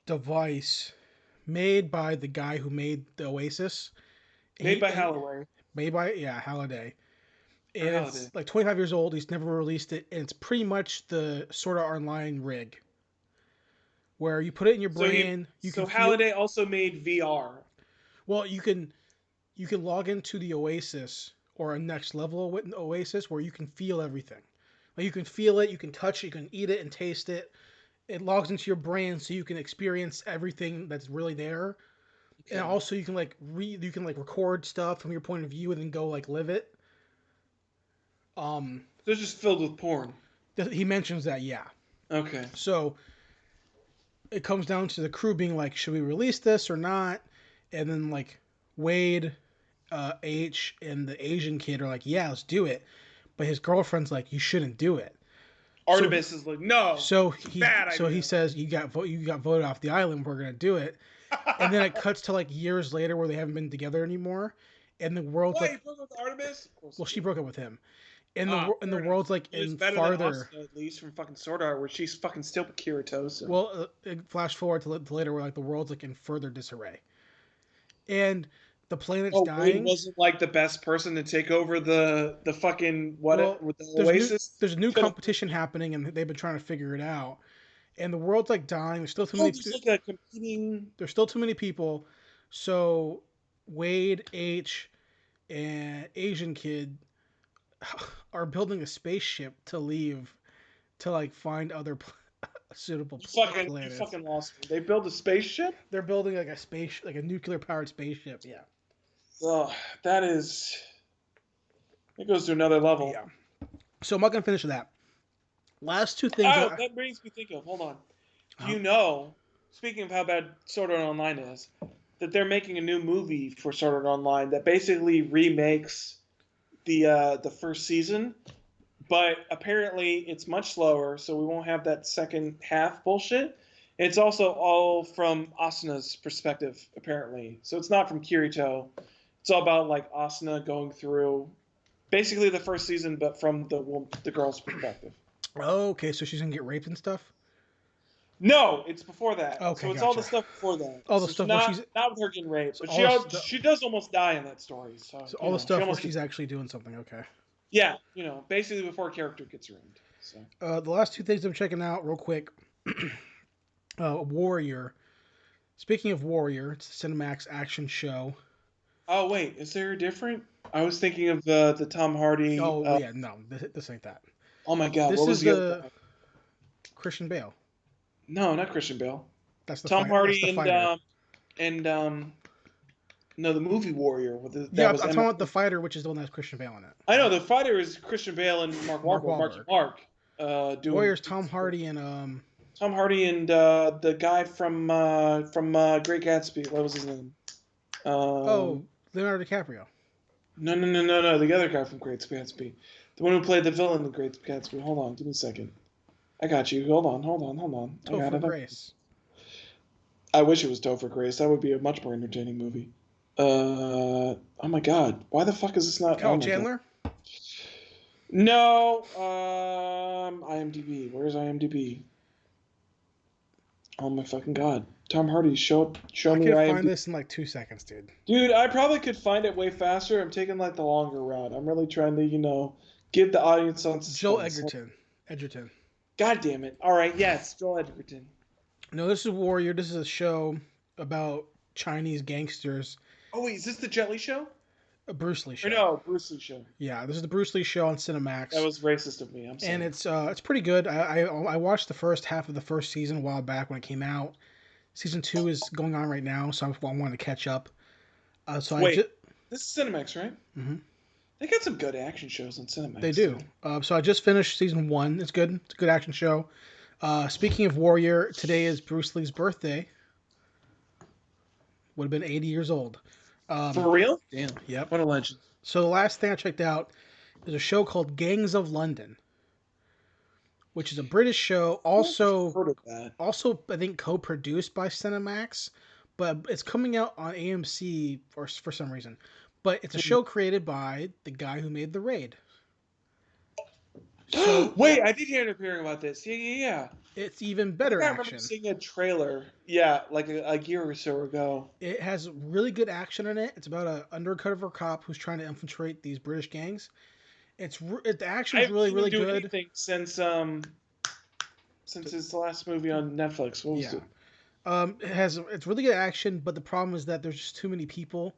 Speaker 1: device made by the guy who made the Oasis.
Speaker 3: Made by Halliday.
Speaker 1: Made by Halliday. And
Speaker 3: Halliday.
Speaker 1: it's like 25 years old. He's never released it, and it's pretty much the Sword Art Online rig, where you put it in your brain.
Speaker 3: So Halliday also made VR.
Speaker 1: Well, you can log into the Oasis or a next level with Oasis where you can feel everything. Like you can feel it, you can touch it, you can eat it and taste it. It logs into your brain so you can experience everything that's really there. Okay. And also you can record stuff from your point of view and then go like live it.
Speaker 3: So it's just filled with porn.
Speaker 1: He mentions that, yeah.
Speaker 3: Okay.
Speaker 1: So it comes down to the crew being like, should we release this or not? And then like Wade, H, and the Asian kid are like, yeah, let's do it. But his girlfriend's like, you shouldn't do it.
Speaker 3: Artemis is like, no.
Speaker 1: So
Speaker 3: bad idea.
Speaker 1: he says, you got voted off the island. We're gonna do it. And then it cuts to like years later where they haven't been together anymore, and the world's
Speaker 3: Why,
Speaker 1: like,
Speaker 3: he broke up with Artemis?
Speaker 1: Well, she broke up with him, and the
Speaker 3: enough.
Speaker 1: world's like
Speaker 3: It's
Speaker 1: in
Speaker 3: better
Speaker 1: farther.
Speaker 3: than Asuka, at least from fucking Sword Art, where she's fucking still with Kirito. So.
Speaker 1: Well, flash forward to later where like the world's like in further disarray, and the planet's dying.
Speaker 3: Wade wasn't like the best person to take over the fucking with the Oasis.
Speaker 1: There's a new competition happening, and they've been trying to figure it out. And the world's like dying. There's still too many.
Speaker 3: There's like a competing.
Speaker 1: There's still too many people. So Wade, H, and Asian kid are building a spaceship to leave to like find other suitable planets.
Speaker 3: You fucking lost me. They build a spaceship?
Speaker 1: They're building like a nuclear powered spaceship. Yeah.
Speaker 3: Oh, it goes to another level.
Speaker 1: Yeah. So I'm not gonna finish with that. Last two things.
Speaker 3: That brings me to think of. Hold on. Do you know? Speaking of how bad Sword Art Online is, that they're making a new movie for Sword Art Online that basically remakes the first season, but apparently it's much slower, so we won't have that second half bullshit. It's also all from Asuna's perspective, apparently. So it's not from Kirito. It's all about like Asuna going through basically the first season, but from the girl's perspective.
Speaker 1: Oh, okay, so she's gonna get raped and stuff.
Speaker 3: No, it's before that.
Speaker 1: Okay,
Speaker 3: so it's
Speaker 1: gotcha.
Speaker 3: all the stuff before that.
Speaker 1: All the stuff where she's
Speaker 3: not with her getting raped, but she does almost die in that story. So
Speaker 1: all the stuff where she's actually doing something. Okay.
Speaker 3: Yeah, basically before a character gets ruined. So
Speaker 1: the last two things I'm checking out real quick. Warrior. Speaking of Warrior, it's a Cinemax action show.
Speaker 3: Oh wait, is there a different? I was thinking of the Tom Hardy.
Speaker 1: Oh yeah, no, this ain't that.
Speaker 3: Oh my god,
Speaker 1: this
Speaker 3: what was
Speaker 1: is
Speaker 3: the other guy?
Speaker 1: Christian Bale.
Speaker 3: No, not Christian Bale.
Speaker 1: That's the
Speaker 3: Tom Hardy
Speaker 1: and
Speaker 3: no, the movie Warrior.
Speaker 1: I'm talking about the fighter, which is the one that has Christian Bale in it.
Speaker 3: I know the fighter is Christian Bale and Mark Wahlberg.
Speaker 1: Warrior's Tom Hardy and
Speaker 3: the guy from Great Gatsby. What was his name?
Speaker 1: Leonardo DiCaprio.
Speaker 3: No. The other guy from Great Gatsby. The one who played the villain in Great Gatsby. Hold on, give me a second. I got you. Hold on. I got
Speaker 1: Topher
Speaker 3: it.
Speaker 1: Grace.
Speaker 3: I wish it was Topher Grace. That would be a much more entertaining movie. Oh my god. Why the fuck is this not?
Speaker 1: Kyle
Speaker 3: Oh my god.
Speaker 1: Chandler.
Speaker 3: No. IMDb. Where's IMDb? Oh my fucking god. Tom Hardy, show
Speaker 1: I
Speaker 3: me
Speaker 1: can
Speaker 3: IMDb.
Speaker 1: find this in like 2 seconds, dude.
Speaker 3: Dude, I probably could find it way faster. I'm taking like the longer route. I'm really trying to, give the audience on suspense.
Speaker 1: Joel Edgerton.
Speaker 3: God damn it. All right, yes, Joel Edgerton.
Speaker 1: No, this is Warrior. This is a show about Chinese gangsters.
Speaker 3: Oh wait, is this the Jet Li show?
Speaker 1: A Bruce Lee show.
Speaker 3: Or no, Bruce Lee show.
Speaker 1: Yeah, this is the Bruce Lee show on Cinemax.
Speaker 3: That was racist of me. I'm sorry.
Speaker 1: And it's pretty good. I watched the first half of the first season a while back when it came out. Season 2 is going on right now, so I wanted to catch up.
Speaker 3: Wait, this is Cinemax, right?
Speaker 1: Mm-hmm.
Speaker 3: They got some good action shows on Cinemax.
Speaker 1: They do. So I just finished season 1. It's good. It's a good action show. Speaking of Warrior, today is Bruce Lee's birthday. Would have been 80 years old.
Speaker 3: For real?
Speaker 1: Damn. Yep.
Speaker 3: What a legend.
Speaker 1: So the last thing I checked out is a show called Gangs of London, which is a British show. Also,
Speaker 3: Heard of that.
Speaker 1: also I think co-produced by Cinemax, but it's coming out on AMC for some reason. But it's a show created by the guy who made The Raid. So
Speaker 3: Wait, I did end up hearing about this. Yeah.
Speaker 1: it's even better
Speaker 3: I
Speaker 1: action.
Speaker 3: remember seeing a trailer. Yeah, like a year or so ago.
Speaker 1: It has really good action in it. It's about an undercover cop who's trying to infiltrate these British gangs. The action is really really good.
Speaker 3: Anything since his last movie on Netflix. What was it?
Speaker 1: It's really good action, but the problem is that there's just too many people.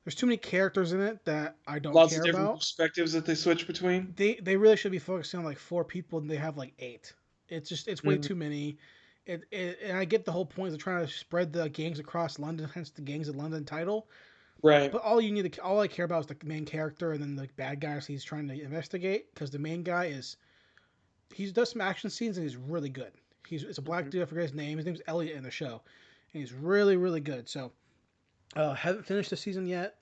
Speaker 1: There's too many characters in it that I don't
Speaker 3: Lots
Speaker 1: care
Speaker 3: of different
Speaker 1: about.
Speaker 3: perspectives that they switch between.
Speaker 1: They really should be focusing on like 4 people, and they have like 8. It's way too many. And I get the whole point. They're trying to spread the gangs across London, hence the Gangs of London title.
Speaker 3: Right.
Speaker 1: But all I care about is the main character and then the bad guys he's trying to investigate. Because the main guy he does some action scenes and he's really good. It's a black dude. I forget his name. His name's Elliot in the show, and he's really really good. So haven't finished the season yet,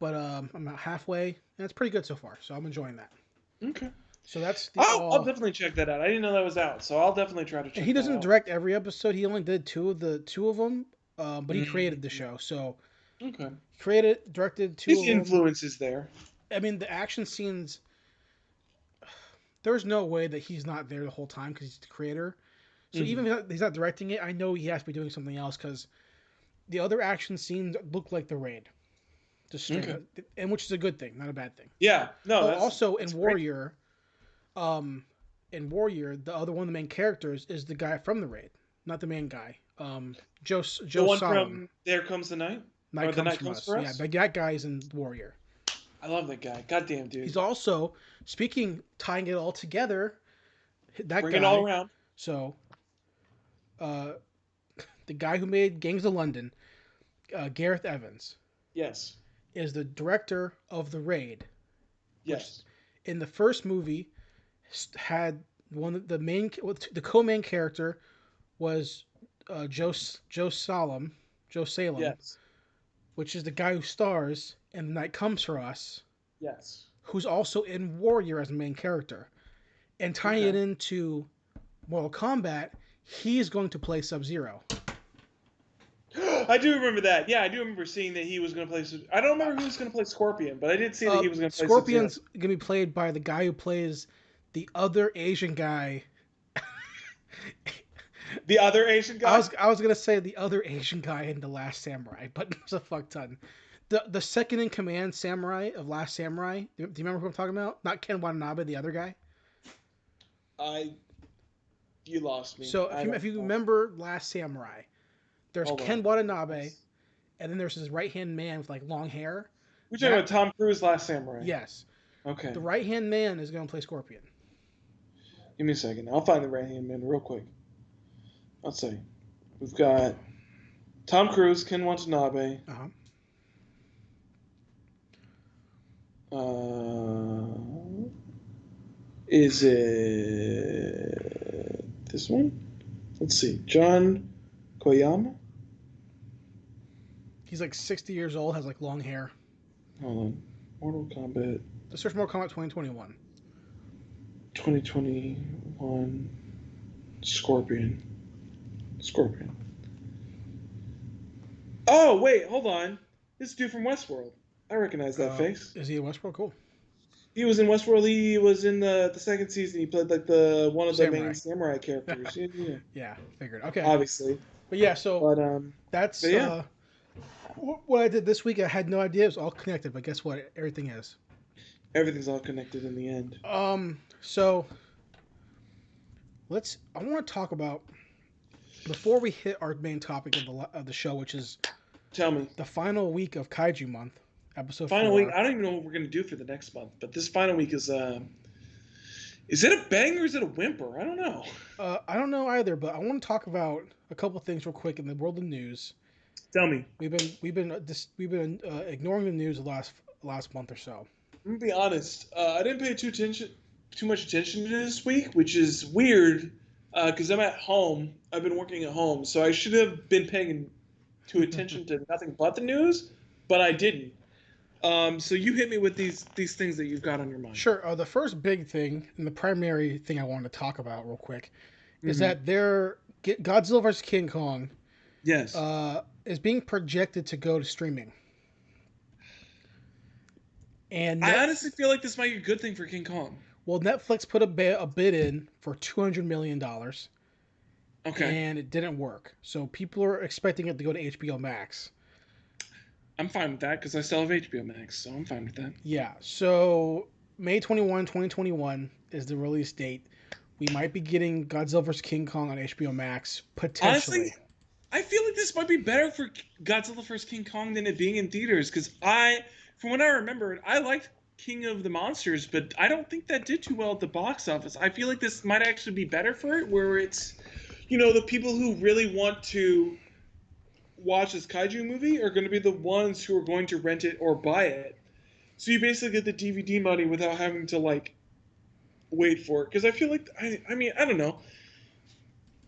Speaker 1: but I'm about halfway, and it's pretty good so far. So I'm enjoying that.
Speaker 3: Okay.
Speaker 1: So that's
Speaker 3: I'll definitely check that out. I didn't know that was out, so I'll definitely try to check.
Speaker 1: He doesn't
Speaker 3: that out.
Speaker 1: direct every episode. He only did two of them, but he created the show. So
Speaker 3: Okay.
Speaker 1: created, directed 2
Speaker 3: His
Speaker 1: of them.
Speaker 3: influence is there.
Speaker 1: I mean, the action scenes. There's no way that he's not there the whole time because he's the creator. So even if he's not directing it, I know he has to be doing something else because the other action scenes look like The Raid, just straight up, and which is a good thing, not a bad thing.
Speaker 3: Yeah. No.
Speaker 1: But also in
Speaker 3: that's great.
Speaker 1: Warrior, the other one of the main characters is the guy from The Raid, not the main guy. Joe
Speaker 3: The one
Speaker 1: Solomon.
Speaker 3: from There Comes the Night.
Speaker 1: Night
Speaker 3: Or The
Speaker 1: Comes
Speaker 3: Night
Speaker 1: from
Speaker 3: Comes
Speaker 1: Us.
Speaker 3: for
Speaker 1: Yeah,
Speaker 3: Us?
Speaker 1: that guy is in Warrior.
Speaker 3: I love that guy. Goddamn, dude.
Speaker 1: He's also tying it all together. That
Speaker 3: Bring
Speaker 1: guy.
Speaker 3: it all around.
Speaker 1: So, the guy who made Gangs of London, Gareth Evans,
Speaker 3: Yes.
Speaker 1: is the director of The Raid.
Speaker 3: Yes.
Speaker 1: In the first movie, had the co-main character was Joe Salem,
Speaker 3: Yes.
Speaker 1: which is the guy who stars in The Night Comes for Us,
Speaker 3: Yes.
Speaker 1: who's also in Warrior as a main character. And tying it into Mortal Kombat, he's going to play Sub-Zero.
Speaker 3: I do remember that. Yeah, I do remember seeing that he was going to play. I don't remember who was going to play Scorpion, but I did see that he was going to play
Speaker 1: Scorpion's
Speaker 3: Sub-Zero.
Speaker 1: going to be played by the guy who plays the other Asian guy.
Speaker 3: The other Asian guy.
Speaker 1: I was going to say the other Asian guy in The Last Samurai, but there's a fuck ton. The second in command samurai of Last Samurai. Do you remember who I'm talking about? Not Ken Watanabe, the other guy.
Speaker 3: You lost me.
Speaker 1: So if you remember Last Samurai, there's
Speaker 3: Hold
Speaker 1: Ken
Speaker 3: on.
Speaker 1: Watanabe, and then there's his right hand man with like long hair.
Speaker 3: We're talking about Tom Cruise, Last Samurai.
Speaker 1: Yes.
Speaker 3: Okay.
Speaker 1: The right hand man is going to play Scorpion.
Speaker 3: Give me a second. I'll find the right hand man real quick. Let's see. We've got Tom Cruise, Ken Watanabe.
Speaker 1: Uh-huh.
Speaker 3: Is it this one? Let's see. John Koyama?
Speaker 1: He's like 60 years old, has like long hair.
Speaker 3: Hold on. Mortal Kombat
Speaker 1: Let's search Mortal Kombat 2021.
Speaker 3: 2021. Scorpion. Oh wait, hold on. This dude from Westworld. I recognize that face.
Speaker 1: Is he in Westworld? Cool.
Speaker 3: He was in Westworld. He was in the second season. He played like the one of the
Speaker 1: Samurai.
Speaker 3: main samurai characters. Yeah.
Speaker 1: Yeah, figured. Okay.
Speaker 3: Obviously.
Speaker 1: But yeah, so that's
Speaker 3: but yeah.
Speaker 1: What I did this week. I had no idea it was all connected, but guess what? Everything is.
Speaker 3: Everything's all connected in the end.
Speaker 1: So I want to talk about before we hit our main topic of the show, which is
Speaker 3: Tell me.
Speaker 1: the final week of Kaiju Month, episode
Speaker 3: Final
Speaker 1: 4.
Speaker 3: week. I don't even know what we're gonna do for the next month, but this final week is it a bang or is it a whimper? I don't know.
Speaker 1: I don't know either, but I want to talk about a couple things real quick in the world of news.
Speaker 3: Tell me.
Speaker 1: We've been ignoring the news the last month or so.
Speaker 3: I'm gonna be honest. I didn't pay too much attention to this week, which is weird because I'm at home. I've been working at home, so I should have been paying attention to nothing but the news, but I didn't. So you hit me with these things that you've got on your mind.
Speaker 1: Sure. The first big thing and the primary thing I wanted to talk about real quick is that Godzilla vs. King Kong
Speaker 3: Yes.
Speaker 1: is being projected to go to streaming. And
Speaker 3: I honestly feel like this might be a good thing for King Kong.
Speaker 1: Well, Netflix put a bid in for $200 million.
Speaker 3: Okay.
Speaker 1: And it didn't work. So people are expecting it to go to HBO Max.
Speaker 3: I'm fine with that because I still have HBO Max, so I'm fine with that.
Speaker 1: Yeah. So May 21, 2021 is the release date. We might be getting Godzilla vs. King Kong on HBO Max, potentially.
Speaker 3: Honestly, I feel like this might be better for Godzilla vs. King Kong than it being in theaters because from what I remember, I liked King of the Monsters, but I don't think that did too well at the box office. I feel like this might actually be better for it, where it's, the people who really want to watch this kaiju movie are going to be the ones who are going to rent it or buy it. So you basically get the DVD money without having to wait for it. Because I feel like I mean I don't know.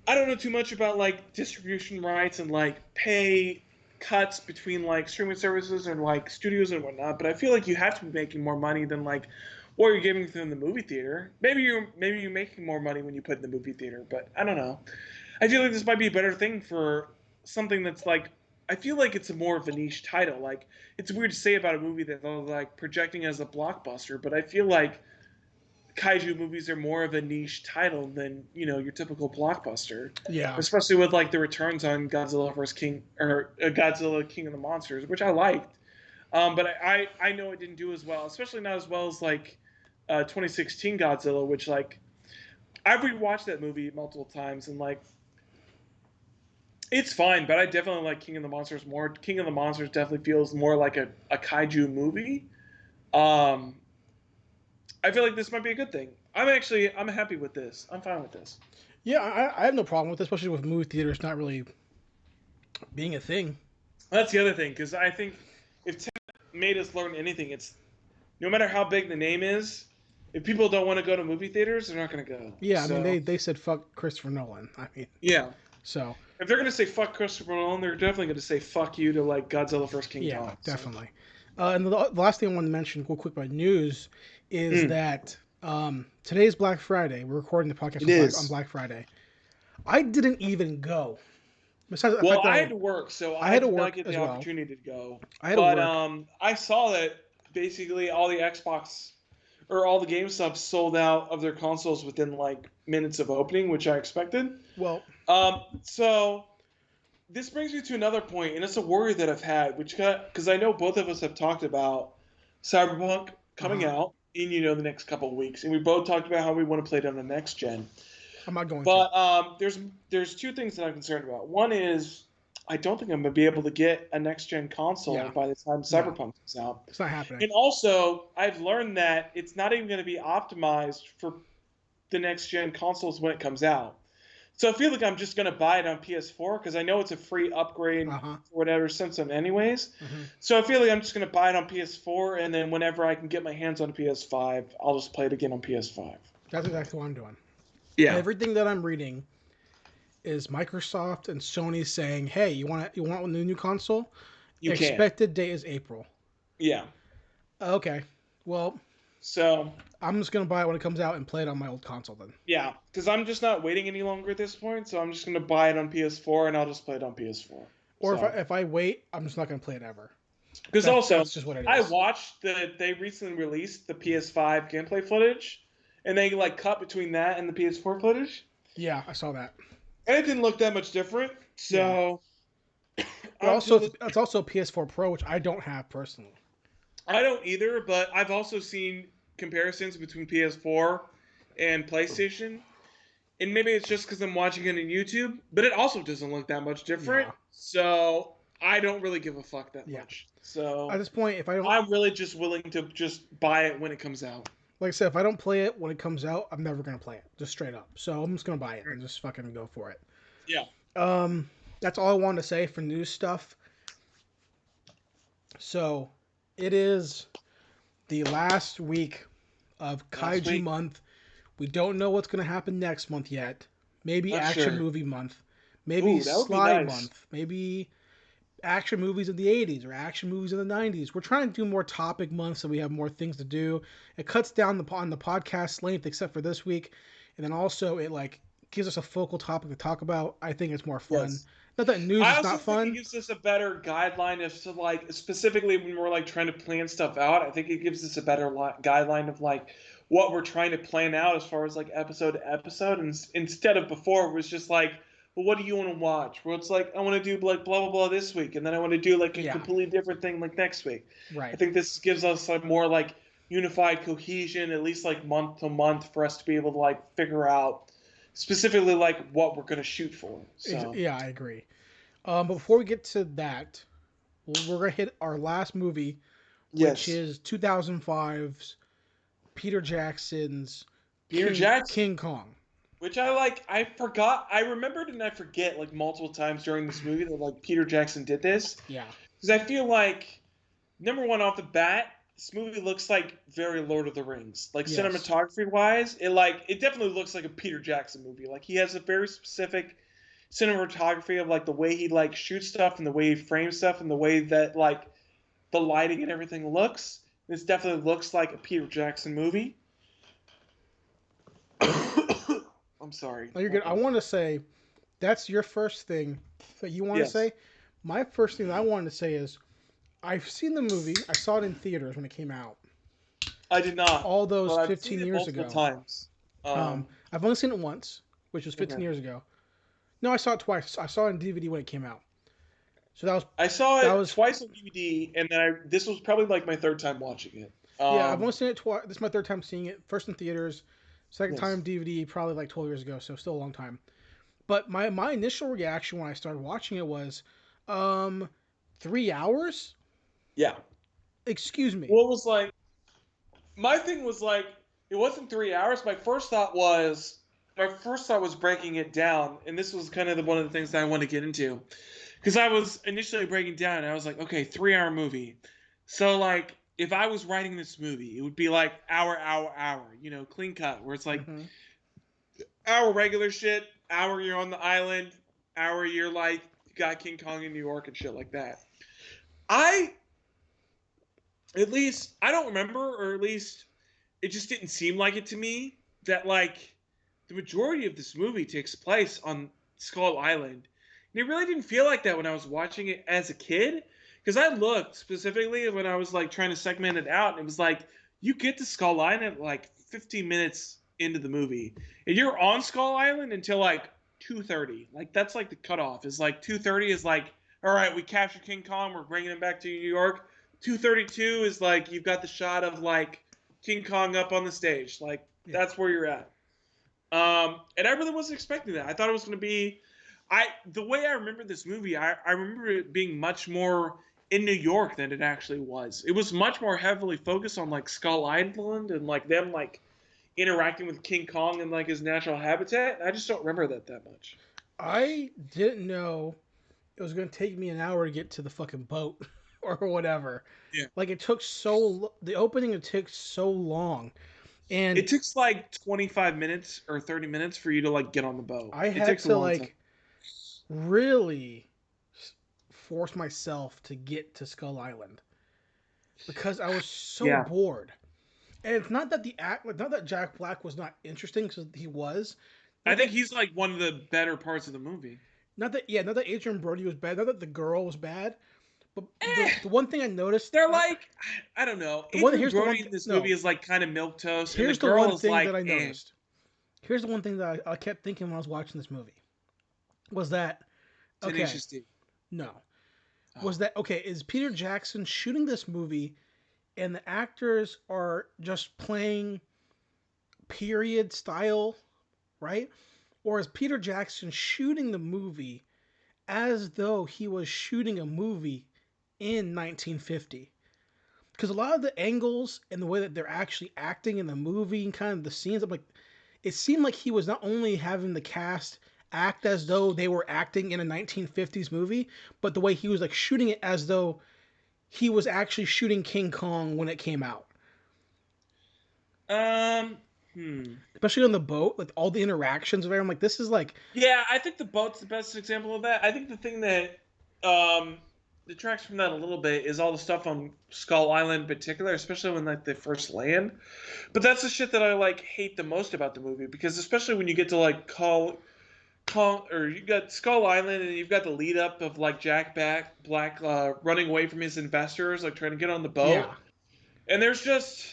Speaker 3: I don't know too much about distribution rights and pay cuts between streaming services and studios and whatnot. But I feel like you have to be making more money than what you're giving them in the movie theater. Maybe you're making more money when you put it in the movie theater, but I don't know. I feel like this might be a better thing for something that's I feel like it's a more of a niche title. It's weird to say about a movie that they're projecting as a blockbuster, but I feel like kaiju movies are more of a niche title than your typical blockbuster.
Speaker 1: Yeah.
Speaker 3: Especially with the returns on Godzilla vs. King or Godzilla King of the Monsters, which I liked. But I know it didn't do as well, especially not as well as 2016 Godzilla, which I've rewatched that movie multiple times and it's fine, but I definitely like King of the Monsters more. King of the Monsters definitely feels more like a kaiju movie. I feel like this might be a good thing. I'm happy with this. I'm fine with this.
Speaker 1: Yeah, I have no problem with this, especially with movie theaters not really being a thing.
Speaker 3: That's the other thing, because I think if Tim made us learn anything, it's no matter how big the name is, if people don't want to go to movie theaters, they're not going to go.
Speaker 1: Yeah, so, I mean, they said fuck Christopher Nolan. I mean,
Speaker 3: yeah.
Speaker 1: So
Speaker 3: if they're going to say fuck Christopher Nolan, they're definitely going to say fuck you to Godzilla vs. King Kong.
Speaker 1: Yeah, definitely. So. And the last thing I want to mention real quick about news is that today's Black Friday. We're recording the podcast on Black Friday. I didn't even go. Besides the fact that
Speaker 3: I had to work, so I did not get the opportunity to go. I saw that basically all the Xbox or all the GameStop sold out of their consoles within minutes of opening, which I expected.
Speaker 1: Well,
Speaker 3: so this brings me to another point, and it's a worry that I've had, because I know both of us have talked about Cyberpunk coming out in the next couple of weeks, and we both talked about how we want to play it on the next gen.
Speaker 1: I'm not going
Speaker 3: to. There's two things that I'm concerned about. One is I don't think I'm going to be able to get a next-gen console by the time Cyberpunk comes out.
Speaker 1: It's not happening.
Speaker 3: And also, I've learned that it's not even going to be optimized for the next-gen consoles when it comes out. So I feel like I'm just going to buy it on PS4 because I know it's a free upgrade for whatever system anyways. So I feel like I'm just going to buy it on PS4, and then whenever I can get my hands on a PS5, I'll just play it again on PS5.
Speaker 1: That's exactly what I'm doing.
Speaker 3: Yeah.
Speaker 1: Everything that I'm reading is Microsoft and Sony saying, "Hey, you want the new console?
Speaker 3: You
Speaker 1: Expected date is April."
Speaker 3: Yeah.
Speaker 1: Okay. Well,
Speaker 3: So
Speaker 1: I'm just gonna buy it when it comes out and play it on my old console then.
Speaker 3: yeah, because I'm just not waiting any longer at this point. So I'm just gonna buy it on PS4 and I'll just play it on PS4.
Speaker 1: Or
Speaker 3: So
Speaker 1: if I wait, I'm just not gonna play it ever.
Speaker 3: because also
Speaker 1: That's just what it
Speaker 3: I
Speaker 1: is.
Speaker 3: watched that they recently released the PS5 gameplay footage, and they like cut between that and the PS4 footage,
Speaker 1: Yeah, I saw that.
Speaker 3: and it didn't look that much different. So
Speaker 1: But
Speaker 3: I'm
Speaker 1: also,
Speaker 3: just,
Speaker 1: it's also a PS4 Pro, which I don't have personally.
Speaker 3: I don't either, but I've also seen comparisons between PS4 and PlayStation. And maybe it's just because I'm watching it on YouTube, but it also doesn't look that much different.
Speaker 1: Yeah.
Speaker 3: So I don't really give a fuck that
Speaker 1: Yeah.
Speaker 3: much. So
Speaker 1: At this point, if I don't,
Speaker 3: I'm really just willing to just buy it when it comes out.
Speaker 1: like I said, if I don't play it when it comes out, I'm never gonna play it, just straight up. So I'm just gonna buy it and just fucking go for it.
Speaker 3: Yeah.
Speaker 1: That's all I wanted to say for news stuff. So it is the last week of
Speaker 3: Last
Speaker 1: Kaiju
Speaker 3: week.
Speaker 1: month. We don't know what's gonna happen next month yet. Maybe
Speaker 3: Not
Speaker 1: action
Speaker 3: sure.
Speaker 1: movie month. Maybe
Speaker 3: Ooh, that would be
Speaker 1: slide
Speaker 3: nice.
Speaker 1: month. Maybe action movies of the 80s or action movies in the 90s. We're trying to do more topic months so we have more things to do. It cuts down on the podcast length except for this week. And then also it like gives us a focal topic to talk about. I think it's more fun.
Speaker 3: Yes.
Speaker 1: Not that news
Speaker 3: I
Speaker 1: is
Speaker 3: also
Speaker 1: not
Speaker 3: think
Speaker 1: fun.
Speaker 3: it gives us a better guideline as to like specifically when we're like trying to plan stuff out. I think it gives us a better guideline of like what we're trying to plan out as far as like episode to episode, and instead of before it was just like, well, what do you want to watch? Well, it's like I want to do like blah blah blah this week, and then I want to do like a
Speaker 1: Yeah.
Speaker 3: completely different thing like next week.
Speaker 1: Right.
Speaker 3: I think this gives us like more like unified cohesion, at least like month to month, for us to be able to like figure out specifically like what we're gonna shoot for. So
Speaker 1: Yeah, I agree. But before we get to that, we're gonna hit our last movie, which
Speaker 3: yes,
Speaker 1: is 2005's Peter Jackson's
Speaker 3: Peter Jackson.
Speaker 1: King Kong.
Speaker 3: Which I like. I forgot. I remembered and I forget like multiple times during this movie that like Peter Jackson did this,
Speaker 1: Yeah.
Speaker 3: because I feel like number one off the bat, this movie looks like very Lord of the Rings. Like
Speaker 1: Yes.
Speaker 3: cinematography wise, it definitely looks like a Peter Jackson movie. Like he has a very specific cinematography of like the way he like shoots stuff and the way he frames stuff and the way that like the lighting and everything looks. This definitely looks like a Peter Jackson movie. I'm sorry.
Speaker 1: No, you're good. I want to say that's your first thing that you want
Speaker 3: Yes.
Speaker 1: to say. My first thing that I wanted to say is I've seen the movie. I saw it in theaters when it came out.
Speaker 3: I did not.
Speaker 1: All those
Speaker 3: but I've
Speaker 1: 15
Speaker 3: seen it
Speaker 1: years
Speaker 3: multiple
Speaker 1: ago.
Speaker 3: times.
Speaker 1: I've only seen it once, which was 15
Speaker 3: Okay.
Speaker 1: years ago. No, I saw it twice. I saw it on DVD when it came out. So that was
Speaker 3: I saw
Speaker 1: that
Speaker 3: it
Speaker 1: was-
Speaker 3: twice on DVD, and then this was probably like my third time watching it.
Speaker 1: yeah. I've only seen it twice. This is my third time seeing it. First in theaters, second
Speaker 3: Yes.
Speaker 1: time DVD, probably like 12 years ago. So still a long time. But my initial reaction when I started watching it was, 3 hours?
Speaker 3: Yeah.
Speaker 1: Excuse me.
Speaker 3: Well, it was like my thing was like it wasn't 3 hours. My first thought was breaking it down, and this was kind of one of the things that I want to get into, because I was initially breaking down, and I was like, okay, 3 hour movie. So like if I was writing this movie, it would be like hour, clean cut, where it's like
Speaker 1: Mhm.
Speaker 3: hour regular shit, hour you're on the island, hour you're like you got King Kong in New York and shit like that. I don't remember, or at least it just didn't seem like it to me that like the majority of this movie takes place on Skull Island. And it really didn't feel like that when I was watching it as a kid, because I looked specifically when I was like trying to segment it out, and it was like you get to Skull Island like 15 minutes into the movie, and you're on Skull Island until like 2:30. Like that's like the cutoff. Is like 2:30 is like, all right, we captured King Kong, we're bringing him back to New York. 2:32 is like you've got the shot of like King Kong up on the stage. Like that's where you're at. And I really wasn't expecting that. I thought it was going to be, the way I remember this movie, I remember it being much more in New York than it actually was. It was much more heavily focused on like Skull Island and like them like interacting with King Kong and like his natural habitat. I just don't remember that much.
Speaker 1: I didn't know it was going to take me an hour to get to the fucking boat or whatever.
Speaker 3: Yeah.
Speaker 1: Like the opening it took so long. And
Speaker 3: It takes like 25 minutes or 30 minutes for you to like get on the boat.
Speaker 1: I
Speaker 3: It
Speaker 1: had
Speaker 3: takes a
Speaker 1: to
Speaker 3: long
Speaker 1: like
Speaker 3: time.
Speaker 1: really force myself to get to Skull Island because I was so
Speaker 3: Yeah.
Speaker 1: bored. And it's not that not that Jack Black was not interesting, because he was.
Speaker 3: I
Speaker 1: Not
Speaker 3: think
Speaker 1: that,
Speaker 3: he's like one of the better parts of the movie.
Speaker 1: not that Adrian Brody was bad, not that the girl was bad, but
Speaker 3: Eh,
Speaker 1: the one thing I noticed,
Speaker 3: they're like, I don't know.
Speaker 1: the one
Speaker 3: Adrian
Speaker 1: here's the one
Speaker 3: Brody in this
Speaker 1: no,
Speaker 3: movie is like kind of milk toast, and the
Speaker 1: here's the
Speaker 3: girl
Speaker 1: one
Speaker 3: is
Speaker 1: thing
Speaker 3: like,
Speaker 1: that I
Speaker 3: eh.
Speaker 1: noticed. Here's the one thing that I kept thinking when I was watching this movie was that okay,
Speaker 3: Tenacious D.
Speaker 1: no,
Speaker 3: Oh.
Speaker 1: was that okay? Is Peter Jackson shooting this movie, and the actors are just playing period style, right? Or is Peter Jackson shooting the movie as though he was shooting a movie in 1950? Because a lot of the angles and the way that they're actually acting in the movie and kind of the scenes, I'm like, it seemed like he was not only having the cast act as though they were acting in a 1950s movie, but the way he was like shooting it as though he was actually shooting King Kong when it came out.
Speaker 3: Um. Hmm.
Speaker 1: Especially on the boat, like all the interactions with everyone. Like this is like,
Speaker 3: Yeah, I think the boat's the best example of that. I think the thing that um detracts from that a little bit is all the stuff on Skull Island in particular, especially when like they first land. But that's the shit that I like hate the most about the movie, because especially when you get to like call or you got Skull Island and you've got the lead up of like Black running away from his investors, like trying to get on the boat,
Speaker 1: yeah.
Speaker 3: and there's just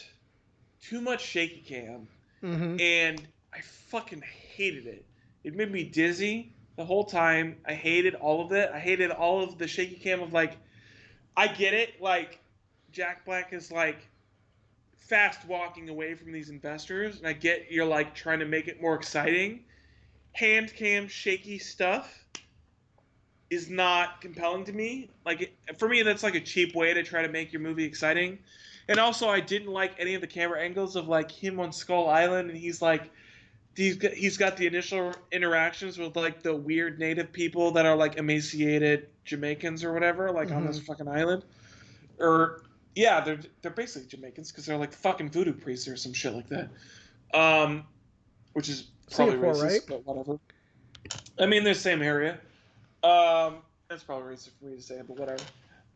Speaker 3: too much shaky cam,
Speaker 1: Mm-hmm.
Speaker 3: and I fucking hated it. It made me dizzy the whole time. I hated all of it. I hated all of the shaky cam of like, I get it, like Jack Black is like fast walking away from these investors, and I get you're like trying to make it more exciting. Hand cam shaky stuff is not compelling to me. Like for me, that's like a cheap way to try to make your movie exciting. And also, I didn't like any of the camera angles of like him on Skull Island, and he's got the initial interactions with like the weird native people that are like emaciated Jamaicans or whatever, like on this
Speaker 1: Mm-hmm.
Speaker 3: fucking island. Or yeah, they're basically Jamaicans because they're like fucking voodoo priests or some shit like that. Which is probably
Speaker 1: Singapore, right?
Speaker 3: racist, but whatever. I mean, they're the same area. That's probably racist for me to say, but whatever.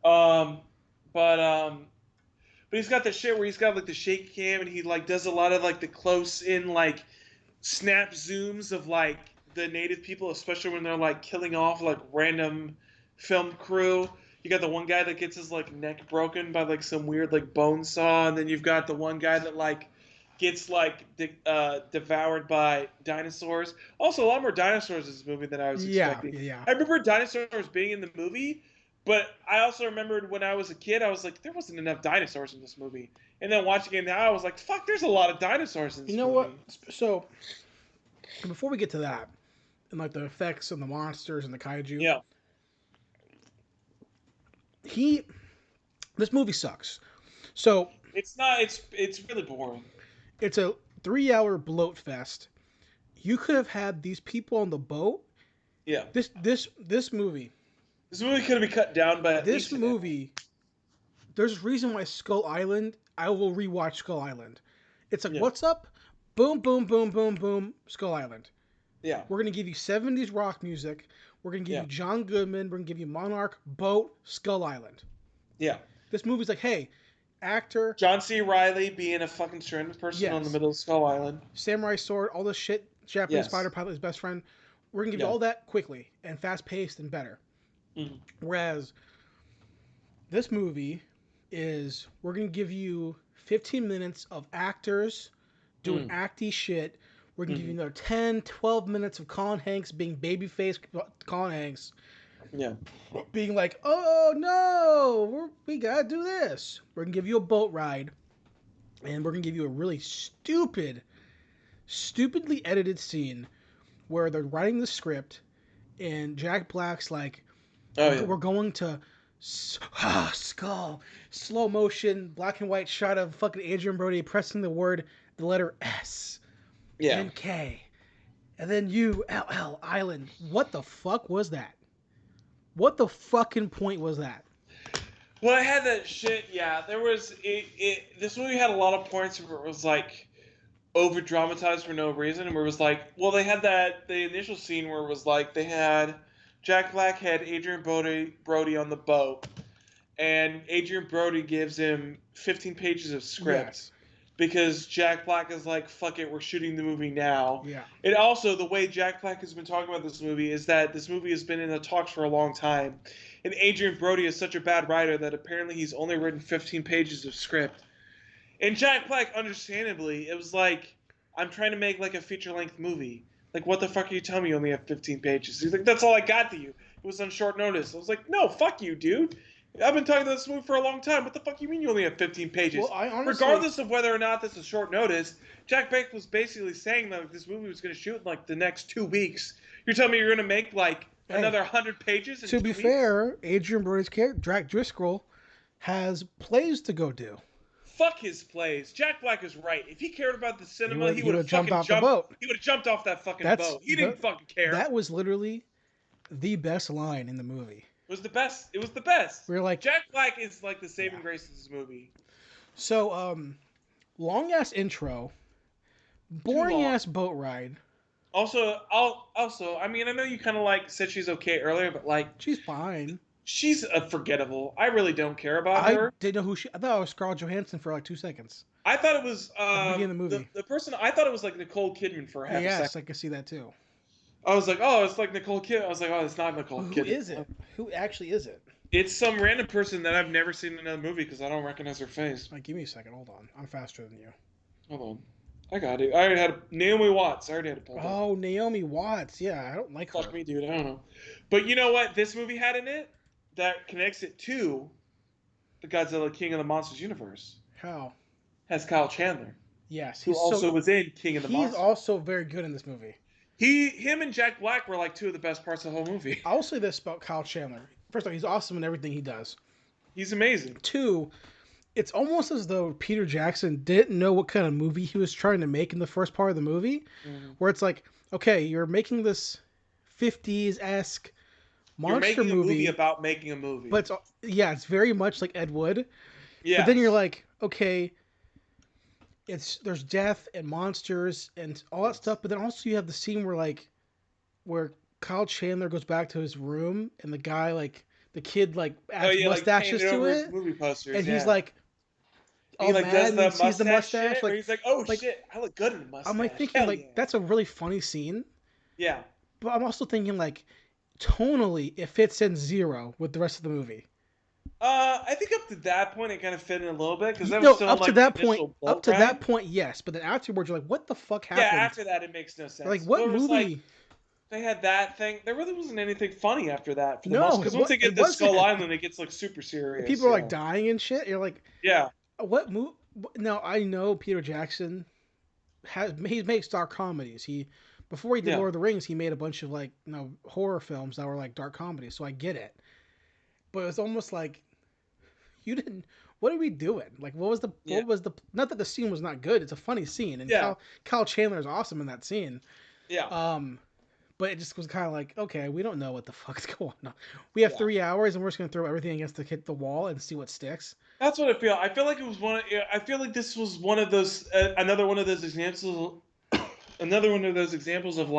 Speaker 3: Um, but um, but he's got that shit where he's got like the shake cam, and he like does a lot of like the close in like snap zooms of like the native people, especially when they're like killing off like random film crew. You got the one guy that gets his like neck broken by like some weird like bone saw, and then you've got the one guy that like gets like devoured by dinosaurs. Also, a lot more dinosaurs in this movie than I was
Speaker 1: Yeah,
Speaker 3: expecting.
Speaker 1: yeah.
Speaker 3: I remember dinosaurs being in the movie, but I also remembered when I was a kid, I was like, there wasn't enough dinosaurs in this movie. And then watching it now, I was like, fuck, there's a lot of dinosaurs in this
Speaker 1: You know
Speaker 3: movie.
Speaker 1: what? So before we get to that, and like the effects and the monsters and the kaiju,
Speaker 3: Yeah.
Speaker 1: he this movie sucks. So
Speaker 3: It's not. It's really boring.
Speaker 1: it's a 3 hour bloat fest. You could have had these people on the boat.
Speaker 3: Yeah.
Speaker 1: This movie.
Speaker 3: This movie could have been cut down by at
Speaker 1: This
Speaker 3: least an hour.
Speaker 1: movie. There's a reason why Skull Island. I will rewatch Skull Island. It's like,
Speaker 3: Yeah.
Speaker 1: what's up? Boom, boom, boom, boom, boom. Skull Island.
Speaker 3: Yeah.
Speaker 1: We're gonna give you 70s rock music. We're gonna give
Speaker 3: Yeah.
Speaker 1: you John Goodman. We're gonna give you Monarch, Boat, Skull Island.
Speaker 3: Yeah.
Speaker 1: This movie's like, hey, actor,
Speaker 3: John C. Riley being a fucking stranded person on the
Speaker 1: Yes.
Speaker 3: middle of Skull Island.
Speaker 1: samurai sword, all this shit. Japanese
Speaker 3: Yes.
Speaker 1: fighter pilot, his best friend. We're gonna give you
Speaker 3: Yeah.
Speaker 1: all that quickly and fast paced and better.
Speaker 3: Mhm.
Speaker 1: Whereas this movie is we're gonna give you 15 minutes of actors doing acty shit. We're gonna give you another 10, 12 minutes of Colin Hanks being babyface Colin Hanks,
Speaker 3: Yeah.
Speaker 1: being like, oh no, we gotta do this. We're gonna give you a boat ride, and we're gonna give you a really stupidly edited scene where they're writing the script, and Jack Black's like,
Speaker 3: Oh yeah.
Speaker 1: we're going to skull, slow motion, black and white shot of fucking Adrian Brody pressing the letter S,
Speaker 3: Yeah.
Speaker 1: and K, and then ULL Island. What the fuck was that? What the fucking point was that?
Speaker 3: Well, I had that shit. Yeah, there was. This movie had a lot of points where it was like over dramatized for no reason, and where it was like, well, they had the initial scene where it was like they had Jack Black had Adrian Brody on the boat, and Adrian Brody gives him 15 pages of script.
Speaker 1: Yes.
Speaker 3: because Jack Black is like, fuck it, we're shooting the movie now.
Speaker 1: Yeah.
Speaker 3: And also, the way Jack Black has been talking about this movie is that this movie has been in the talks for a long time. And Adrian Brody is such a bad writer that apparently he's only written 15 pages of script. And Jack Black, understandably, it was like, I'm trying to make like a feature-length movie. Like, what the fuck are you telling me you only have 15 pages? He's like, that's all I got to you. It was on short notice. I was like, no, fuck you, dude. I've been talking about this movie for a long time. What the fuck you mean you only have 15 pages?
Speaker 1: Well, I honestly,
Speaker 3: regardless of whether or not this is short notice, Jack Black was basically saying that this movie was going to shoot in like the next 2 weeks. You're telling me you're going to make like another 100 pages in
Speaker 1: to
Speaker 3: 2
Speaker 1: be
Speaker 3: weeks?
Speaker 1: fair, Adrian Brody's character, Drac Driscoll, has plays to go do.
Speaker 3: Fuck his plays. Jack Black is right. If he cared about the cinema, he would have
Speaker 1: jumped
Speaker 3: fucking
Speaker 1: off the boat.
Speaker 3: He would have jumped off that fucking
Speaker 1: That's
Speaker 3: boat. He didn't fucking care.
Speaker 1: That was literally the best line in the movie.
Speaker 3: It was the best. It was the best.
Speaker 1: We were like,
Speaker 3: Jack Black is like the saving grace of this movie.
Speaker 1: So, long ass intro, boring ass boat ride.
Speaker 3: Also, I mean, I know you kind of like said she's okay earlier, but like
Speaker 1: She's fine.
Speaker 3: she's forgettable. I really don't care about
Speaker 1: I
Speaker 3: her.
Speaker 1: didn't know who she. I thought it was Scarlett Johansson for like 2 seconds.
Speaker 3: I thought it was
Speaker 1: beginning of the movie.
Speaker 3: the person. I thought it was like Nicole Kidman for half a
Speaker 1: Yes,
Speaker 3: second.
Speaker 1: I could see that too.
Speaker 3: I was like, oh, it's like Nicole Kidman. I was like, oh, it's not Nicole
Speaker 1: Who
Speaker 3: Kidman.
Speaker 1: is it? Who actually is it?
Speaker 3: It's some random person that I've never seen in another movie because I don't recognize her face.
Speaker 1: Like, give me a second. Hold on. I'm faster than you.
Speaker 3: Hold on. I got it. I already had Naomi Watts. I already had it pulled up.
Speaker 1: Oh, Naomi Watts. Yeah, I don't like her.
Speaker 3: Fuck me, dude. I don't know. But you know what this movie had in it that connects it to the Godzilla King of the Monsters universe?
Speaker 1: How?
Speaker 3: Has Kyle Chandler,
Speaker 1: Yes,
Speaker 3: who also was in King of the
Speaker 1: He's
Speaker 3: Monsters.
Speaker 1: also very good in this movie.
Speaker 3: Him and Jack Black were like two of the best parts of the whole movie.
Speaker 1: I'll say this about Kyle Chandler. First of all, he's awesome in everything he does.
Speaker 3: He's amazing.
Speaker 1: Two, it's almost as though Peter Jackson didn't know what kind of movie he was trying to make in the first part of the movie, where it's like, okay, you're making this 50s-esque monster
Speaker 3: You're making a movie
Speaker 1: movie
Speaker 3: about making a movie.
Speaker 1: but it's very much like Ed Wood.
Speaker 3: yeah,
Speaker 1: But then you're like, okay, there's death and monsters and all that stuff, but then also you have the scene where Kyle Chandler goes back to his room and the guy the kid adds mustaches
Speaker 3: painted
Speaker 1: to
Speaker 3: over his
Speaker 1: it,
Speaker 3: movie posters,
Speaker 1: and
Speaker 3: yeah.
Speaker 1: he's like, all
Speaker 3: he
Speaker 1: mad
Speaker 3: does
Speaker 1: and
Speaker 3: the
Speaker 1: he sees the
Speaker 3: mustache
Speaker 1: mustache,
Speaker 3: shit, where he's like, oh
Speaker 1: like-
Speaker 3: shit, I look good in a mustache.
Speaker 1: I'm thinking
Speaker 3: Hell yeah.
Speaker 1: that's a really funny scene,
Speaker 3: Yeah.
Speaker 1: but I'm also thinking tonally it fits in zero with the rest of the movie.
Speaker 3: I think up to that point it kind of fit in a little bit because that was
Speaker 1: No,
Speaker 3: still
Speaker 1: up
Speaker 3: like
Speaker 1: to that
Speaker 3: the
Speaker 1: point,
Speaker 3: initial
Speaker 1: up
Speaker 3: boat
Speaker 1: to
Speaker 3: ride.
Speaker 1: that point, yes, but then afterwards you're like, what the fuck
Speaker 3: Yeah,
Speaker 1: happened?
Speaker 3: after that it makes no sense.
Speaker 1: Like, what
Speaker 3: There was,
Speaker 1: movie?
Speaker 3: they had that thing. There really wasn't anything funny after that. For the
Speaker 1: No,
Speaker 3: because once they
Speaker 1: it
Speaker 3: get to
Speaker 1: wasn't.
Speaker 3: Skull Island, it gets super serious.
Speaker 1: People are
Speaker 3: yeah.
Speaker 1: dying and shit. You're like,
Speaker 3: Yeah,
Speaker 1: what movie? Now I know Peter Jackson he makes dark comedies. Before he did
Speaker 3: Yeah.
Speaker 1: Lord of the Rings, he made a bunch of horror films that were dark comedies. So I get it, but it's almost like you didn't. What are we doing? What was the?
Speaker 3: Yeah.
Speaker 1: What was the? Not that the scene was not good. It's a funny scene, and
Speaker 3: Yeah.
Speaker 1: Kyle Chandler is awesome in that scene.
Speaker 3: yeah.
Speaker 1: But it just was kind of like, okay, we don't know what the fuck's going on. We have 3 hours, and we're just gonna throw everything against the wall and see what sticks.
Speaker 3: That's what I feel. I feel like it was I feel like this was one of those another one of those examples. Another one of those examples of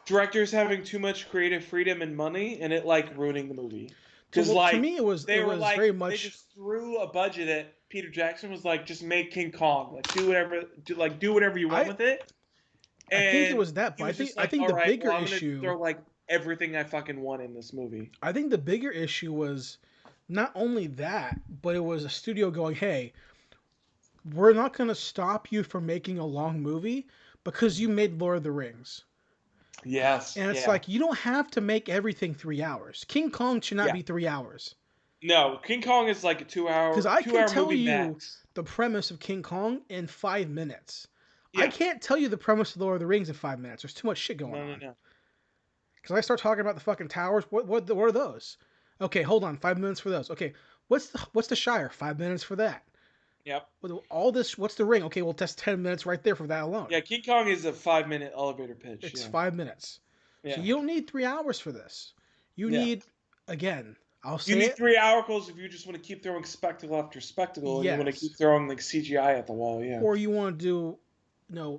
Speaker 3: directors having too much creative freedom and money, and it ruining the movie. Because
Speaker 1: to me, it was
Speaker 3: they were
Speaker 1: very much.
Speaker 3: they just threw a budget at Peter Jackson. Was just make King Kong, do whatever you want with it.
Speaker 1: I think it was that,
Speaker 3: he
Speaker 1: but
Speaker 3: was just
Speaker 1: I think
Speaker 3: "All
Speaker 1: the
Speaker 3: right,
Speaker 1: bigger
Speaker 3: well, I'm gonna
Speaker 1: issue.
Speaker 3: throw everything I fucking want in this movie.
Speaker 1: I think the bigger issue was not only that, but it was a studio going, "Hey, we're not going to stop you from making a long movie because you made Lord of the Rings."
Speaker 3: Yes,
Speaker 1: And it's you don't have to make everything 3 hours. King Kong should not be 3 hours.
Speaker 3: No, King Kong is a 2 hour.
Speaker 1: Because I can tell
Speaker 3: movie
Speaker 1: you
Speaker 3: max.
Speaker 1: the premise of King Kong in 5 minutes.
Speaker 3: Yeah.
Speaker 1: I can't tell you the premise of Lord of the Rings in 5 minutes. There's too much shit going on.
Speaker 3: No.
Speaker 1: Because I start talking about the fucking towers. What are those? Okay, hold on. 5 minutes for those. Okay, what's the Shire? 5 minutes for that.
Speaker 3: Yep.
Speaker 1: All this. What's the ring? Okay, well that's 10 minutes right there for that alone.
Speaker 3: Yeah, King Kong is a 5-minute elevator pitch.
Speaker 1: It's 5 minutes.
Speaker 3: Yeah.
Speaker 1: So you don't need 3 hours for this. You need, again, I'll say
Speaker 3: You need
Speaker 1: it.
Speaker 3: 3 hours if you just want to keep throwing spectacle after spectacle, and you want to
Speaker 1: Yes.
Speaker 3: keep throwing CGI at the wall. Yeah.
Speaker 1: Or you want to do,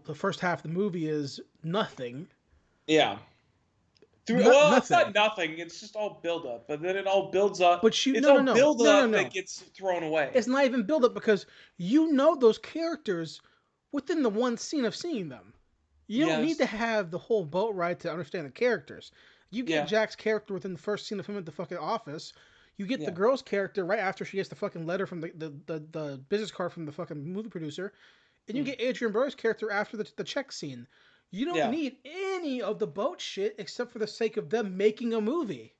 Speaker 1: the first half of the movie is nothing.
Speaker 3: Yeah. Well, it's
Speaker 1: Nothing.
Speaker 3: not nothing. It's just all build up, but then it all builds up.
Speaker 1: But
Speaker 3: It's all build up that gets thrown away.
Speaker 1: It's not even build up because you know those characters within the one scene of seeing them. You don't need to have the whole boat ride to understand the characters. You get Jack's character within the first scene of him at the fucking office. You get the girl's character right after she gets the fucking letter from the business card from the fucking movie producer. And you get Adrian Brody's character after the check scene. You don't need any of the boat shit except for the sake of them making a movie.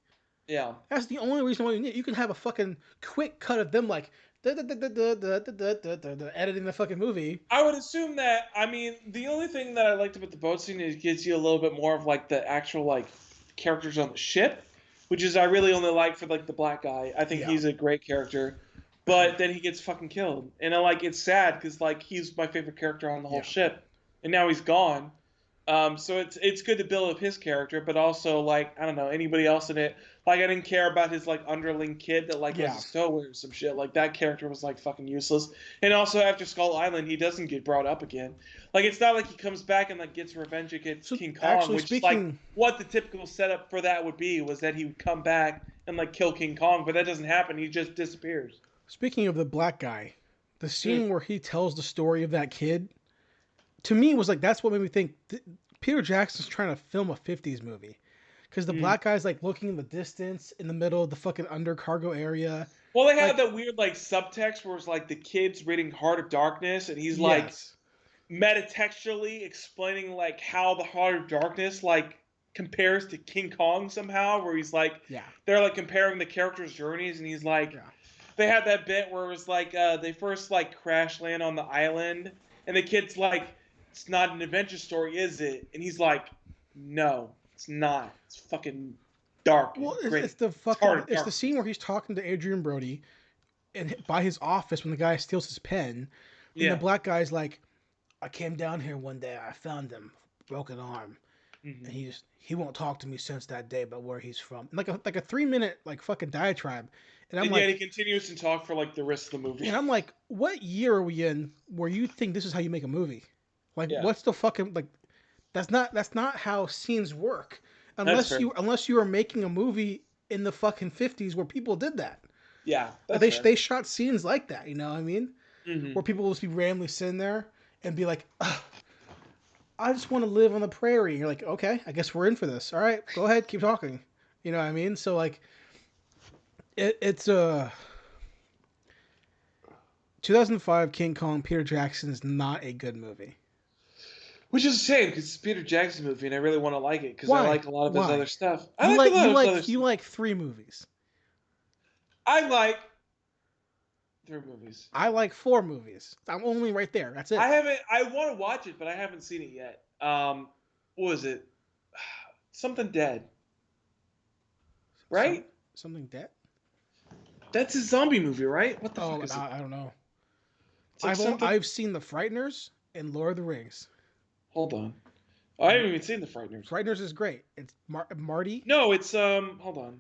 Speaker 3: Yeah.
Speaker 1: That's the only reason why you need. You can have a fucking quick cut of them like editing the fucking movie.
Speaker 3: I would assume that. I mean, the only thing that I liked about the boat scene is it gives you a little bit more of like the actual like characters on the ship, which is I really only like for like the black guy. I think he's a great character, but then he gets fucking killed, and it's sad because like he's my favorite character on the whole ship, and now he's gone. So it's good to build up his character, but also like I don't know anybody else in it. Like I didn't care about his like underling kid that like was a stowaway or some shit. Like that character was like fucking useless. And also after Skull Island, he doesn't get brought up again. Like it's not like he comes back and like gets revenge against King Kong, which is like what the typical setup for that would be was that he would come back and like kill King Kong, but that doesn't happen. He just disappears.
Speaker 1: Speaking of the black guy, the scene where he tells the story of that kid, to me was like that's what made me think Peter Jackson's trying to film a 50s movie. Because the black guy's like looking in the distance in the middle of the fucking undercargo area.
Speaker 3: Well, they have that weird like subtext where it's like the kid's reading Heart of Darkness and he's like metatextually explaining like how the Heart of Darkness like compares to King Kong somehow, where he's like they're like comparing the characters' journeys and he's like they had that bit where it was like they first like crash land on the island and the kid's like, it's not an adventure story, is it? And he's like, no, it's not. It's fucking dark.
Speaker 1: Well, it's the scene where he's talking to Adrian Brody and by his office when the guy steals his pen. And the black guy's like, I came down here one day, I found him, broken arm. And he won't talk to me since that day about where he's from. Like a 3-minute like fucking diatribe. And I'm like,
Speaker 3: he continues to talk for like the rest of the movie.
Speaker 1: And I'm like, what year are we in where you think this is how you make a movie? Like, what's the fucking like? That's not how scenes work. Unless you are making a movie in the fucking 50s where people did that.
Speaker 3: Yeah,
Speaker 1: they shot scenes like that. You know what I mean? Where people will just be randomly sitting there and be like, I just want to live on the prairie. And you're like, okay, I guess we're in for this. All right, go ahead, keep talking. You know what I mean? So like, it's 2005 King Kong. Peter Jackson is not a good movie.
Speaker 3: Which is a shame because it's a Peter Jackson movie, and I really want to like it because I like a lot of his other stuff.
Speaker 1: You like 3 movies.
Speaker 3: I like 3 movies.
Speaker 1: I like 4 movies. I'm only right there. That's it.
Speaker 3: I want to watch it, but I haven't seen it yet. What was it? Something Dead. Right?
Speaker 1: Something Dead?
Speaker 3: That's a zombie movie, right? What the fuck is it?
Speaker 1: I don't know.
Speaker 3: Like
Speaker 1: I've seen The Frighteners and Lord of the Rings.
Speaker 3: Hold on. I haven't even seen The Frighteners.
Speaker 1: Frighteners is great. It's Marty.
Speaker 3: No, it's hold on.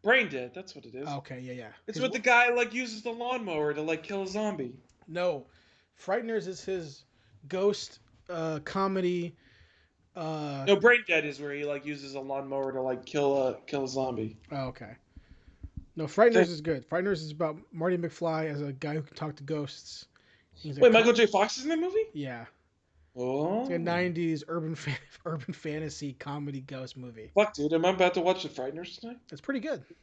Speaker 3: Brain Dead. That's what it is.
Speaker 1: Okay, yeah.
Speaker 3: It's what the guy like uses the lawnmower to like kill a zombie.
Speaker 1: No, Frighteners is his ghost comedy.
Speaker 3: No, Brain Dead is where he like uses a lawnmower to like kill a zombie.
Speaker 1: Oh, okay. No, Frighteners is good. Frighteners is about Marty McFly as a guy who can talk to ghosts.
Speaker 3: Wait, Michael J. Fox is in that movie?
Speaker 1: Yeah.
Speaker 3: Oh.
Speaker 1: It's like a 90s urban fantasy comedy ghost movie.
Speaker 3: Fuck, dude. Am I about to watch The Frighteners tonight?
Speaker 1: It's pretty good.
Speaker 3: I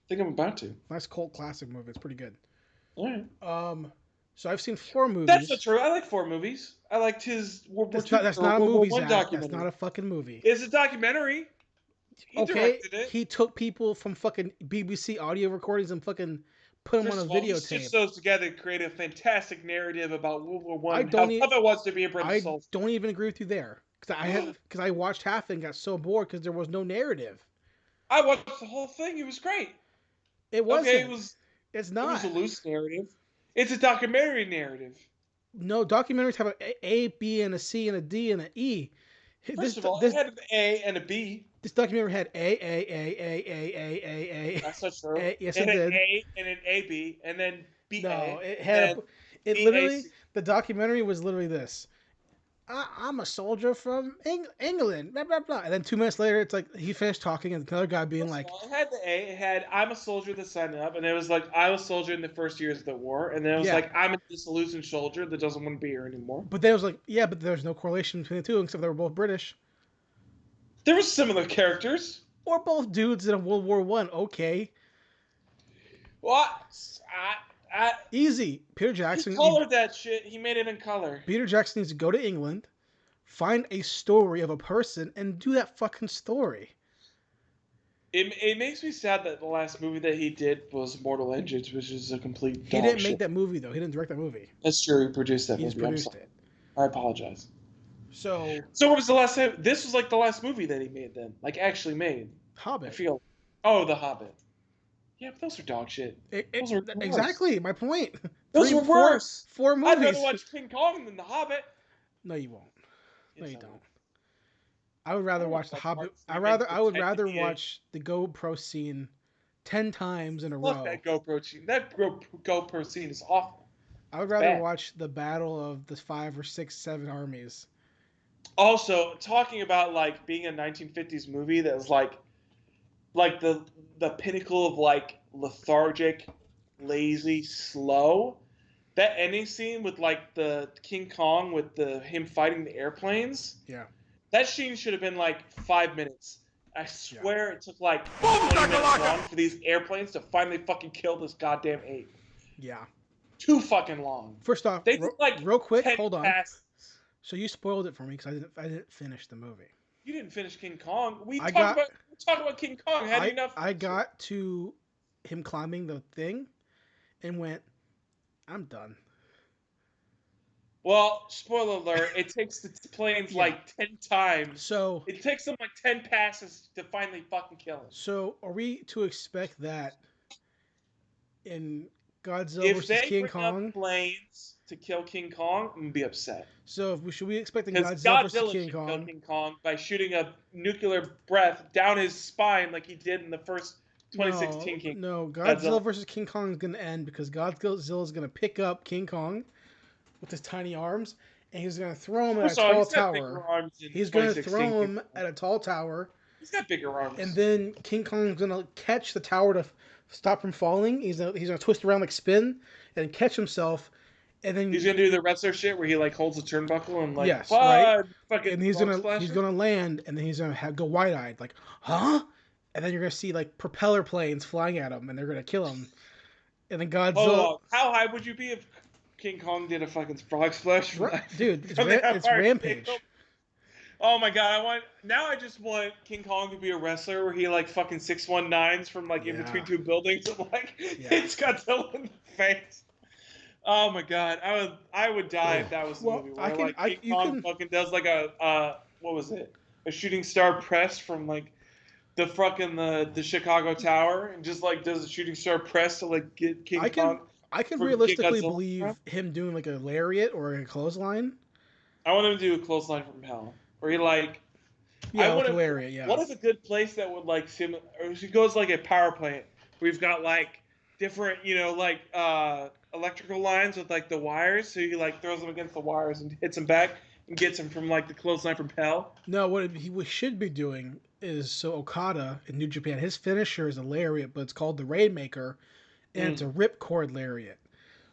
Speaker 3: think I'm about to.
Speaker 1: Nice cult classic movie. It's pretty good.
Speaker 3: All right.
Speaker 1: So I've seen 4 movies.
Speaker 3: That's not true. I like 4 movies. I liked his World War II.
Speaker 1: That's not a movie, Zach.
Speaker 3: Documentary.
Speaker 1: That's not a fucking movie.
Speaker 3: It's a documentary. He directed it.
Speaker 1: He took people from fucking BBC audio recordings and fucking put them on a videotape. He
Speaker 3: stitched those together to create a fantastic narrative about World War I. How tough it was to be a British soldier.
Speaker 1: I don't even agree with you there because I watched half and got so bored because there was no narrative.
Speaker 3: I watched the whole thing. It was great.
Speaker 1: It wasn't.
Speaker 3: Okay,
Speaker 1: It's not.
Speaker 3: It was a loose narrative. It's a documentary narrative.
Speaker 1: No, documentaries have a B, and a C, and a D, and an E.
Speaker 3: First of all, it had an A and a B.
Speaker 1: This documentary had A.
Speaker 3: That's not true.
Speaker 1: Yes,
Speaker 3: it
Speaker 1: did.
Speaker 3: An A and an AB, and then B.
Speaker 1: No, it had. It literally. The documentary was literally this. I'm a soldier from England, blah, blah, blah. And then 2 minutes later, it's like he finished talking, and another guy being like,
Speaker 3: It had the A. It had I'm a soldier that signed up, and it was like I was a soldier in the first years of the war, and then it was
Speaker 1: Yeah.
Speaker 3: like I'm a disillusioned soldier that doesn't want to be here anymore.
Speaker 1: but then it was like, yeah, but there's no correlation between the two, except they were both British.
Speaker 3: There were similar characters.
Speaker 1: Or both dudes in a World War One. Okay.
Speaker 3: What?
Speaker 1: Easy. Peter
Speaker 3: He
Speaker 1: Jackson.
Speaker 3: colored that shit. He made it in color.
Speaker 1: Peter Jackson needs to go to England, find a story of a person, and do that fucking story.
Speaker 3: It makes me sad that the last movie that he did was Mortal Engines, which is a complete
Speaker 1: He
Speaker 3: dog
Speaker 1: didn't
Speaker 3: shit.
Speaker 1: make that movie, though. He didn't direct that movie.
Speaker 3: That's true. He produced that
Speaker 1: He just
Speaker 3: movie. I'm
Speaker 1: produced
Speaker 3: sorry.
Speaker 1: it.
Speaker 3: I apologize.
Speaker 1: So,
Speaker 3: So what was the last time? This was like the last movie that he made then. Like actually made. I
Speaker 1: Hobbit.
Speaker 3: feel. Oh, The Hobbit. Yeah, but those are dog shit. Those are worse.
Speaker 1: Exactly my point.
Speaker 3: Those
Speaker 1: Three,
Speaker 3: were worse.
Speaker 1: Four
Speaker 3: I'd
Speaker 1: movies.
Speaker 3: rather watch King Kong than The Hobbit.
Speaker 1: No, you won't. No,
Speaker 3: Yes,
Speaker 1: you
Speaker 3: I
Speaker 1: don't.
Speaker 3: will.
Speaker 1: I would rather
Speaker 3: I
Speaker 1: watch The
Speaker 3: like
Speaker 1: Hobbit.
Speaker 3: parts
Speaker 1: I would
Speaker 3: that
Speaker 1: rather
Speaker 3: NBA.
Speaker 1: watch the GoPro scene 10 times in a
Speaker 3: Fuck
Speaker 1: row.
Speaker 3: that GoPro scene. That GoPro scene is awful.
Speaker 1: I would rather
Speaker 3: bad.
Speaker 1: watch the battle of the 5 or 6, 7 armies.
Speaker 3: Also, talking about like being a 1950s movie that was like the pinnacle of like lethargic, lazy, slow. That ending scene with like the King Kong with him fighting the airplanes.
Speaker 1: Yeah.
Speaker 3: That scene should have been like 5 minutes. I swear it took like 20 minutes long for these airplanes to finally fucking kill this goddamn ape.
Speaker 1: Yeah.
Speaker 3: Too fucking long.
Speaker 1: First off,
Speaker 3: They took like
Speaker 1: real quick,
Speaker 3: 10
Speaker 1: hold on.
Speaker 3: passes.
Speaker 1: So you spoiled it for me because I didn't finish the movie.
Speaker 3: You didn't finish King Kong. We
Speaker 1: I
Speaker 3: talked
Speaker 1: got-
Speaker 3: about King Kong. How do you not?
Speaker 1: I got to him climbing the thing and went, I'm done.
Speaker 3: Well, spoiler alert, it takes the planes
Speaker 1: Yeah.
Speaker 3: like 10 times.
Speaker 1: So
Speaker 3: It takes them like 10 passes to finally fucking kill him.
Speaker 1: So are we to expect that in Godzilla
Speaker 3: If
Speaker 1: versus
Speaker 3: they
Speaker 1: King
Speaker 3: bring
Speaker 1: Kong?
Speaker 3: up planes to kill King Kong, I'm gonna be upset.
Speaker 1: So should we expect in
Speaker 3: Because
Speaker 1: Godzilla versus
Speaker 3: Godzilla
Speaker 1: King
Speaker 3: should kill
Speaker 1: Kong?
Speaker 3: King Kong by shooting a nuclear breath down his spine like he did in the first 2016 King Kong.
Speaker 1: No, Godzilla
Speaker 3: Godzilla.
Speaker 1: versus King Kong is going to end because Godzilla is going to pick up King Kong with his tiny arms and he's going to throw him at a
Speaker 3: First of all,
Speaker 1: tall
Speaker 3: he's got bigger
Speaker 1: tower.
Speaker 3: arms in
Speaker 1: He's going to
Speaker 3: 2016
Speaker 1: throw
Speaker 3: King
Speaker 1: him
Speaker 3: Kong.
Speaker 1: at a tall tower,
Speaker 3: He's got bigger arms.
Speaker 1: and then King Kong's going to catch the tower to stop from falling. He's going to twist around like spin and catch himself, and then
Speaker 3: He's gonna do the wrestler shit where he like holds a turnbuckle and like
Speaker 1: Yes, right.
Speaker 3: fucking
Speaker 1: and he's
Speaker 3: frog
Speaker 1: gonna
Speaker 3: splasher.
Speaker 1: land, and then he's gonna go wide eyed, like, huh? And then you're gonna see like propeller planes flying at him, and they're gonna kill him. And then Godzilla,
Speaker 3: Oh, how high would you be if King Kong did a fucking frog splash? from that-
Speaker 1: dude, it's,
Speaker 3: from the
Speaker 1: it's
Speaker 3: Empire
Speaker 1: Rampage.
Speaker 3: State? Oh my god, I just want King Kong to be a wrestler where he like fucking 619s from like in
Speaker 1: Yeah.
Speaker 3: between two buildings and like
Speaker 1: Yeah.
Speaker 3: hits Godzilla in the face. Oh my god, I would die if that was the
Speaker 1: Well,
Speaker 3: movie where King
Speaker 1: you
Speaker 3: Kong
Speaker 1: can-
Speaker 3: fucking does like a what was it? A shooting star press from like the fucking the Chicago Tower and just like does a shooting star press to like get King
Speaker 1: I can
Speaker 3: Kong.
Speaker 1: I can
Speaker 3: for
Speaker 1: realistically
Speaker 3: Godzilla.
Speaker 1: believe him doing like a lariat or a clothesline.
Speaker 3: I want him to do a clothesline from hell where he like.
Speaker 1: Yeah, like
Speaker 3: wanna-
Speaker 1: a lariat. Yeah.
Speaker 3: What is a good place that would like sim? Or if he goes like a power plant, we've got like different, like electrical lines with like the wires. So he like throws them against the wires and hits them back and gets him from like the clothesline from hell.
Speaker 1: No, what he should be doing is so Okada in New Japan, his finisher is a lariat, but it's called the Rainmaker, and it's a ripcord lariat.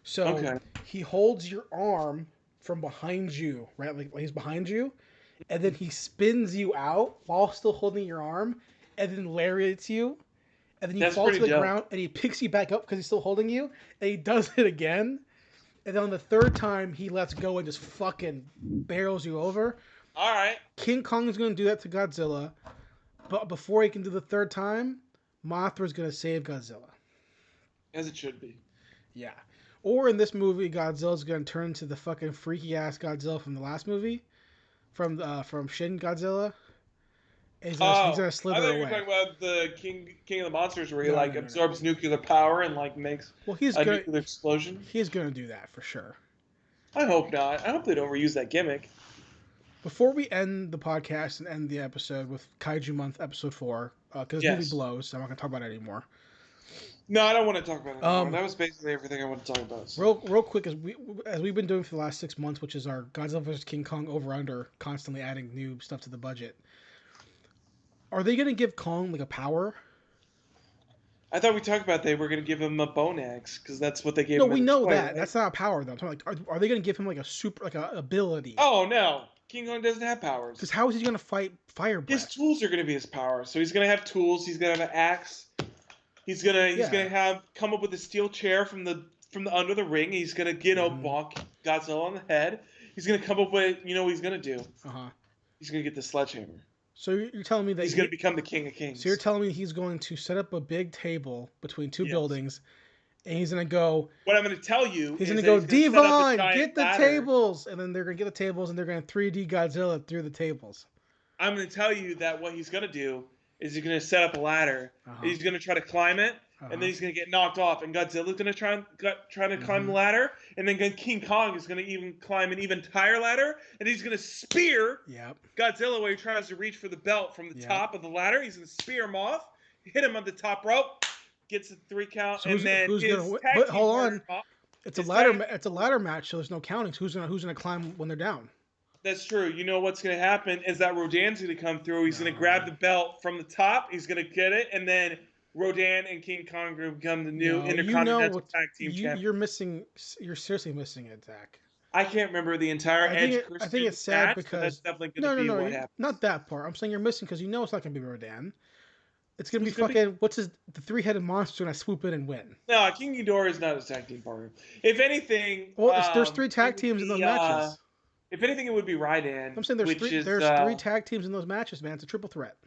Speaker 1: So
Speaker 3: Okay.
Speaker 1: he holds your arm from behind you, right? Like he's behind you, and then he spins you out while still holding your arm, and then lariats you, and then you
Speaker 3: That's
Speaker 1: fall to
Speaker 3: pretty
Speaker 1: the
Speaker 3: dope.
Speaker 1: ground, and he picks you back up because he's still holding you, and he does it again, and then on the third time he lets go and just fucking barrels you over.
Speaker 3: All right.
Speaker 1: King Kong is going to do that to Godzilla, but before he can do the third time, Mothra's going to save Godzilla.
Speaker 3: As it should be.
Speaker 1: Yeah. Or in this movie, Godzilla's going to turn into the fucking freaky ass Godzilla from the last movie, from Shin Godzilla. And he's gonna slither
Speaker 3: I thought
Speaker 1: away.
Speaker 3: you were talking about the King of the Monsters where he
Speaker 1: No,
Speaker 3: like
Speaker 1: no, no,
Speaker 3: absorbs nuclear power and like makes
Speaker 1: Well, he's
Speaker 3: a
Speaker 1: gonna
Speaker 3: nuclear explosion.
Speaker 1: he's gonna do that for sure.
Speaker 3: I hope not. I hope they don't reuse that gimmick.
Speaker 1: Before we end the podcast and end the episode with Kaiju Month episode 4, because this
Speaker 3: Yes.
Speaker 1: movie blows, so I'm not gonna talk about it anymore.
Speaker 3: No, I don't want to talk about it anymore.
Speaker 1: Um,
Speaker 3: That was basically everything I want to talk about. So.
Speaker 1: real quick, as we've been doing for the last 6 months, which is our Godzilla vs King Kong over under, constantly adding new stuff to the budget. Are they gonna give Kong like a power?
Speaker 3: I thought we talked about they were going to give him a bone axe because that's what they gave
Speaker 1: No,
Speaker 3: him
Speaker 1: we
Speaker 3: in the
Speaker 1: know
Speaker 3: toy,
Speaker 1: that.
Speaker 3: right?
Speaker 1: That's not a power though. I'm talking like, are they gonna give him like a super, like a ability?
Speaker 3: Oh no, King Kong doesn't have powers.
Speaker 1: Because how is he gonna fight fire
Speaker 3: His
Speaker 1: breath?
Speaker 3: tools are going to be his power. So he's going to have tools. He's going to have an axe. He's
Speaker 1: Yeah.
Speaker 3: gonna have come up with a steel chair from the under the ring. He's going to bonk Godzilla on the head. He's going to come up with what he's going to do. He's going to get the sledgehammer.
Speaker 1: So you're telling me that
Speaker 3: He's going to become the king of kings.
Speaker 1: So you're telling me he's going to set up a big table between two
Speaker 3: Yes.
Speaker 1: buildings, and he's gonna go.
Speaker 3: What I'm going to tell you
Speaker 1: He's
Speaker 3: is
Speaker 1: gonna
Speaker 3: that
Speaker 1: go,
Speaker 3: he's gonna set up a
Speaker 1: Devon,
Speaker 3: giant
Speaker 1: get the
Speaker 3: ladder.
Speaker 1: tables, and then they're gonna get the tables, and they're gonna 3D Godzilla through the tables.
Speaker 3: I'm going to tell you that what he's going to do is he's going to set up a ladder. And he's going to try to climb it, and then he's going to get knocked off. And Godzilla's going to try to climb the ladder, and then King Kong is going to even climb an even higher ladder, and he's going to spear Godzilla when he tries to reach for the belt from the top of the ladder. He's going to spear him off, hit him on the top rope, gets a 3 count,
Speaker 1: So
Speaker 3: and then
Speaker 1: who's
Speaker 3: his
Speaker 1: gonna win?
Speaker 3: tag
Speaker 1: But
Speaker 3: team
Speaker 1: hold
Speaker 3: partner-
Speaker 1: on, it's a
Speaker 3: his
Speaker 1: ladder.
Speaker 3: tag-
Speaker 1: It's a ladder match, so there's no counting. So who's gonna climb when they're down?
Speaker 3: That's true. You know what's going to happen is that Rodan's going to come through. He's going to grab the belt from the top. He's going to get it, and then Rodan and King Kong are going to become the new Intercontinental Tag Team champions.
Speaker 1: You're missing. You're seriously missing it, Zach.
Speaker 3: I can't remember the entire Edge.
Speaker 1: I think it's sad
Speaker 3: match, but
Speaker 1: because
Speaker 3: that's definitely going to be what happens.
Speaker 1: not that part. I'm saying you're missing because you know it's not gonna be Rodan. It's gonna be
Speaker 3: Who's gonna
Speaker 1: fucking the 3-headed monster gonna swoop in and win.
Speaker 3: No, King Ghidorah is not a tag team partner. If anything,
Speaker 1: Well, there's 3 tag teams in those matches.
Speaker 3: If anything, it would be Raiden.
Speaker 1: I'm saying there's three tag teams in those matches, man. It's a triple threat.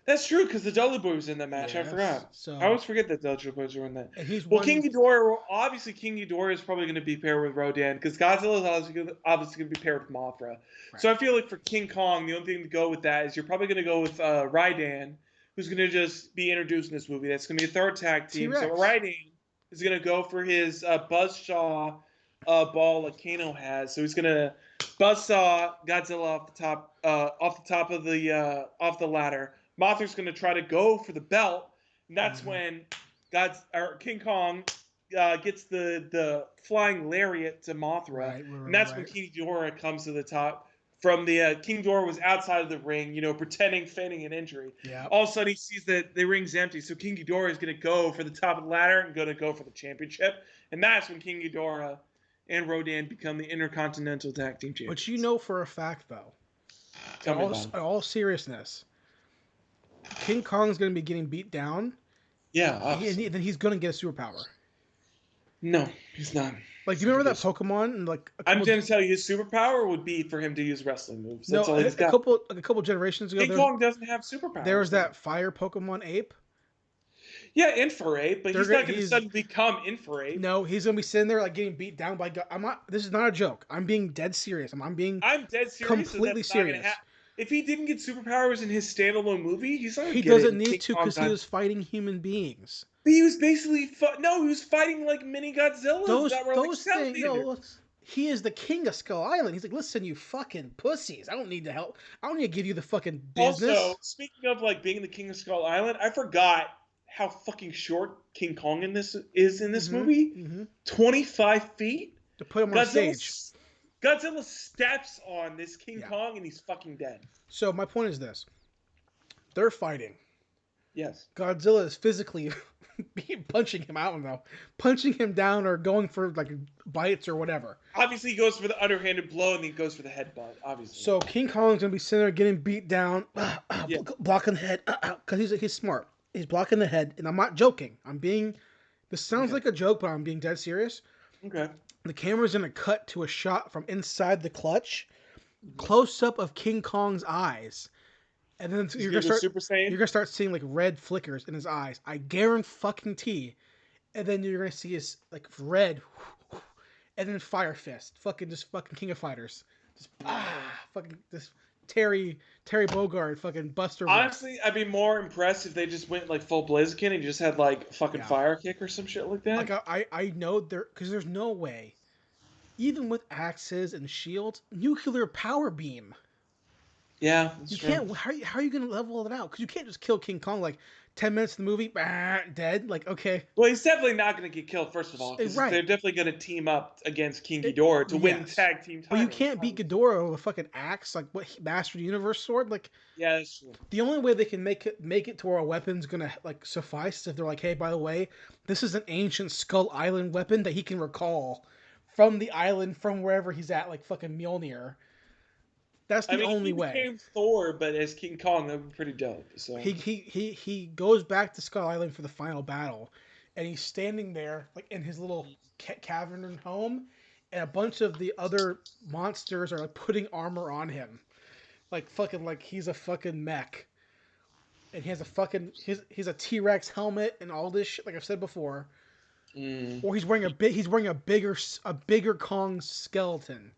Speaker 3: That's true because the Dudley Boys was in that match.
Speaker 1: Yes,
Speaker 3: I forgot.
Speaker 1: so-
Speaker 3: I always forget that the Dudley Boys were in that.
Speaker 1: And he's
Speaker 3: Well,
Speaker 1: won-
Speaker 3: King Ghidorah, obviously King Ghidorah is probably going to be paired with Rodan because Godzilla is obviously going to be paired with Mothra. Right. So I feel like for King Kong, the only thing to go with that is you're probably going to go with Raiden, who's going to just be introduced in this movie. That's going to be a third tag team.
Speaker 1: T-Rex.
Speaker 3: So Raiden is going to go for his buzzsaw ball like Kano has. So he's going to buzzsaw Godzilla off the top of the ladder. Mothra's going to try to go for the belt, and that's when King Kong gets the flying lariat to Mothra, and that's when King Ghidorah comes to the top. From the King Ghidorah was outside of the ring, pretending, feigning an injury.
Speaker 1: Yeah.
Speaker 3: All of a sudden, he sees that the ring's empty, so King Ghidorah is going to go for the top of the ladder and going to go for the championship, and that's when King Ghidorah and Rodan become the Intercontinental Tag Team Champions.
Speaker 1: But you know for a fact, though, in all seriousness, King Kong's going to be getting beat down.
Speaker 3: Yeah.
Speaker 1: And then he's going to get a superpower.
Speaker 3: No, he's not.
Speaker 1: Like, do you remember that Pokemon? And like,
Speaker 3: I'm going to tell you, his superpower would be for him to use wrestling moves. That's all he's got.
Speaker 1: A couple generations ago,
Speaker 3: King Kong doesn't have superpowers.
Speaker 1: There was that fire Pokemon ape.
Speaker 3: Yeah, Infrared, but he's not going to suddenly become Infrared.
Speaker 1: No, he's going to be sitting there like getting beat down by. This is not a joke. I'm being dead serious. I'm
Speaker 3: dead serious.
Speaker 1: Completely serious.
Speaker 3: If he didn't get superpowers in his standalone movie, he's not.
Speaker 1: He doesn't need to because he was fighting human beings.
Speaker 3: But he was basically he was fighting like mini Godzillas that were
Speaker 1: those
Speaker 3: like
Speaker 1: things. No, he is the king of Skull Island. He's like, listen, you fucking pussies. I don't need to help. I don't need to give you the fucking business.
Speaker 3: Also, speaking of like being the king of Skull Island, I forgot how fucking short King Kong in this movie. 25 feet
Speaker 1: to put him on stage.
Speaker 3: Godzilla steps on this King Kong and he's fucking dead.
Speaker 1: So my point is this: they're fighting.
Speaker 3: Yes.
Speaker 1: Godzilla is physically punching him out, punching him down or going for like bites or whatever.
Speaker 3: Obviously, he goes for the underhanded blow and then he goes for the headbutt. Obviously.
Speaker 1: So King Kong's gonna be sitting there getting beat down, blocking the head, because he's smart. He's blocking the head, and I'm not joking. This sounds like a joke, but I'm being dead serious.
Speaker 3: Okay.
Speaker 1: The camera's gonna cut to a shot from inside the clutch, close up of King Kong's eyes, and then you're gonna start seeing like red flickers in his eyes. I guarantee. And then you're gonna see his like red, and then Fire Fist, fucking King of Fighters, fucking this Terry Bogard, fucking Buster.
Speaker 3: Honestly, I'd be more impressed if they just went like full Blaziken and just had like fucking fire kick or some shit like that.
Speaker 1: Like I know because there's no way, even with axes and shields, nuclear power beam.
Speaker 3: Yeah,
Speaker 1: you can't. How are you gonna level it out? Because you can't just kill King Kong like 10 minutes of the movie, dead. Like, okay,
Speaker 3: Well, he's definitely not going to get killed, first of all, because
Speaker 1: right.
Speaker 3: they're definitely going to team up against King Ghidorah to win
Speaker 1: Yes.
Speaker 3: tag team titles.
Speaker 1: But you can't beat Ghidorah with a fucking axe, like what Master Universe sword. Like,
Speaker 3: Yeah, that's true.
Speaker 1: the only way they can make it to where a weapon's gonna like suffice is if they're like, hey, by the way, this is an ancient Skull Island weapon that he can recall from the island from wherever he's at, like fucking Mjolnir. That's the only
Speaker 3: he
Speaker 1: way.
Speaker 3: became Thor, but as King Kong, that would be pretty dope. So
Speaker 1: He goes back to Skull Island for the final battle, and he's standing there like in his little cavern home, and a bunch of the other monsters are like putting armor on him, like fucking like he's a fucking mech, and he has a fucking he's a T-Rex helmet and all this shit like I've said before, or he's wearing a bigger Kong skeleton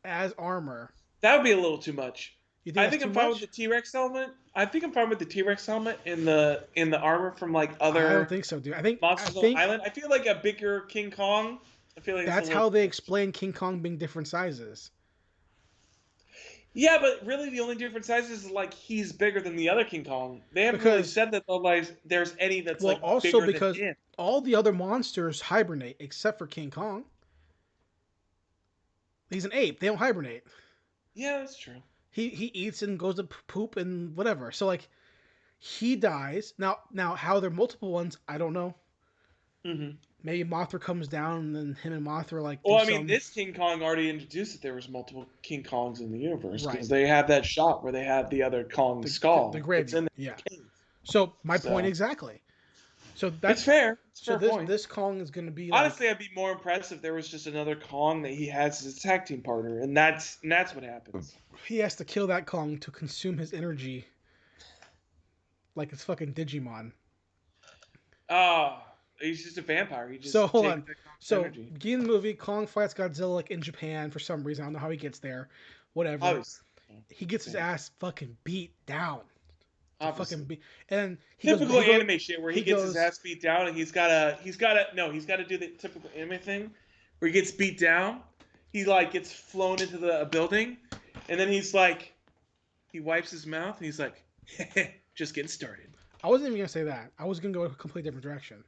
Speaker 1: as armor.
Speaker 3: that would be a little too much.
Speaker 1: You think
Speaker 3: I think
Speaker 1: that's
Speaker 3: I'm
Speaker 1: too
Speaker 3: fine
Speaker 1: much?
Speaker 3: with the T-Rex helmet. I think I'm fine with the T-Rex helmet in the armor from like other
Speaker 1: I don't think so, dude. I think
Speaker 3: Monsters Island. I feel like a bigger King Kong. I feel like
Speaker 1: that's how they explain King Kong being different sizes.
Speaker 3: Yeah, but really the only different sizes is like he's bigger than the other King Kong. They haven't really said that there's any that's like
Speaker 1: also
Speaker 3: bigger
Speaker 1: because
Speaker 3: than him.
Speaker 1: all the other monsters hibernate except for King Kong. He's an ape. They don't hibernate.
Speaker 3: Yeah, that's true.
Speaker 1: He eats and goes to poop and whatever. So like he dies. Now how there are multiple ones, I don't know.
Speaker 3: Mm-hmm.
Speaker 1: Maybe Mothra comes down and then him and Mothra are like.
Speaker 3: Well, I mean, this King Kong already introduced that there was multiple King Kongs in the universe because
Speaker 1: Right.
Speaker 3: they have that shot where they have the other Kong skull.
Speaker 1: The gravy.
Speaker 3: It's in the
Speaker 1: Yeah.
Speaker 3: cave.
Speaker 1: So my point exactly. So that's
Speaker 3: It's fair. It's a
Speaker 1: so
Speaker 3: fair point.
Speaker 1: this Kong is going to be like,
Speaker 3: Honestly, I'd be more impressed if there was just another Kong that he has as a tag team partner, and that's what happens.
Speaker 1: he has to kill that Kong to consume his energy, like it's fucking Digimon.
Speaker 3: Oh, he's just a vampire. He just
Speaker 1: So hold
Speaker 3: takes
Speaker 1: on.
Speaker 3: the Kong's
Speaker 1: So
Speaker 3: energy.
Speaker 1: beginning of the movie, Kong fights Godzilla like in Japan for some reason. I don't know how he gets there. Whatever.
Speaker 3: Obviously.
Speaker 1: He gets his ass fucking beat down.
Speaker 3: Obviously.
Speaker 1: Fucking beat. And he
Speaker 3: Typical
Speaker 1: goes,
Speaker 3: anime shit where he gets his
Speaker 1: goes-
Speaker 3: ass beat down and he's gotta do the typical anime thing where he gets beat down. He like gets flown into a building, and then he's like, he wipes his mouth and he's like, just getting started.
Speaker 1: I wasn't even gonna say that. I was gonna go a completely different direction.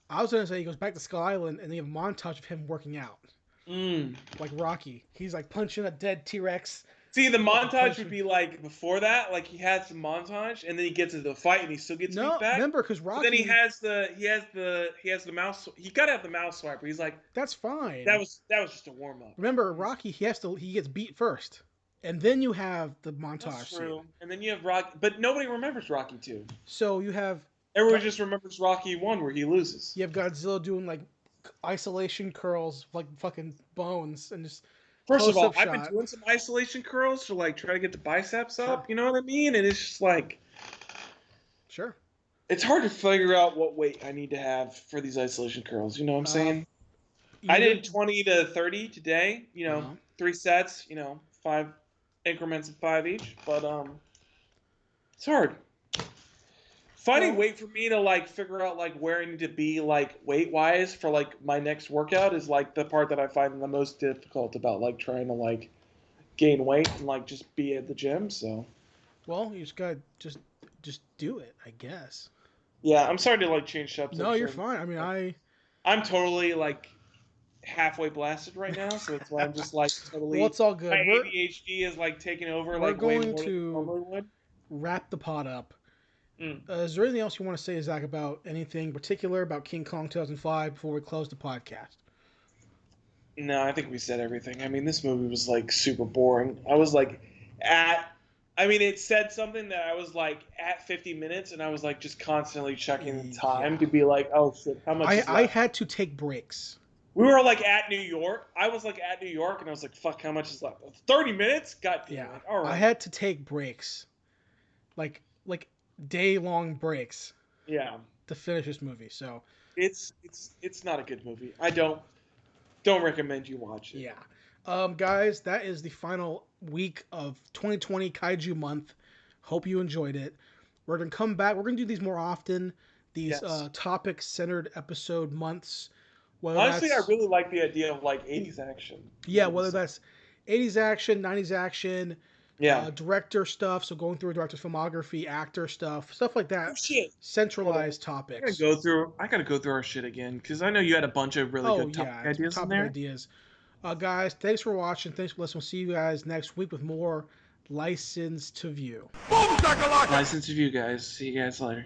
Speaker 1: I was gonna say he goes back to Skull Island and they have a montage of him working out, like Rocky. He's like punching a dead T-Rex.
Speaker 3: See, the montage would be like before that, like he has the montage, and then he gets into the fight, and he still gets beat back.
Speaker 1: Remember, because Rocky.
Speaker 3: But then he has the mouse. He gotta have the mouse swiper. He's like,
Speaker 1: that's fine.
Speaker 3: that was just a warm up.
Speaker 1: Remember, Rocky. He gets beat first, and then you have the montage.
Speaker 3: That's true.
Speaker 1: Scene.
Speaker 3: And then you have Rocky, but nobody remembers Rocky 2.
Speaker 1: So you have
Speaker 3: Everyone just remembers Rocky 1 where he loses.
Speaker 1: you have Godzilla doing like isolation curls, like fucking bones, and just.
Speaker 3: First of all,
Speaker 1: Close-up
Speaker 3: I've been
Speaker 1: shot.
Speaker 3: doing some isolation curls to like try to get the biceps up. You know what I mean? And it's just like
Speaker 1: Sure.
Speaker 3: it's hard to figure out what weight I need to have for these isolation curls. You know what I'm saying? I did 20 to 30 today. 3 sets. 5 increments of 5 each. But it's hard. Finding weight for me to like figure out like where I need to be like weight wise for like my next workout is like the part that I find the most difficult about like trying to like gain weight and like just be at the gym. So
Speaker 1: Well, you just gotta just do it, I guess.
Speaker 3: yeah, I'm sorry to like change up.
Speaker 1: No, you're fine. I mean,
Speaker 3: I'm totally like halfway blasted right now, so that's why I'm just like totally.
Speaker 1: Well, it's all good.
Speaker 3: My
Speaker 1: We're-
Speaker 3: ADHD is like taking over.
Speaker 1: we're
Speaker 3: Like way
Speaker 1: going
Speaker 3: more than
Speaker 1: to-
Speaker 3: it normally would.
Speaker 1: wrap the pod up.
Speaker 3: Mm.
Speaker 1: Is there anything else you want to say, Zach, about anything particular about King Kong 2005 before we close the podcast?
Speaker 3: No, I think we said everything. I mean, this movie was like super boring. I was like it said something that I was like at 50 minutes, and I was like just constantly checking the time to be like, oh shit, how much?
Speaker 1: I had to take breaks.
Speaker 3: We were like at New York. I was like at New York, and I was like, fuck, how much is left? 30 minutes? God damn it. All right.
Speaker 1: I had to take breaks, like day-long breaks.
Speaker 3: Yeah.
Speaker 1: To finish this movie, so
Speaker 3: it's not a good movie. I don't recommend you watch it.
Speaker 1: Yeah. Guys, that is the final week of 2020 Kaiju month. Hope you enjoyed it. We're gonna come back. We're gonna do these more often. These topic-centered episode months.
Speaker 3: Honestly, I really like the idea of like 80s action.
Speaker 1: Yeah, whether that's 80s action, 90s action,
Speaker 3: Yeah.
Speaker 1: Director stuff, so going through a director's filmography, actor stuff like that.
Speaker 3: Oh, shit.
Speaker 1: Centralized
Speaker 3: I
Speaker 1: topics.
Speaker 3: gotta go through our shit again because I know you had a bunch of really good topic ideas in
Speaker 1: topic
Speaker 3: there.
Speaker 1: ideas. Guys, thanks for watching. Thanks for listening. We'll see you guys next week with more License to View.
Speaker 3: License to View, guys. See you guys later.